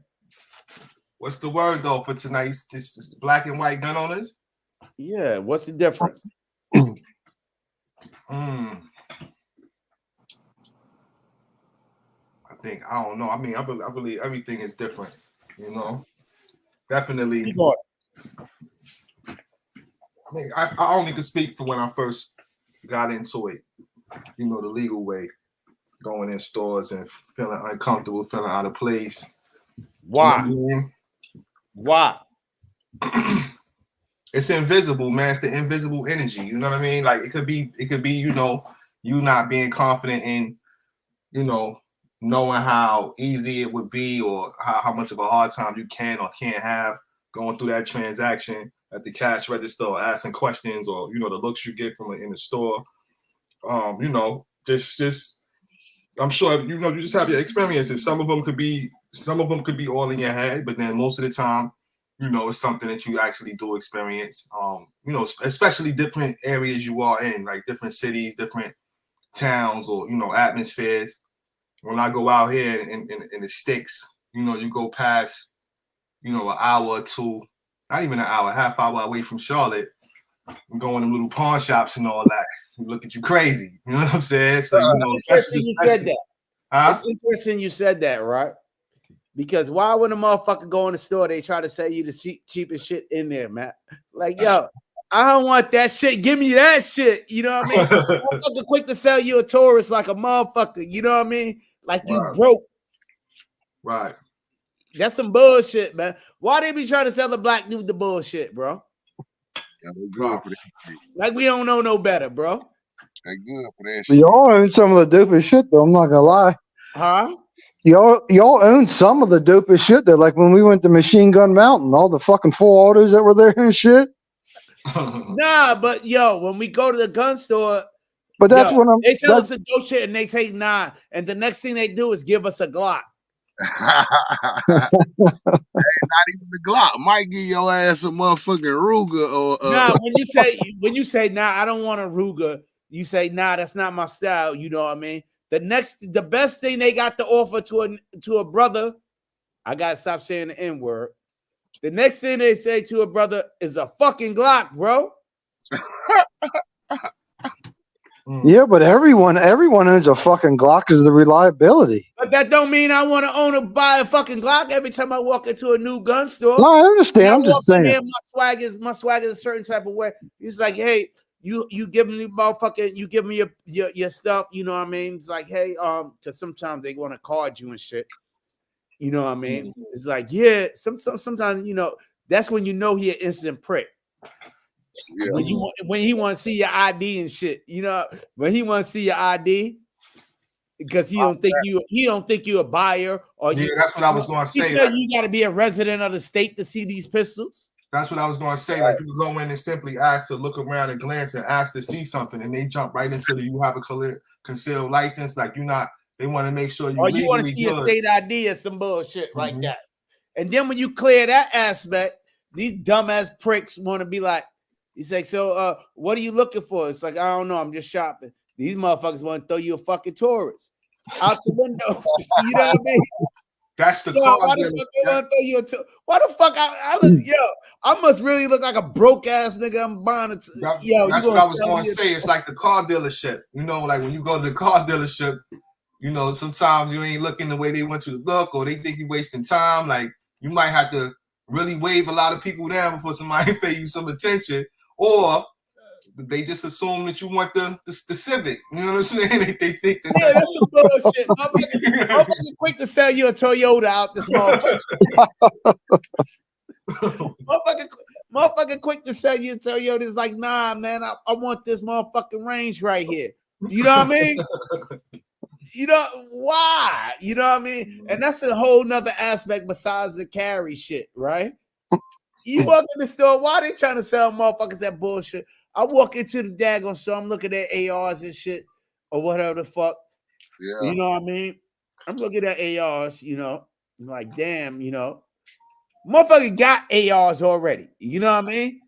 What's the word though for tonight? This black and white gun owners? Yeah, what's the difference? I don't know. I mean, I believe everything is different, you know. Definitely. I mean, I only could speak for when I first got into it, you know, the legal way, going in stores and feeling uncomfortable, feeling out of place. Why? You know what I mean? Why? It's invisible, man. It's the invisible energy. You know what I mean? Like it could be, you know, you not being confident in, you know, knowing how easy it would be or how much of a hard time you can or can't have going through that transaction at the cash register or asking questions or, you know, the looks you get from in the store. You know, just I'm sure, you know, you just have your experiences. Some of them could be all in your head, but then most of the time, you know, it's something that you actually do experience. You know, especially different areas you are in, like different cities, different towns, or, you know, atmospheres. When I go out here in the sticks, you know, you go past, you know, an hour or two, not even an hour, half hour away from Charlotte, and go in them little pawn shops and all that. You look at you crazy. You know what I'm saying? So, you know, interesting you said that. Huh? It's interesting you said that, right? Because why would a motherfucker go in the store, they try to sell you the cheapest shit in there, man? Like, yo, I don't want that shit. Give me that shit. You know what I mean? Motherfucker quick to sell you a tourist like a motherfucker. You know what I mean? Like you broke. Right. That's some bullshit, man. Why they be trying to sell the black dude the bullshit, bro? Yeah, they good for that. Like we don't know no better, bro. They good for that shit. Y'all own some of the dopest shit, though. I'm not gonna lie. Huh? Y'all own some of the dopest shit there. Like when we went to Machine Gun Mountain, all the fucking full autos that were there and shit. Nah, but yo, when we go to the gun store, But that's yo, what I'm. they sell us That's, a dope shit and they say nah, and the next thing they do is give us a Glock. Hey, not even the Glock. Might give your ass a motherfucking Ruger or Nah, when you say nah, I don't want a Ruger. You say nah, that's not my style. You know what I mean? The best thing they got to offer to a brother, I gotta stop saying the N word. The next thing they say to a brother is a fucking Glock, bro. yeah, but everyone owns a fucking Glock because of the reliability. But that don't mean I want to buy a fucking Glock every time I walk into a new gun store. No, I understand. I I'm just walk in saying. there, my swag is a certain type of way. It's like, hey, you give me motherfucking, you give me your stuff, you know what I mean? It's like, hey, because sometimes they want to card you and shit. You know what I mean? It's like, yeah, sometimes, you know, that's when you know he an instant prick. yeah. When he want to see your ID and shit, you know, when he want to see your ID because he don't think you a buyer or Yeah, that's what I was going to he say. tell Like, you got to be a resident of the state to see these pistols. that's what I was going to say. Like, you can go in and simply ask to look around and glance and ask to see something, and they jump right into you have a concealed license. Like, they want to make sure you Or you want to legally see a good. state ID or some bullshit like Mhm. that. And then when you clear that aspect, these dumbass pricks want to be like, he's like, so what are you looking for? It's like, I don't know, I'm just shopping. These motherfuckers want to throw you a fucking tourist out the window. You know what I mean? That's the Yo, car why the dealer. fuck they want to throw you a why the fuck I look, yo, I must really look like a broke ass nigga. I'm buying it. Yo, That's you what I gonna was sell going me to a say. It's like the car dealership. You know, like when you go to the car dealership, you know, sometimes you ain't looking the way they want you to look, or they think you're wasting time. Like, you might have to really wave a lot of people down before somebody pay you some attention, or they just assume that you want the Civic. You know what I'm saying? They think that yeah, that's some bullshit. Motherfucker quick to sell you a Toyota out this motherfucker. motherfucker quick to sell you a Toyota. It's like, nah, man, I want this motherfucking range right here. You know what I mean? You know why? You know what I mean? And that's a whole nother aspect besides the carry shit, right? You walk in the store, why they trying to sell motherfuckers that bullshit? I walk into the daggone store, I'm looking at ARs and shit, or whatever the fuck. Yeah. You know what I mean? I'm looking at ARs, you know, like, damn, you know, motherfucker got ARs already. You know what I mean?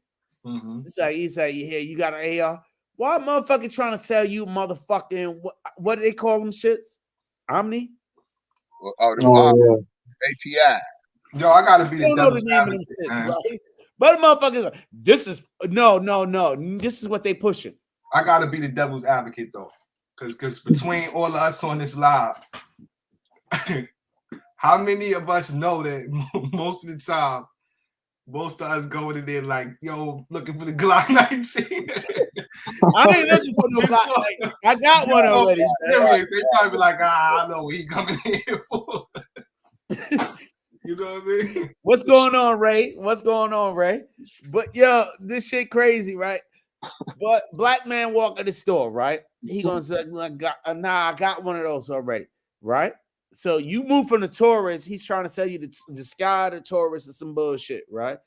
Mhm. It's like, yeah, you got an AR. Why motherfucker trying to sell you motherfucking, what do they call them shits? Omni? Oh, them Oh, ATI. Yo, I gotta be You the don't know the devil's name of them advocate, shits, man. right? But motherfuckers, this is no. This is what they pushing. I gotta be the devil's advocate though, because between all of us on this live, how many of us know that most of the time, most of us going in there like, yo, looking for the Glock 19. I ain't looking for no Glock. Like, I got one already. Serious. They probably be like, I know what he coming here for. You know what I mean? What's going on, Ray? What's going on, Ray? But yo, this shit crazy, right? But black man walk in the store, right? He gonna say, nah, I got one of those already, right? So you move from the tourist, he's trying to sell you the sky, the tourist, or some bullshit, right?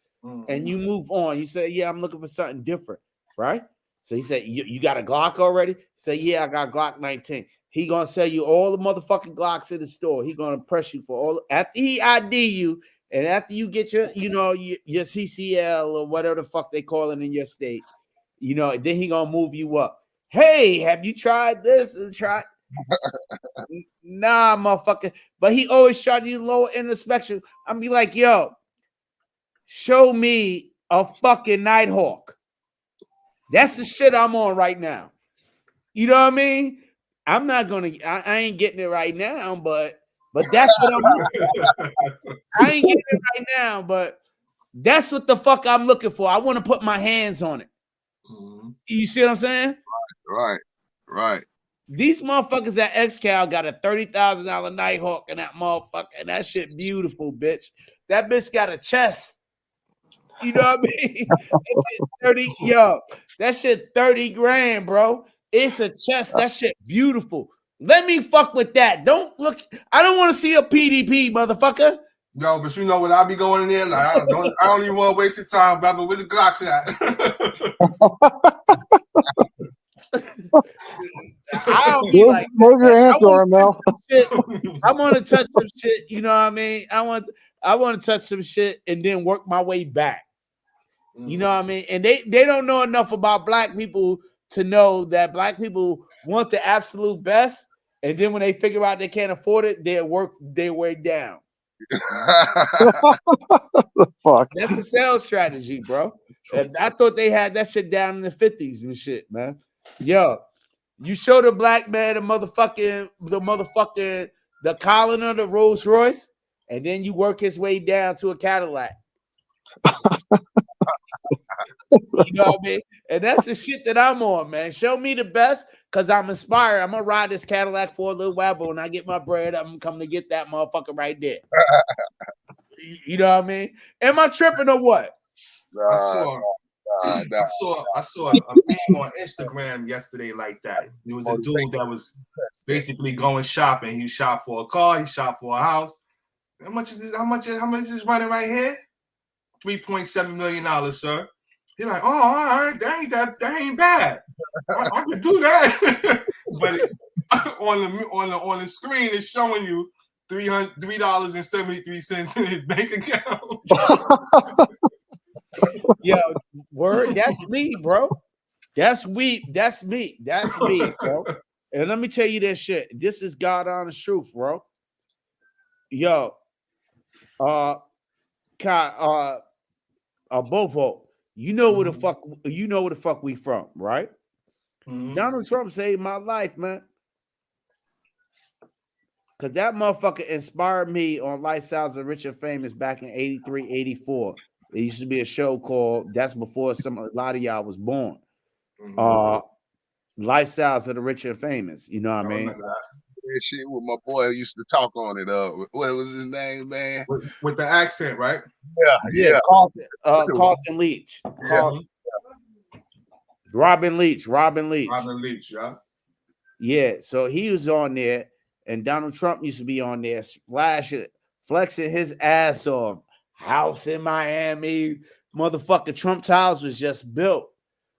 And you move on. You say, yeah, I'm looking for something different, right? So he said, you got a Glock already? Say, yeah, I got Glock 19. He gonna sell you all the motherfucking Glocks in the store. He gonna press you for all after he ID you, and after you get your, you know, your CCL or whatever the fuck they call it in your state, you know, then he gonna move you up. Hey, have you tried this and tried? Nah, motherfucker. But he always tried to lower in the spectrum. I'm be like, yo, show me a fucking Nighthawk. That's the shit I'm on right now. You know what I mean? I'm not gonna. I ain't getting it right now, but that's what I'm looking for. I ain't getting it right now, but that's what the fuck I'm looking for. I want to put my hands on it. You see what I'm saying? Right. These motherfuckers at XCal got a $30,000 Nighthawk and that motherfucker, and that shit beautiful, bitch. That bitch got a chest. You know what I mean? That shit 30, yo, that shit 30 grand, bro. It's a chest. That shit beautiful. Let me fuck with that. Don't look. I don't want to see a PDP, motherfucker. Yo, but you know what? I'll be going in there like I don't even want to waste your time, brother. Where the Glocks at? I'll be like, There's your answer, Armel. I want to touch some shit. You know what I mean? I want to touch some shit and then work my way back. You know what I mean? And they don't know enough about black people to know that black people want the absolute best, and then when they figure out they can't afford it, they work their way down. Fuck. That's a sales strategy, bro. And I thought they had that shit down in the 50s and shit, man. Yo, you show the black man the collar of the Rolls Royce, and then you work his way down to a Cadillac. You know what I mean? And that's the shit that I'm on, man. Show me the best because I'm inspired. I'm gonna ride this Cadillac for a little while, but when I get my bread, I'm coming to get that motherfucker right there. You know what I mean? Am I tripping or what? I saw a meme on Instagram yesterday like that. It was a dude that was basically going shopping. He shot for a car, he shot for a house. How much is this? How much is this running right here? $3.7 million, sir. You're like, oh, all right, that ain't bad. I could do that. But on the screen, it's showing you $3.73 in his bank account. Yo, word, that's me, bro. That's me, bro. And let me tell you this shit. This is God honest truth, bro. Yo, Bovo, you know where the fuck we from, right? Mm-hmm. Donald Trump saved my life, man. Cause that motherfucker inspired me on Lifestyles of Rich and Famous back in 83, 84. There used to be a show called, that's before a lot of y'all was born. Lifestyles of the Rich and Famous. You know what I mean? That shit with my boy who used to talk on it. What was his name, man? With the accent, right? Yeah. Carlton Leach. Robin Leach, yeah. Yeah, so he was on there, and Donald Trump used to be on there, flexing his ass off. House in Miami, motherfucker. Trump Towers was just built,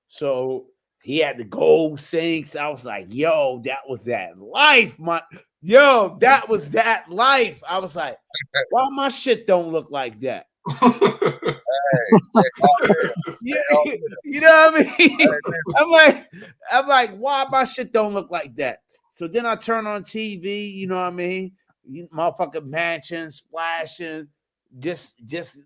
so he had the gold sinks. I was like, yo, that was that life, that was that life. I was like, why my shit don't look like that? You know what I mean? I'm like, why my shit don't look like that? So then I turn on TV, you know what I mean? Motherfucker mansion splashing, just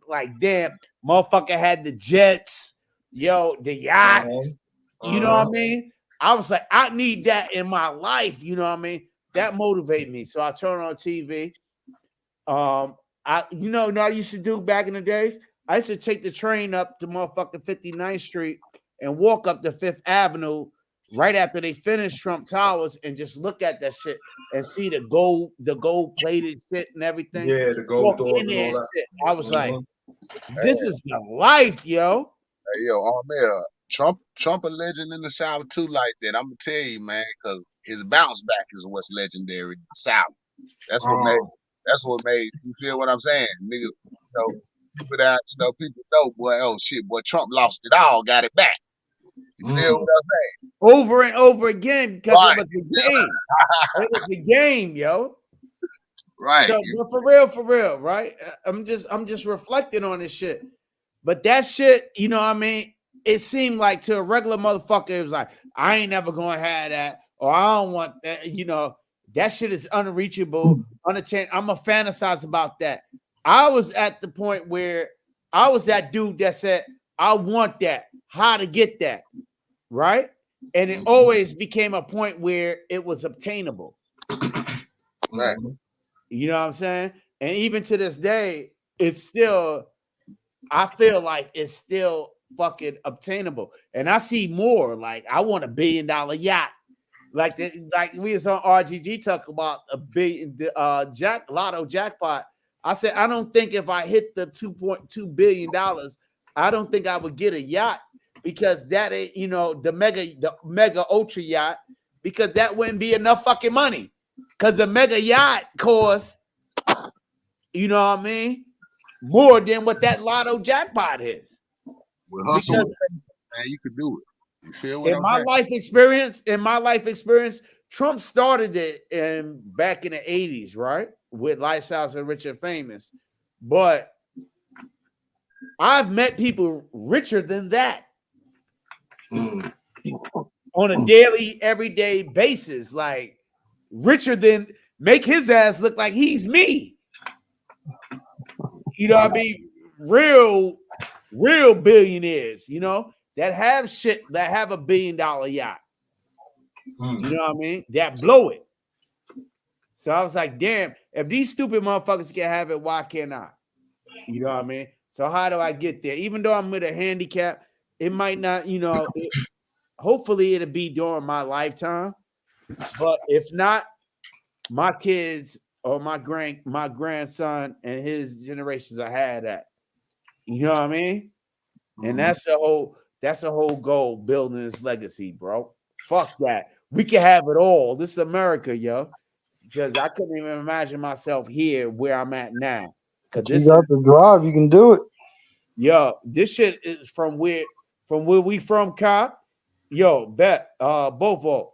like damn, motherfucker had the jets, yo, the yachts, you know what I mean? I was like, I need that in my life, you know what I mean? That motivated me. So I turn on TV. I used to do back in the days? I used to take the train up to motherfucking 59th Street and walk up to 5th Avenue right after they finished Trump Towers and just look at that shit and see the gold plated shit and everything. Yeah, the gold doors and all that. Shit. I was like, this is the life, yo. Hey, yo, Trump a legend in the South too, like that. I'm gonna tell you, man, because his bounce back is what's legendary in the South. That's what made you feel what I'm saying, niggas. People that people know, boy. Oh shit, boy, Trump lost it all, got it back. You feel what I'm saying? Over and over again because it was a game. It was a game, yo. Right. So, but for real, right? I'm just reflecting on this shit. But that shit, you know what I mean? It seemed like to a regular motherfucker, it was like, I ain't never gonna have that, or I don't want that, that shit is unreachable, unattained. I'm a fantasize about that. I was at the point where I was that dude that said, I want that, how to get that, right? And it always became a point where it was obtainable. Right. You know what I'm saying? And even to this day, it's still, I feel like it's still fucking obtainable. And I see more, like I want $1 billion yacht. Like we was on RGG talk about a billion lotto jackpot. I said, I don't think if I hit the $2.2 billion, I don't think I would get a yacht because that ain't, the mega ultra yacht because that wouldn't be enough fucking money. Because a mega yacht costs, you know what I mean, more than what that lotto jackpot is. With hustle, Because man, you could do it. You feel what in I'm my saying? life experience, Trump started it back in the 80s, right? With Lifestyles of Rich and Famous. But I've met people richer than that on a daily, everyday basis, like richer than make his ass look like he's me. You know what I mean? Real billionaires, you know, that have shit, that have $1 billion yacht. You know what I mean? That blow it. So I was like, damn, if these stupid motherfuckers can have it, why can't I? You know what I mean? So how do I get there? Even though I'm with a handicap, it might not, you know, hopefully it'll be during my lifetime. But if not, my kids or my grandson and his generations are had that. You know what I mean? And that's the whole goal, building this legacy, bro. Fuck that. We can have it all. This is America, yo. Because I couldn't even imagine myself here where I'm at now. Because You got the drive, you can do it. Yo, this shit is from where we from, Cop. Yo, bet Bovo.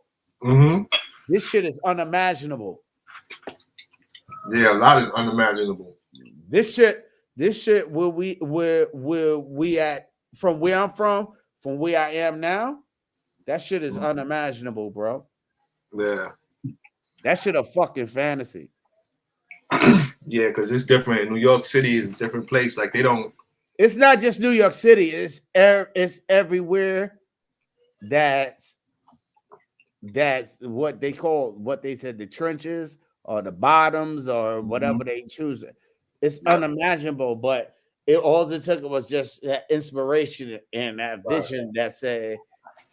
This shit is unimaginable. Yeah, a lot is unimaginable. This shit where we at from where I'm from where I am now, that shit is unimaginable, bro. Yeah. That shit a fucking fantasy. Yeah, because it's different. New York City is a different place. Like they don't. It's not just New York City. It's everywhere. That's what they call, what they said, the trenches or the bottoms or whatever they choose. It's unimaginable, but all it took was just that inspiration and that vision that said,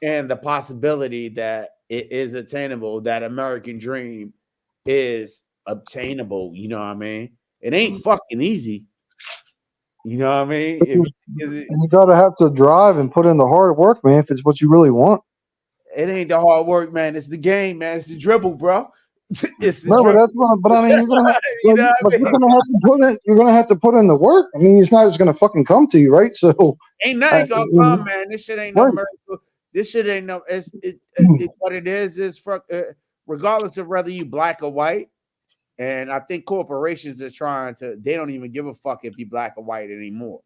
and the possibility that it is attainable, that American dream is obtainable. You know what I mean? It ain't fucking easy. You know what I mean? And you gotta have to drive and put in the hard work, man, if it's what you really want. It ain't the hard work, man. It's the game, man. It's the dribble, bro. It's the No, but dribble. that's what. But I mean, you're gonna have, You know what I you're mean? gonna have to put in. You're gonna have to put in the work. I mean, it's not just gonna fucking come to you, right? So Ain't nothing gonna come, man. This shit ain't no miracle. This shit ain't no. What it is for, regardless of whether you black or white. And I think corporations are trying to. They don't even give a fuck if you black or white anymore.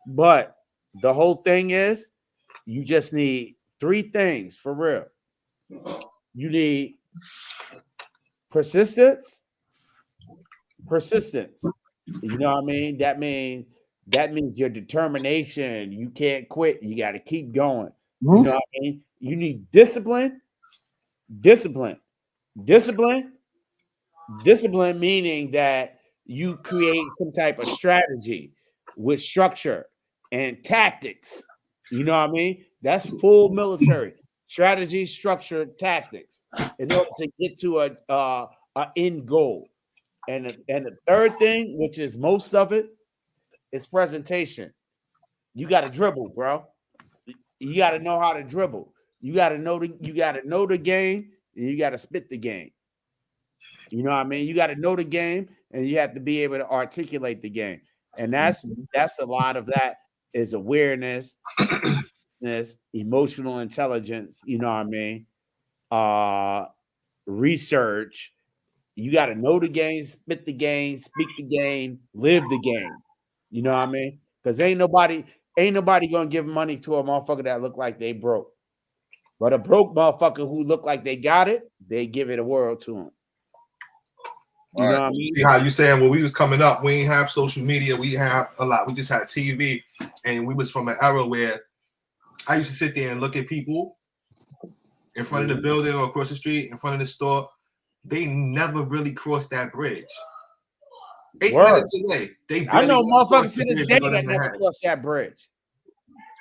But the whole thing is, you just need 3 things for real. You need persistence. You know what I mean? That means your determination. You can't quit. You got to keep going. You know what I mean? You need discipline. Discipline meaning that you create some type of strategy with structure and tactics. You know what I mean? That's full military strategy, structure, tactics in order to get to a end goal. And the third thing, which is most of it, is presentation. You got to dribble, bro. You got to know how to dribble. You got to know the game, and you got to spit the game. You know what I mean? You got to know the game, and you have to be able to articulate the game. And that's a lot of that is awareness, emotional intelligence. You know what I mean? Research. You got to know the game, spit the game, speak the game, live the game. You know what I mean? Because ain't nobody gonna give money to a motherfucker that look like they broke. But a broke motherfucker who look like they got it, they give it a world to them. You know what I mean? See how you saying when we was coming up, we ain't have social media, we have a lot. We just had TV, and we was from an era where I used to sit there and look at people in front of the building or across the street, in front of the store. They never really crossed that bridge. 8 minutes away. I know motherfuckers to this day that never crossed that bridge.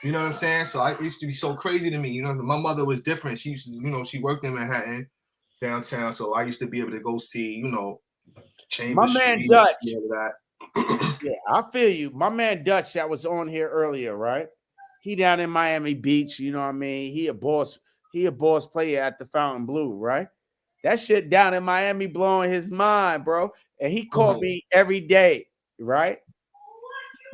You know what I'm saying? So it used to be so crazy to me. You know, my mother was different. She used to, you know, she worked in Manhattan, downtown. So I used to be able to go see, you know, my man Dutch. Yeah, I feel you. My man Dutch that was on here earlier, right? He down in Miami Beach. You know what I mean? He a boss. He a boss player at the Fountain Blue, right? That shit down in Miami blowing his mind, bro. And he called me every day, right?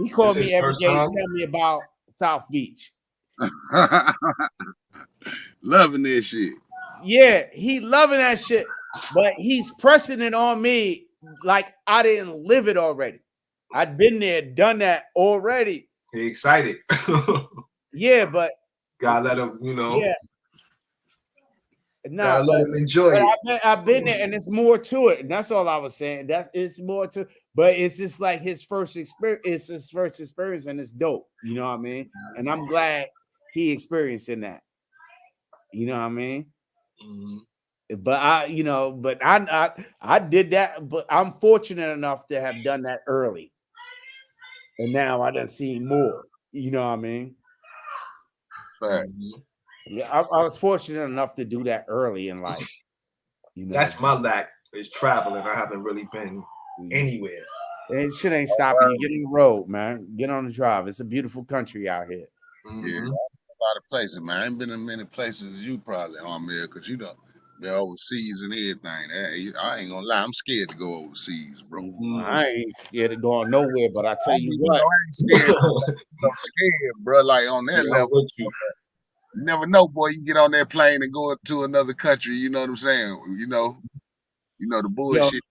He called This me his every first day, time? tell me about South Beach. Loving this shit. Yeah, he loving that shit, but he's pressing it on me like I didn't live it already. I'd been there, done that already. He excited. Yeah, but Gotta let him, you know. yeah, Gotta let him enjoy but it. I've been there, and it's more to it, and that's all I was saying. That it's more to, but it's just like his first experience. It's his first experience, and it's dope. You know what I mean? And I'm glad he experiencing that. You know what I mean? Mhm. But I did that, but I'm fortunate enough to have done that early, and now I done seen more. You know what I mean? Fact. Mhm. Yeah, I was fortunate enough to do that early in life. You know, That's my lack is traveling. I haven't really been anywhere. and shit ain't stopping you. Get on the road, man. Get on the drive. It's a beautiful country out here. Yeah, Mhm. a lot of places, man. I ain't been in many places as you probably on there, because you know they're overseas and everything. I ain't gonna lie, I'm scared to go overseas, bro. I ain't scared of going nowhere, but I tell you You what, know, I ain't scared. I'm scared, bro. Like on that Yeah, I'm level, with you. you never know, boy. You get on that plane and go to another country. You know what I'm saying? You know the yo, bullshit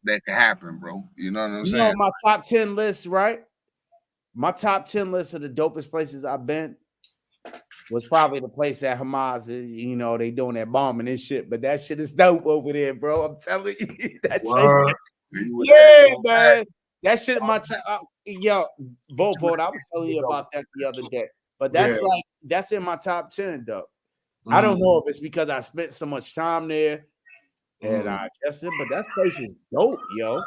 that can happen, bro. You know what I'm saying? my top 10 list, right? My top 10 list of the dopest places I've been was probably the place at Hamas. They doing that bombing and shit, but that shit is dope over there, bro. I'm telling you, that shit. Word. You with Yeah, that? man. That shit, Volvo. I was telling you about that the other day, but Yeah. that's in my top 10, though. Mm. I don't know if it's because I spent so much time there and Mm. I adjusted, but that place is dope, yo.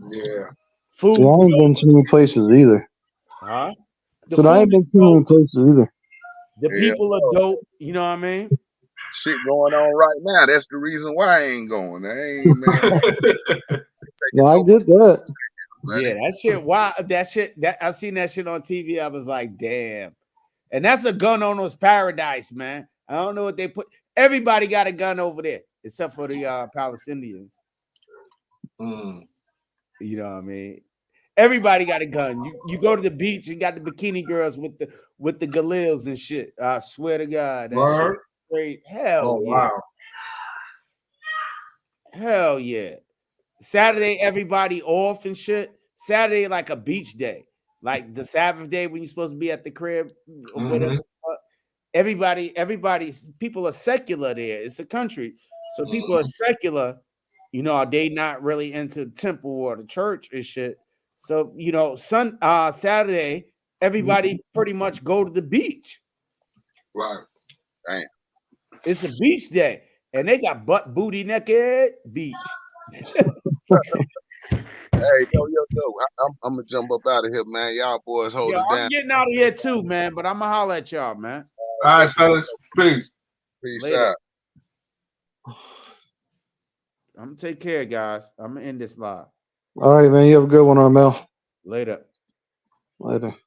Yeah. Food, See, I ain't been too many places either. huh? The So I food ain't been is too many dope. places either. The Yeah, people are dope. You know what I mean? shit going on right now. That's the reason why I ain't going. I ain't, man. No, Taking I no get that. buddy. Yeah, that shit. Wow, that I seen that shit on TV. I was like, damn. And that's a gun owner's paradise, man. I don't know what they put. Everybody got a gun over there, except for the Palestinians. Mm. You know what I mean? Everybody got a gun. You go to the beach, you got the bikini girls with the galils and shit. I swear to God, that shit Word. is crazy. Hell Oh yeah. wow. Hell yeah. Saturday, everybody off and shit. Saturday, like a beach day. Like the Sabbath day when you're supposed to be at the crib or whatever. Mhm. Everybody's people are secular there. It's a country. So people are secular, they not really into the temple or the church and shit. So, Saturday, everybody pretty much go to the beach. Right. Damn. It's a beach day. And they got butt booty naked beach. Hey, yo. I'm gonna jump up out of here, man. Y'all boys hold Yeah, it down. I'm getting out of here too, man. But I'm gonna holler at y'all, man. All right, fellas. Peace. Peace Later. out. I'm gonna take care, guys. I'm gonna end this live. All right, man. You have a good one, Armel. Later. Later.